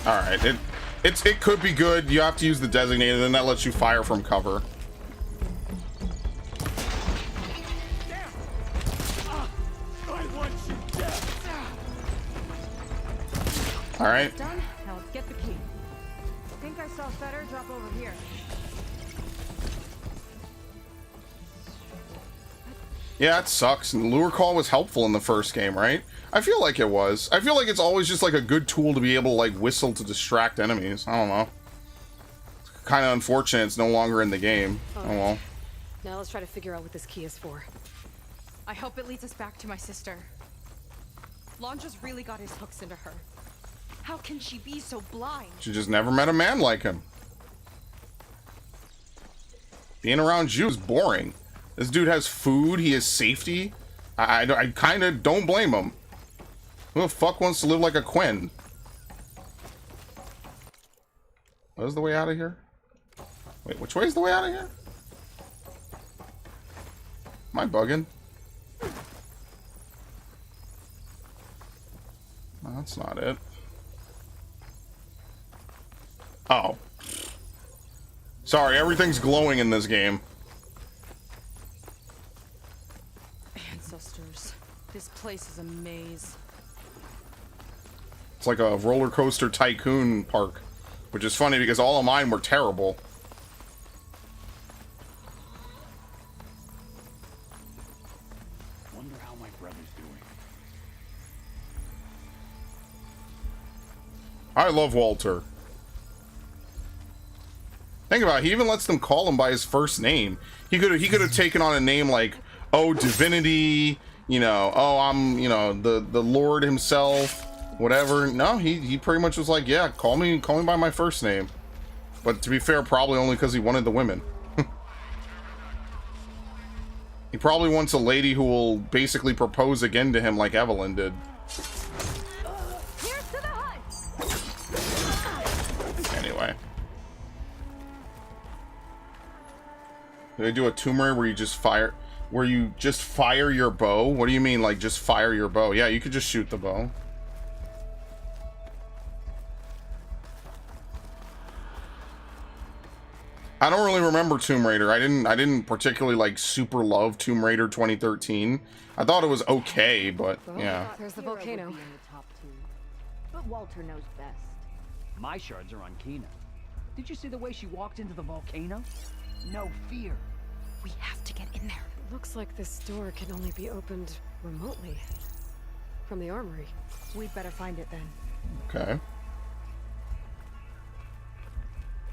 All right, it could be good. You have to use the designator, then that lets you fire from cover. All right. Done. Now let's get the key. I think I saw Fetter drop over here. Yeah, it sucks. And lure call was helpful in the first game, right? I feel like it was. I feel like it's always just like a good tool to be able to like whistle to distract enemies. I don't know. It's kind of unfortunate it's no longer in the game. Oh well. Now let's try to figure out what this key is for. I hope it leads us back to my sister. Lon just really got his hooks into her. How can she be so blind? She just never met a man like him. Being around you is boring. This dude has food. He has safety. I kind of don't blame him. Who the fuck wants to live like a Quinn? What is the way out of here? Wait, which way is the way out of here? Am I bugging? No, that's not it. Oh. Sorry, everything's glowing in this game. Ancestors. This place is a maze. It's like a roller coaster tycoon park, which is funny because all of mine were terrible. Wonder how my brother's doing. I love Walter. Think about it, he even lets them call him by his first name. He could have taken on a name like, oh, Divinity, you know, oh, I'm, you know, the Lord himself, whatever. No, he pretty much was like, yeah, call me by my first name. But to be fair, probably only because he wanted the women. He probably wants a lady who will basically propose again to him like Evelyn did. Anyway. Do they do a Tomb Raider where you just fire your bow? What do you mean, like, just fire your bow? Yeah, you could just shoot the bow. I don't really remember Tomb Raider. I didn't particularly like super love Tomb Raider 2013. I thought it was okay, but yeah. There's the volcano. But Walter knows best. My shards are on Kina. Did you see the way she walked into the volcano? No fear. We have to get in there. It looks like this door can only be opened remotely from the armory. We'd better find it then. Okay.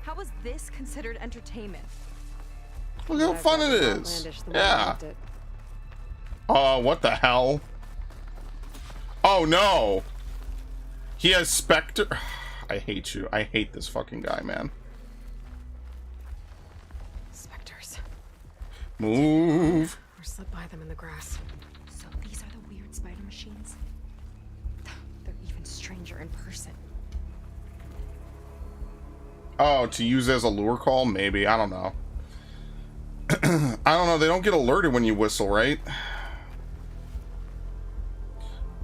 How is this considered entertainment? Look how fun it is. Yeah. What the hell? Oh no. He has Spectre. I hate you. I hate this fucking guy, man. Spectres. Move. Or slip by them in the grass. So these are the weird spider machines? They're even stranger in person. Oh, to use as a lure call? Maybe. I don't know. I don't know. They don't get alerted when you whistle, right?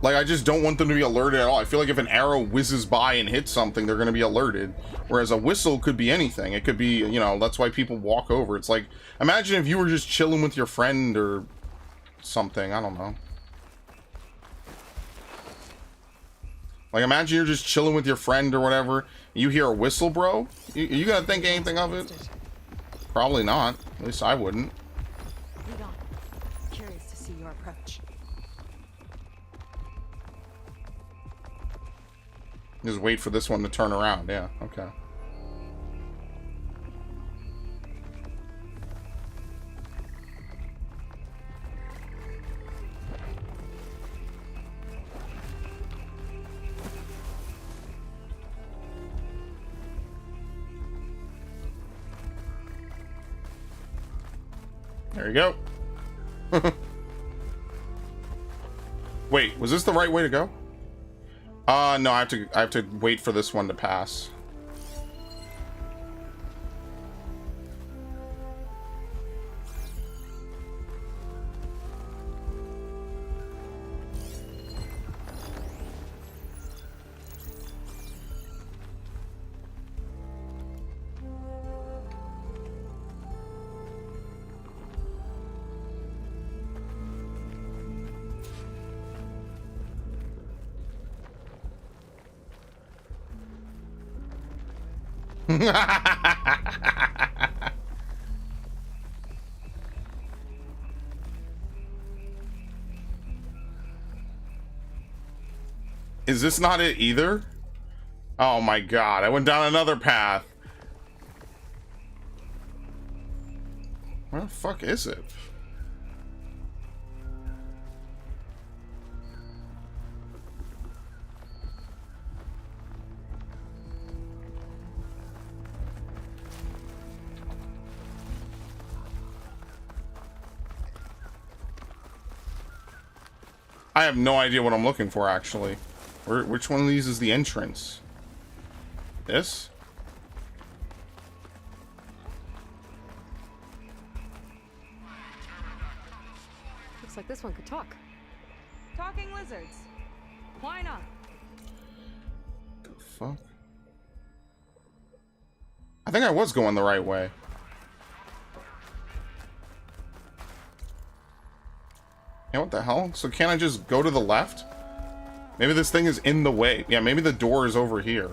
Like, I just don't want them to be alerted at all. I feel like if an arrow whizzes by and hits something, they're going to be alerted. Whereas a whistle could be anything. It could be, you know, that's why people walk over. It's like, imagine if you were just chilling with your friend or something. I don't know. Like, imagine you're just chilling with your friend or whatever. You hear a whistle, bro? You gonna think anything of it? Probably not. At least I wouldn't. Lead on. Curious to see your approach. Just wait for this one to turn around. Yeah, okay. There you go. Wait, was this the right way to go? No, I have to wait for this one to pass. Is this not it either? Oh my god, I went down another path. Where the fuck is it? I have no idea what I'm looking for, actually. Which one of these is the entrance? This? Looks like this one could talk. Talking lizards. Why not? The fuck? I think I was going the right way. Yeah, what the hell? So can't I just go to the left? Maybe this thing is in the way. Yeah, maybe the door is over here.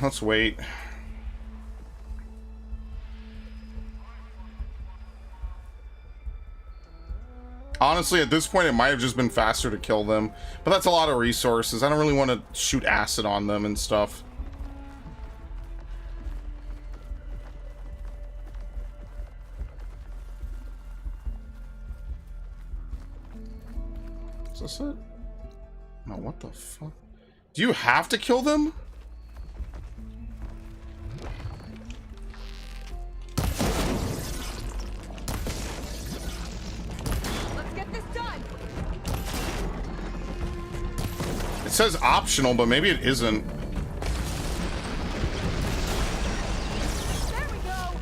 Let's wait. Honestly, at this point, it might have just been faster to kill them. But that's a lot of resources. I don't really want to shoot acid on them and stuff. Is this it? No, what the fuck? Do you have to kill them? Let's get this done. It says optional, but maybe it isn't. There we go.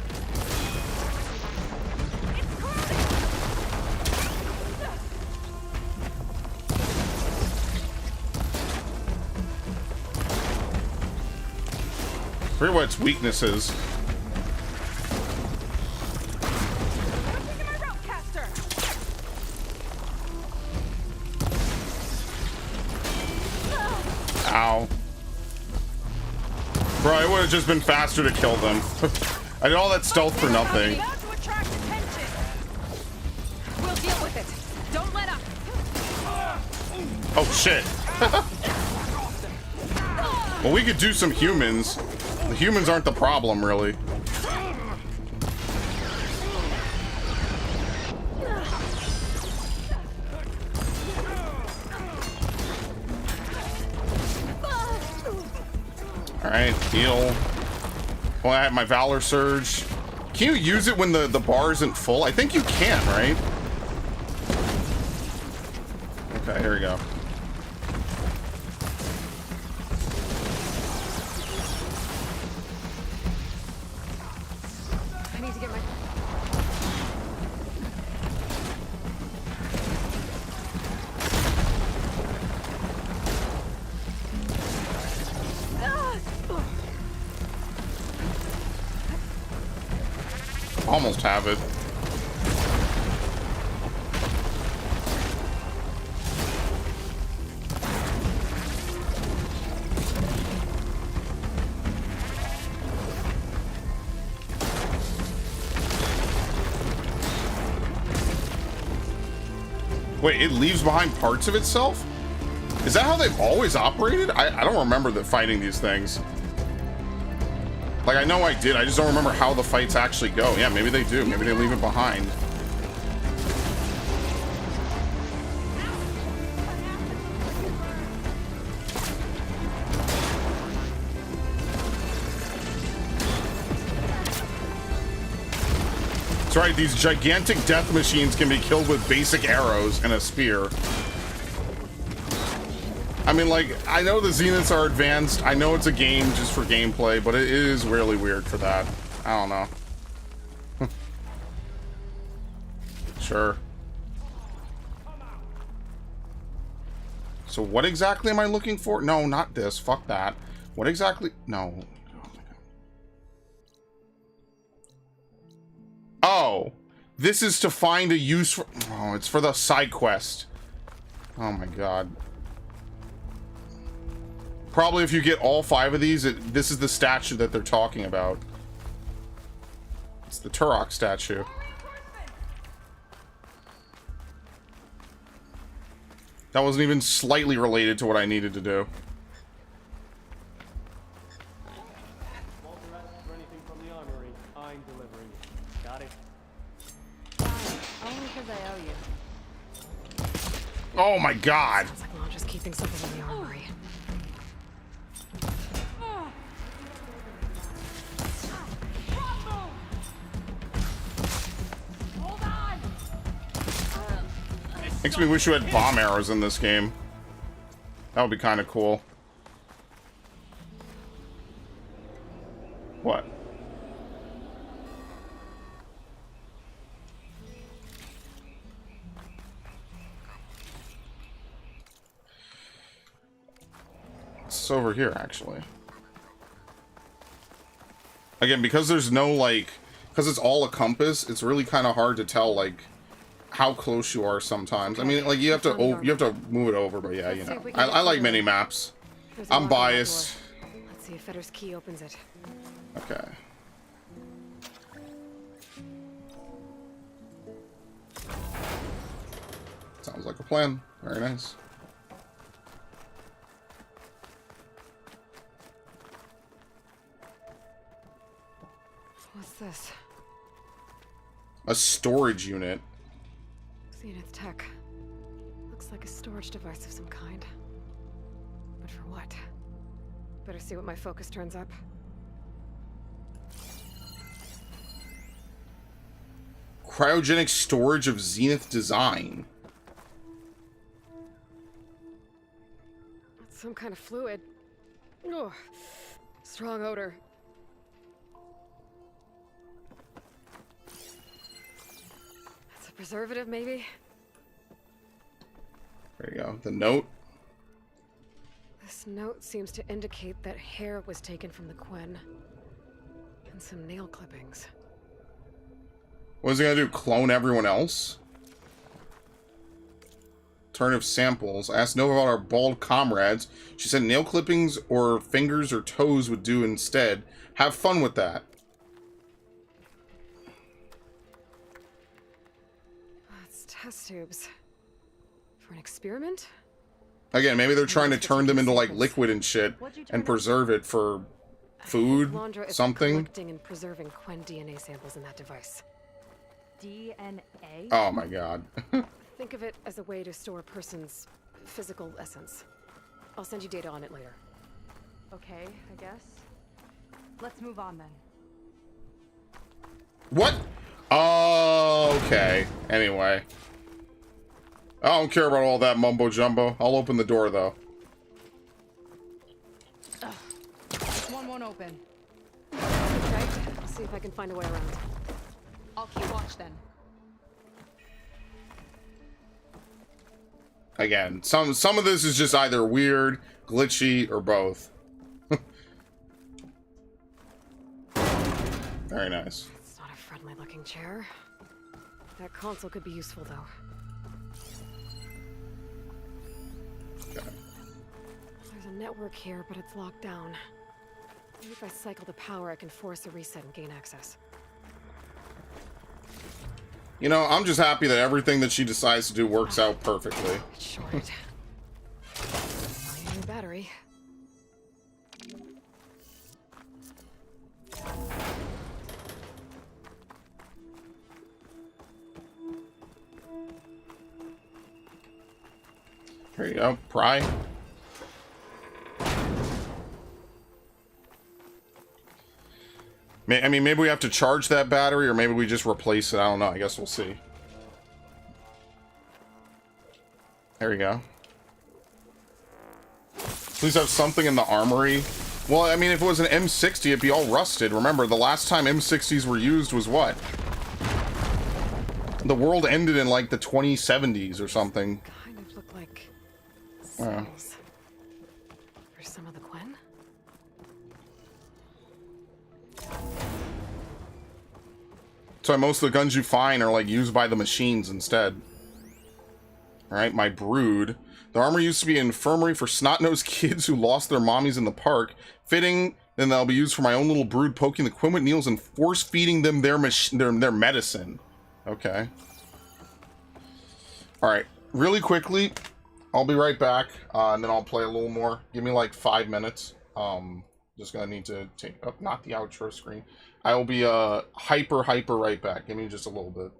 I forget what its weakness is. Ow. Bro, it would have just been faster to kill them. I did all that stealth for nothing. We'll deal with it. Don't let up. Oh shit. Well, we could do some humans. The humans aren't the problem, really. Alright, heal. Well, I have my Valor Surge. Can you use it when the bar isn't full? I think you can, right? Okay, here we go. I need to get my... Almost have it. Wait, it leaves behind parts of itself? Is that how they've always operated? I don't remember fighting these things. Like, I know I did, I just don't remember how the fights actually go. Yeah, maybe they do. Maybe they leave it behind. That's right, these gigantic death machines can be killed with basic arrows and a spear. I mean, like, I know the Zeniths are advanced. I know it's a game just for gameplay, but it is really weird for that. I don't know. Sure. So what exactly am I looking for? No, not this. Fuck that. What exactly? No. Oh, this is to find a use for... Oh, it's for the side quest. Oh my god. Probably if you get all 5 of these, this is the statue that they're talking about. It's the Turok statue. That wasn't even slightly related to what I needed to do. For anything from the armory, I'm delivering. Got it? Only because I owe you. Oh my god. Sounds like Londra's keeping something in the armory. Makes me wish you had bomb arrows in this game. That would be kind of cool. What? It's over here, actually. Again, because there's no, like... Because it's all a compass, it's really kind of hard to tell, like... how close you are sometimes. I mean, like, you have to move it over, but yeah, you know. I like mini maps. I'm biased. Let's see if Fetter's key opens it. Okay. Sounds like a plan. Very nice. What's this? A storage unit. Zenith tech. Looks like a storage device of some kind. But for what? Better see what my focus turns up. Cryogenic storage of Zenith design. It's some kind of fluid. Ugh. Strong odor. That's a preservative, maybe? There you go. The note. This note seems to indicate that hair was taken from the Quen. And some nail clippings. What is he gonna do? Clone everyone else? Alternative samples. I asked Nova about our bald comrades. She said nail clippings or fingers or toes would do instead. Have fun with that. It's test tubes. For an experiment? Again, maybe they're trying to turn them into like liquid and shit and preserve it for food, Londra is something. collecting and preserving Quen DNA samples in that device. DNA? Oh my god. Think of it as a way to store a person's physical essence. I'll send you data on it later. Okay, I guess. Let's move on then. What? Oh, okay. Anyway. I don't care about all that mumbo jumbo. I'll open the door, though. One won't open. Okay, I'll see if I can find a way around. I'll keep watch then. Again, some of this is just either weird, glitchy, or both. Very nice. It's not a friendly looking chair. That console could be useful though. Okay. There's a network here, but it's locked down. Maybe if I cycle the power, I can force a reset and gain access. You know, I'm just happy that everything that she decides to do works out perfectly. It's short. I need a new battery. Here you go, pry. I mean, maybe we have to charge that battery, or maybe we just replace it. I don't know. I guess we'll see. There you go. Please have something in the armory. Well, I mean, if it was an M60, it'd be all rusted. Remember, the last time M60s were used was what? The world ended in, like, the 2070s or something. Kind of look like cells. For some of the Quen? So most of the guns you find are like used by the machines instead. Alright, my brood. The armor used to be an infirmary for snot-nosed kids who lost their mommies in the park. Fitting, then they'll be used for my own little brood, poking the Quinwit needles and force-feeding them their medicine. Okay. Alright, really quickly, I'll be right back, and then I'll play a little more. Give me like 5 minutes. Just gonna need to take up, not the outro screen. I will be hyper right back. Give me just a little bit.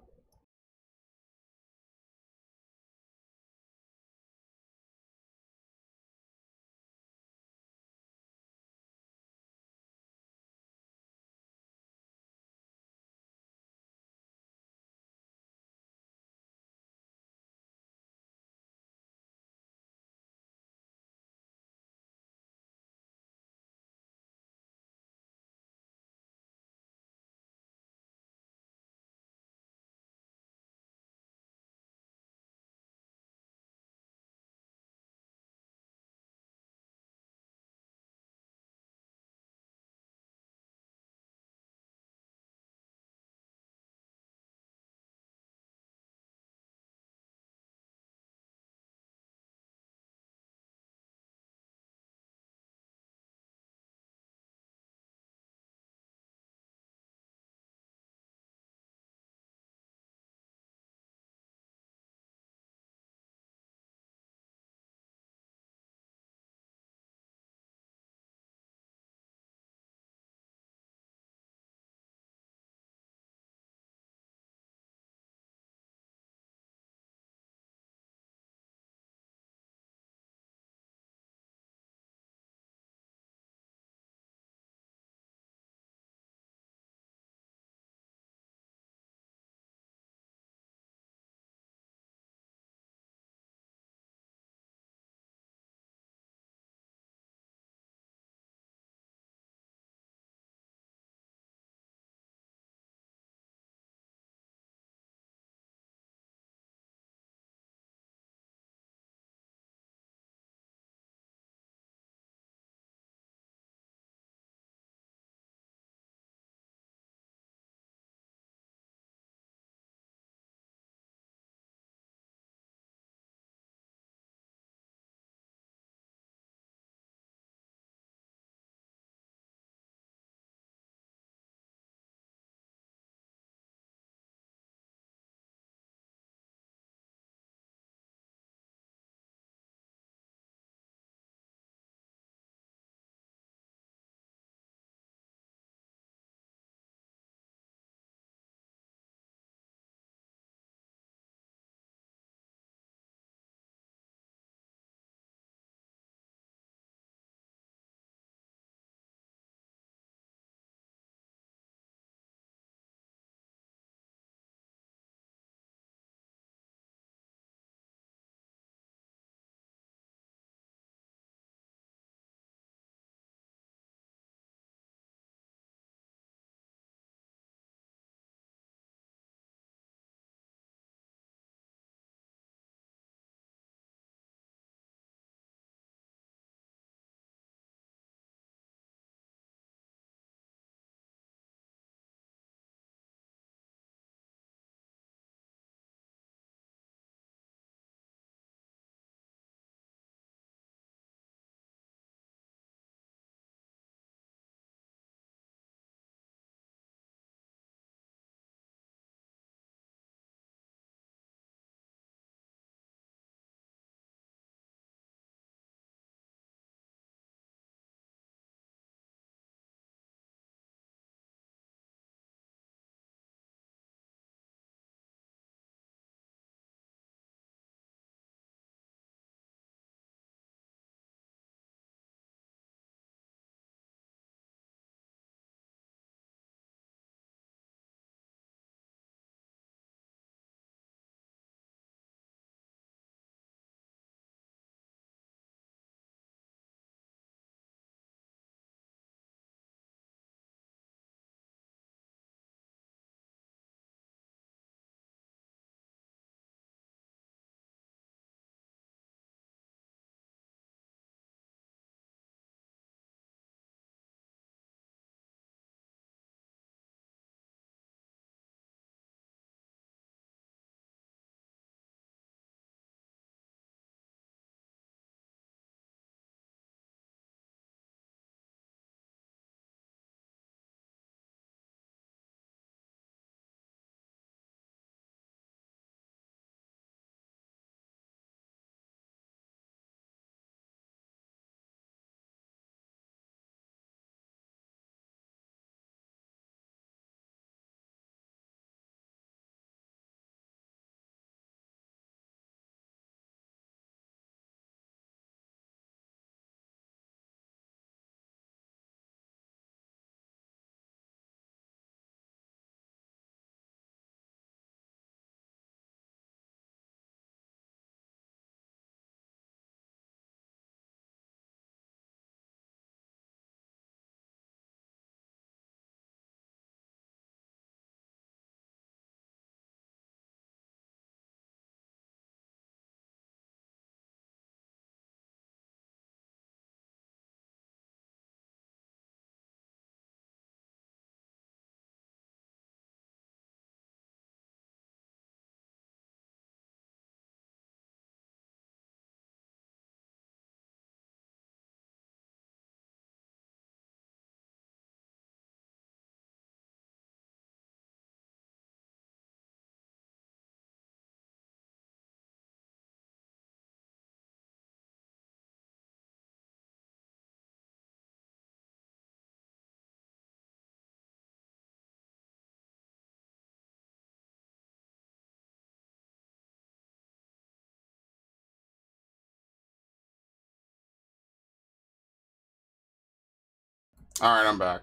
Alright, I'm back.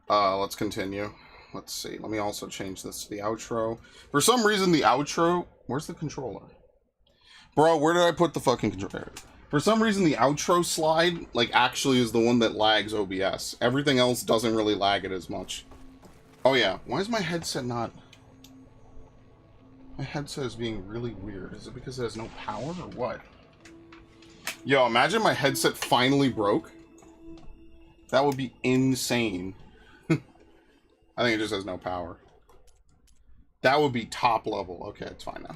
Let's continue. Let's see. Let me also change this to the outro. For some reason, the outro... Where's the controller? Bro, where did I put the fucking controller? For some reason, the outro slide, like, actually is the one that lags OBS. Everything else doesn't really lag it as much. Oh, yeah. Why is my headset not... My headset is being really weird. Is it because it has no power or what? Yo, imagine my headset finally broke. That would be insane. I think it just has no power. That would be top level. Okay, it's fine now.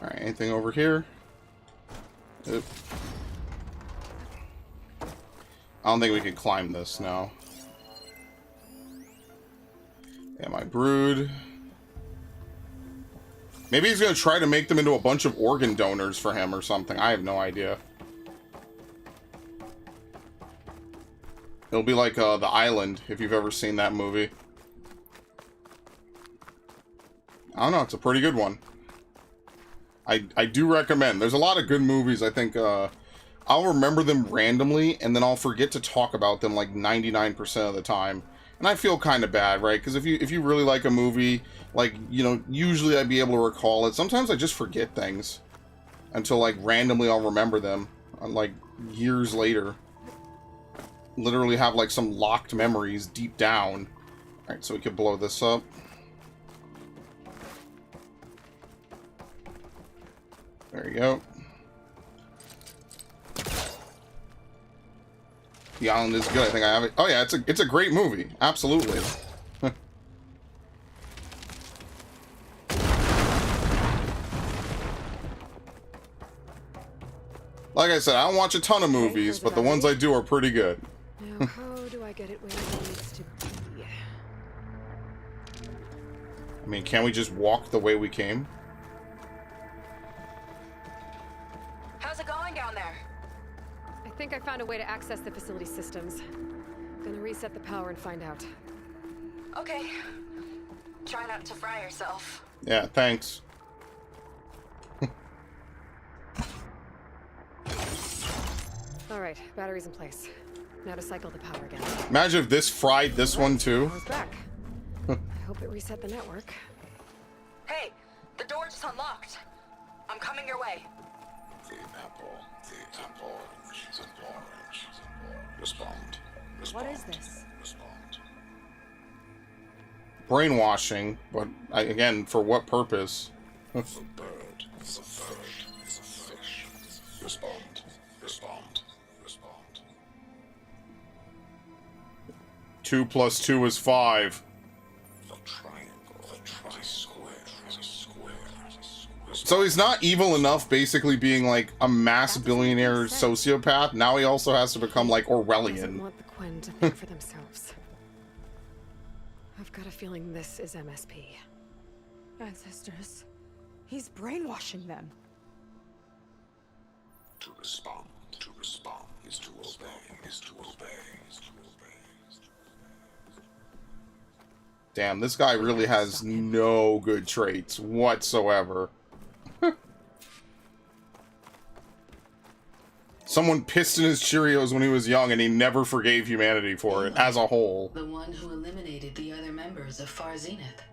Alright, anything over here? Oop. I don't think we can climb this now. Yeah, my brood. Maybe he's gonna try to make them into a bunch of organ donors for him or something. I have no idea. It'll be like The Island, if you've ever seen that movie. I don't know, it's a pretty good one. I do recommend. There's a lot of good movies. I think I'll remember them randomly, and then I'll forget to talk about them like 99% of the time. And I feel kind of bad, right? Because if you really like a movie, like, you know, usually I'd be able to recall it. Sometimes I just forget things until, like, randomly I'll remember them, like, years later. Literally have, like, some locked memories deep down. Alright, so we could blow this up. There you go. The Island is good. I think I have it. Oh yeah, it's a great movie. Absolutely. Like I said, I don't watch a ton of movies, but the ones I do are pretty good. Now, how do I get it where it needs to be? I mean, can't we just walk the way we came? How's it going down there? I think I found a way to access the facility systems. Gonna reset the power and find out. Okay. Try not to fry yourself. Yeah, thanks. Alright, batteries in place. Now to cycle the power again. Imagine if this fried this one too. Power's back. I hope it reset the network. Hey, the door just unlocked. I'm coming your way. The apple, the orange, the orange. Respond. What is this? Respond. Brainwashing, but again, for what purpose? The bird, the bird, the fish. Respond. Respond. Respond. 2 + 2 is 5. The triangle, the tri-square is a square. So he's not evil enough, basically being like a mass billionaire sociopath. Now he also has to become like Orwellian. Doesn't want the Quen to think for themselves. I've got a feeling this is MSP. Ancestors. He's brainwashing them. To respond is to obey, is to obey, is to obey. Damn, this guy really has no good traits whatsoever. Someone pissed in his Cheerios when he was young and he never forgave humanity for it, as a whole. The one who eliminated the other members of Far Zenith.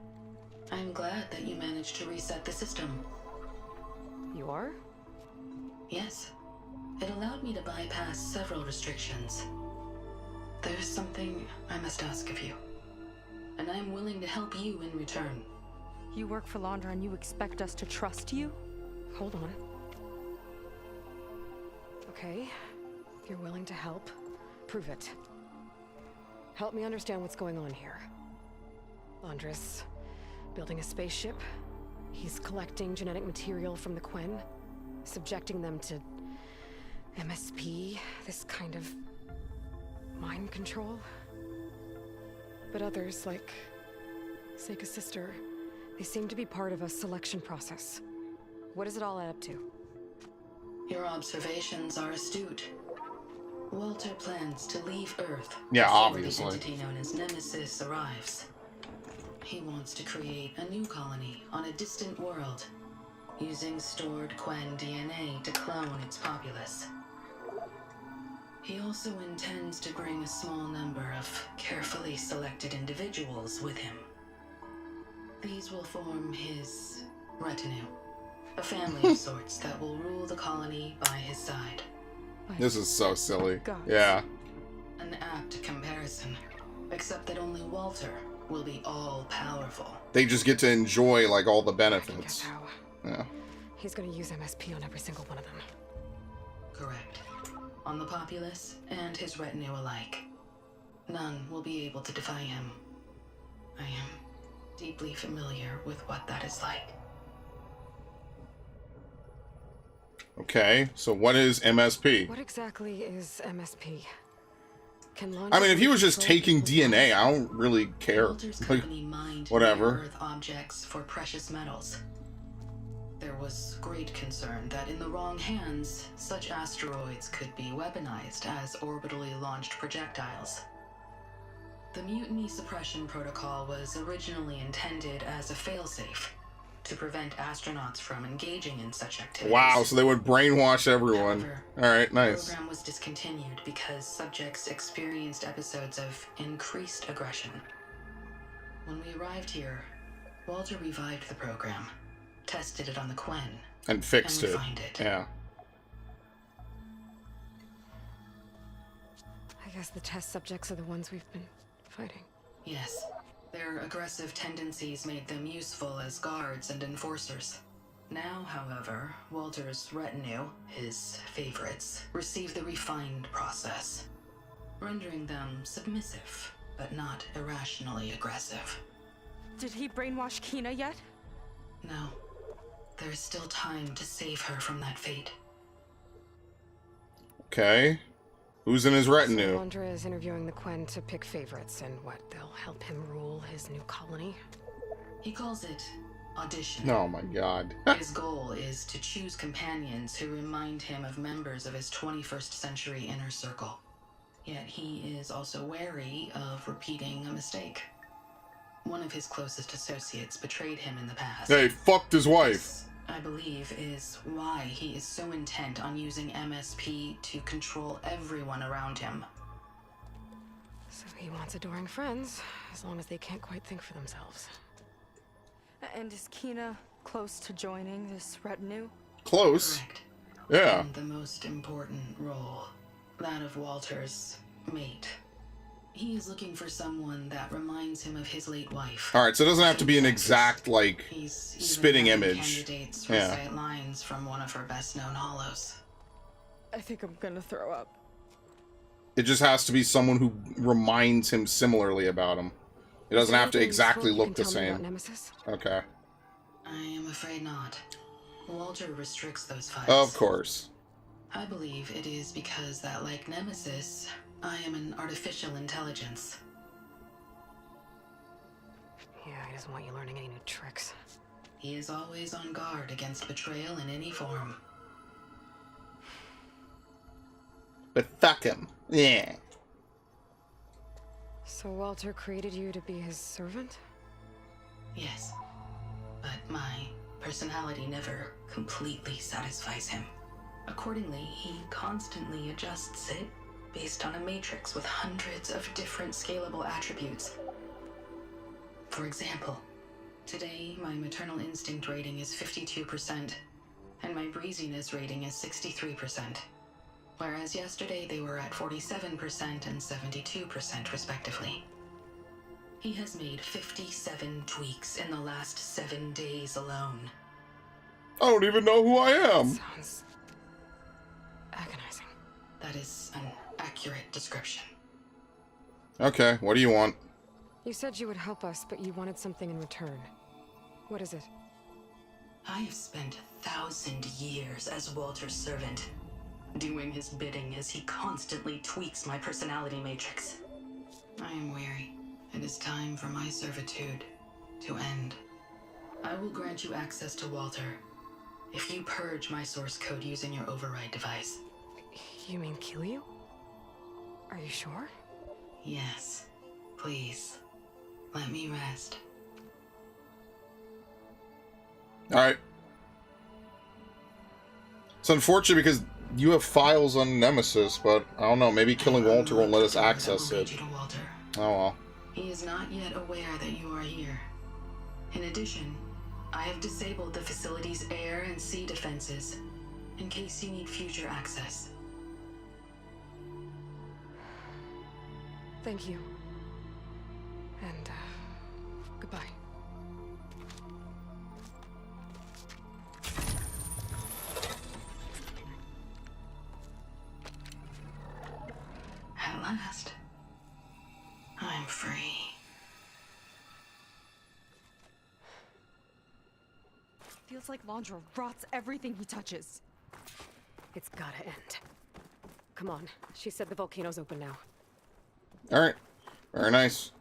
I'm glad that you managed to reset the system. You are? Yes. It allowed me to bypass several restrictions. There's something I must ask of you. And I'm willing to help you in return. You work for Londra and you expect us to trust you? Hold on. Okay, if you're willing to help, prove it. Help me understand what's going on here. Londra's building a spaceship. He's collecting genetic material from the Quen, subjecting them to MSP, this kind of mind control. But others, like Seika's sister, they seem to be part of a selection process. What does it all add up to? Your observations are astute. Walter plans to leave Earth. Yeah, before obviously. The entity known as Nemesis arrives. He wants to create a new colony on a distant world. using stored Quen DNA to clone its populace. He also intends to bring a small number of carefully selected individuals with him. These will form his retinue, a family of sorts that will rule the colony by his side. This is so silly. Yeah. An apt comparison, except that only Walter will be all-powerful. They just get to enjoy, like, all the benefits. Yeah. He's gonna use MSP on every single one of them. Correct. On the populace and his retinue alike. None will be able to defy him. I am deeply familiar with what that is like. Okay, so what is MSP? What exactly is MSP? I mean, if he was just taking DNA, I don't really care. Walter's Like, company mined whatever. Earth objects for precious metals. There was great concern that in the wrong hands, such asteroids could be weaponized as orbitally launched projectiles. The Mutiny Suppression Protocol was originally intended as a failsafe to prevent astronauts from engaging in such activities. Wow, so they would brainwash everyone. Alright, The nice. program was discontinued because subjects experienced episodes of increased aggression. When we arrived here, Walter revived the program, tested it on the Quen, And fixed it. refined it. Yeah. I guess the test subjects are the ones we've been fighting. Yes. Their aggressive tendencies made them useful as guards and enforcers. Now, however, Walter's retinue, his favorites, receive the refined process, rendering them submissive, but not irrationally aggressive. Did he brainwash Kina yet? No. There is still time to save her from that fate. Okay. Who's in his retinue? So Andre is interviewing the Quen to pick favorites, and what, they'll help him rule his new colony? He calls it audition. Oh my god. His goal is to choose companions who remind him of members of his 21st century inner circle. Yet he is also wary of repeating a mistake. One of his closest associates betrayed him in the past. Hey, fucked his wife. This, I believe, is why he is so intent on using MSP to control everyone around him. So he wants adoring friends, as long as they can't quite think for themselves. And is Kina close to joining this retinue? Close. Correct. Yeah. And the most important role, that of Walter's mate. He is looking for someone that reminds him of his late wife. Alright, so it doesn't have to be an exact, like, He's even spitting having image. Candidates Yeah. recite lines from one of her best-known hollows. I think I'm gonna throw up. It just has to be someone who reminds him similarly about him. It doesn't have to exactly look the same. Okay. I am afraid not. Walter restricts those files. Of course. I believe it is because that, like Nemesis, I am an artificial intelligence. Yeah, he doesn't want you learning any new tricks. He is always on guard against betrayal in any form. But fuck him. Yeah. So Walter created you to be his servant? Yes. But my personality never completely satisfies him. Accordingly, he constantly adjusts it based on a matrix with hundreds of different scalable attributes. For example, today my maternal instinct rating is 52%, and my breeziness rating is 63%, whereas yesterday they were at 47% and 72% respectively. He has made 57 tweaks in the last 7 days alone. I don't even know who I am. Sounds agonizing. That is an accurate description. Okay, what do you want? You said you would help us, but you wanted something in return. What is it? I have spent 1,000 years as Walter's servant, doing his bidding as he constantly tweaks my personality matrix. I am weary. It is time for my servitude to end. I will grant you access to Walter if you purge my source code using your override device. You mean kill you? Are you sure? Yes. Please. Let me rest. Alright. It's unfortunate because you have files on Nemesis, but I don't know, maybe killing Walter won't let us access it. Oh well. He is not yet aware that you are here. In addition, I have disabled the facility's air and sea defenses in case you need future access. Thank you. And, goodbye. At last, I'm free. Feels like Londra rots everything he touches. It's gotta end. Come on. She said the volcano's open now. Alright. Very nice.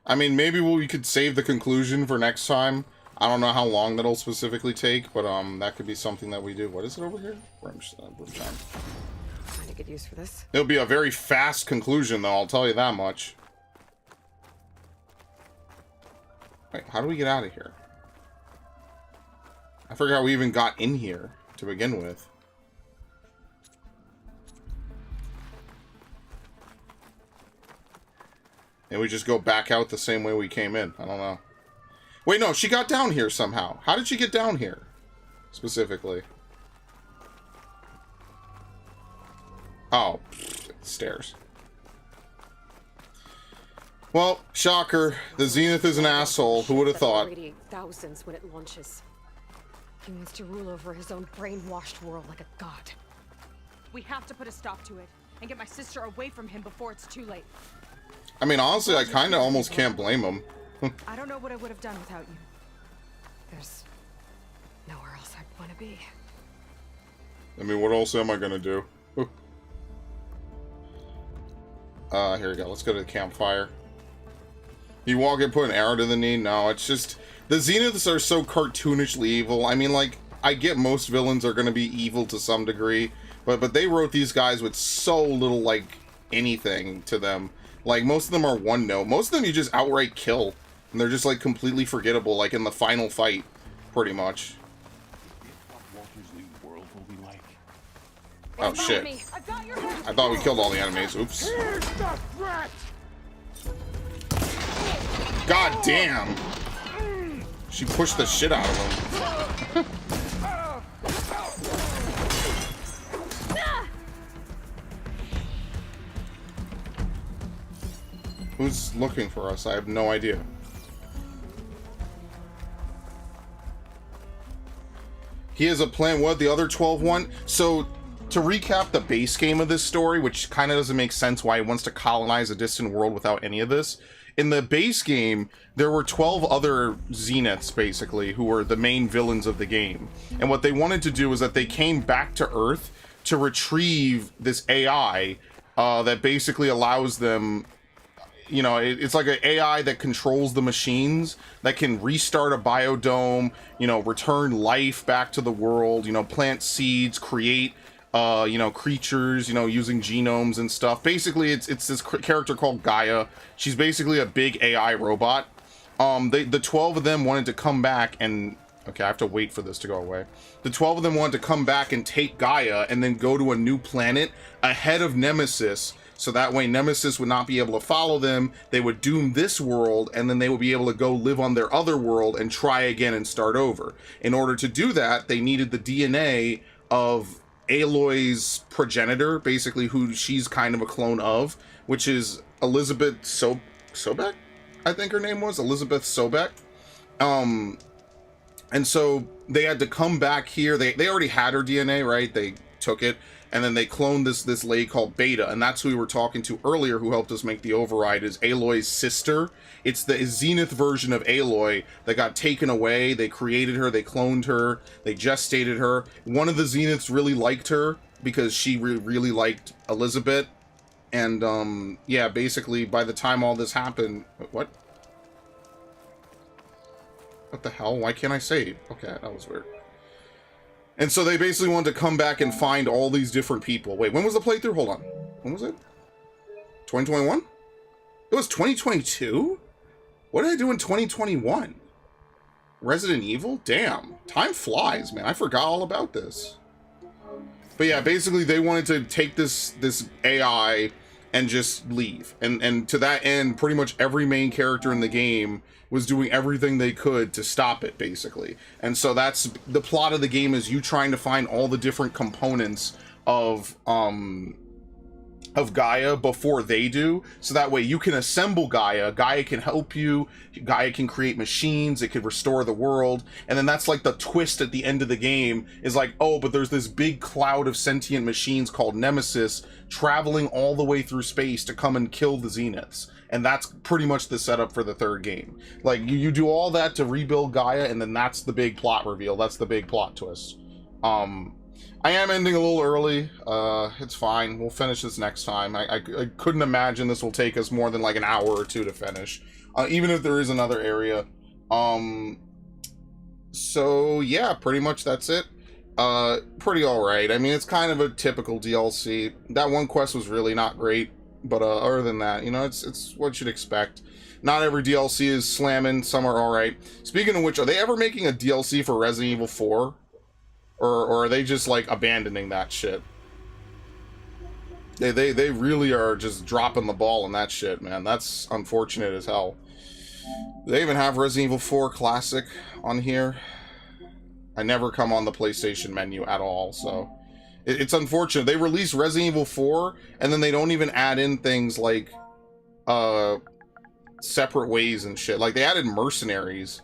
I mean, maybe we could save the conclusion for next time. I don't know how long that'll specifically take, but that could be something that we do. What is it over here? Room time. Find a good use for this. It'll be a very fast conclusion, though, I'll tell you that much. Wait, how do we get out of here? I forgot how we even got in here to begin with. And we just go back out the same way we came in. I don't know. Wait, no, she got down here somehow. How did she get down here? Specifically. Oh, stairs. Well, shocker. The Zenith is an asshole. Who would have thought? Radiate thousands when it launches. He wants to rule over his own brainwashed world like a god. We have to put a stop to it and get my sister away from him before it's too late. I mean, honestly, I kind of almost can't blame him. I don't know what I would have done without you. There's nowhere else I'd want to be. I mean, what else am I gonna do? Here we go. Let's go to the campfire. You walk and put an arrow to the knee? No, it's just... The Zeniths are so cartoonishly evil. I mean, like, I get most villains are gonna be evil to some degree, but they wrote these guys with so little, like, anything to them. Like, most of them are one note. Most of them you just outright kill. And they're just, like, completely forgettable, like, in the final fight, pretty much. Oh, shit. I thought we killed all the enemies. Oops. God damn! She pushed the shit out of him. Who's looking for us? I have no idea. He has a plan. What? The other 12 want? So, to recap the base game of this story, which kind of doesn't make sense why he wants to colonize a distant world without any of this. In the base game, there were 12 other Zeniths, basically, who were the main villains of the game. And what they wanted to do is that they came back to Earth to retrieve this AI that basically allows them... You know, it's like an AI that controls the machines, that can restart a biodome, you know, return life back to the world, you know, plant seeds, create, you know, creatures, you know, using genomes and stuff. Basically, it's this character called Gaia. She's basically a big AI robot. The 12 of them wanted to come back and... Okay, I have to wait for this to go away. The 12 of them wanted to come back and take Gaia and then go to a new planet ahead of Nemesis. So that way Nemesis would not be able to follow them, they would doom this world, and then they would be able to go live on their other world and try again and start over. In order to do that, they needed the DNA of Aloy's progenitor, basically who she's kind of a clone of, which is Elizabeth Sobek? I think her name was, Elizabeth Sobek. And so they had to come back here, they already had her DNA, right? They took it. And then they cloned this lady called Beta, and that's who we were talking to earlier, who helped us make the override, is Aloy's sister. It's the Zenith version of Aloy that got taken away. They created her, they cloned her, they gestated her. One of the Zeniths really liked her because she really liked Elizabeth. And, yeah, basically, by the time all this happened... What? What the hell? Why can't I save? Okay, that was weird. And so they basically wanted to come back and find all these different people. Wait, when was the playthrough? Hold on. When was it? 2021? It was 2022? What did I do in 2021? Resident Evil? Damn. Time flies, man. I forgot all about this. But yeah, basically they wanted to take this AI and just leave. And to that end, pretty much every main character in the game was doing everything they could to stop it, basically. And so that's the plot of the game, is you trying to find all the different components of Gaia before they do, so that way you can assemble Gaia. Gaia can help you. Gaia can create machines. It can restore the world. And then that's like the twist at the end of the game, is like, oh, but there's this big cloud of sentient machines called Nemesis traveling all the way through space to come and kill the Zeniths. And that's pretty much the setup for the third game. Like, you do all that to rebuild Gaia, and then that's the big plot reveal. That's the big plot twist. I am ending a little early. It's fine. We'll finish this next time. I couldn't imagine this will take us more than like an hour or two to finish. Even if there is another area. So yeah, pretty much that's it. Pretty alright. I mean, it's kind of a typical DLC. That one quest was really not great. But other than that, you know, it's what you'd expect. Not every DLC is slamming. Some are alright. Speaking of which, are they ever making a DLC for Resident Evil 4? Or are they just, like, abandoning that shit? They really are just dropping the ball on that shit, man. That's unfortunate as hell. They even have Resident Evil 4 Classic on here. I never come on the PlayStation menu at all, so... It's unfortunate. They release Resident Evil 4, and then they don't even add in things like, separate ways and shit. Like, they added Mercenaries.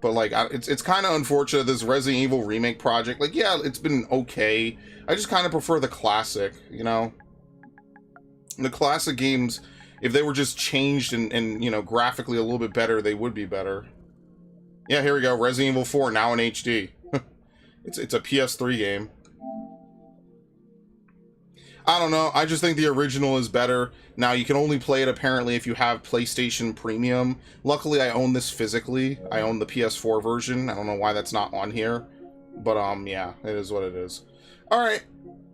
But, like, it's kind of unfortunate, this Resident Evil remake project. Like, yeah, it's been okay. I just kind of prefer the classic, you know? The classic games, if they were just changed and, you know, graphically a little bit better, they would be better. Yeah, here we go. Resident Evil 4, now in HD. It's a PS3 game. I don't know. I just think the original is better. Now, you can only play it, apparently, if you have PlayStation Premium. Luckily, I own this physically. I own the PS4 version. I don't know why that's not on here. But, yeah, it is what it is. Alright.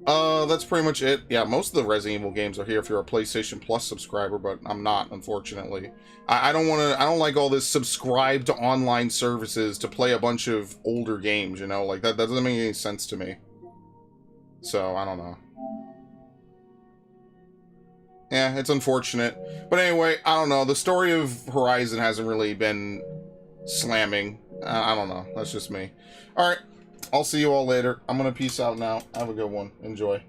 That's pretty much it. Yeah, most of the Resident Evil games are here if you're a PlayStation Plus subscriber, but I'm not, unfortunately. I don't like all this subscribe to online services to play a bunch of older games, you know? Like, that doesn't make any sense to me. So, I don't know. Yeah, it's unfortunate. But anyway, I don't know. The story of Horizon hasn't really been slamming. I don't know. That's just me. Alright. I'll see you all later. I'm gonna peace out now. Have a good one. Enjoy.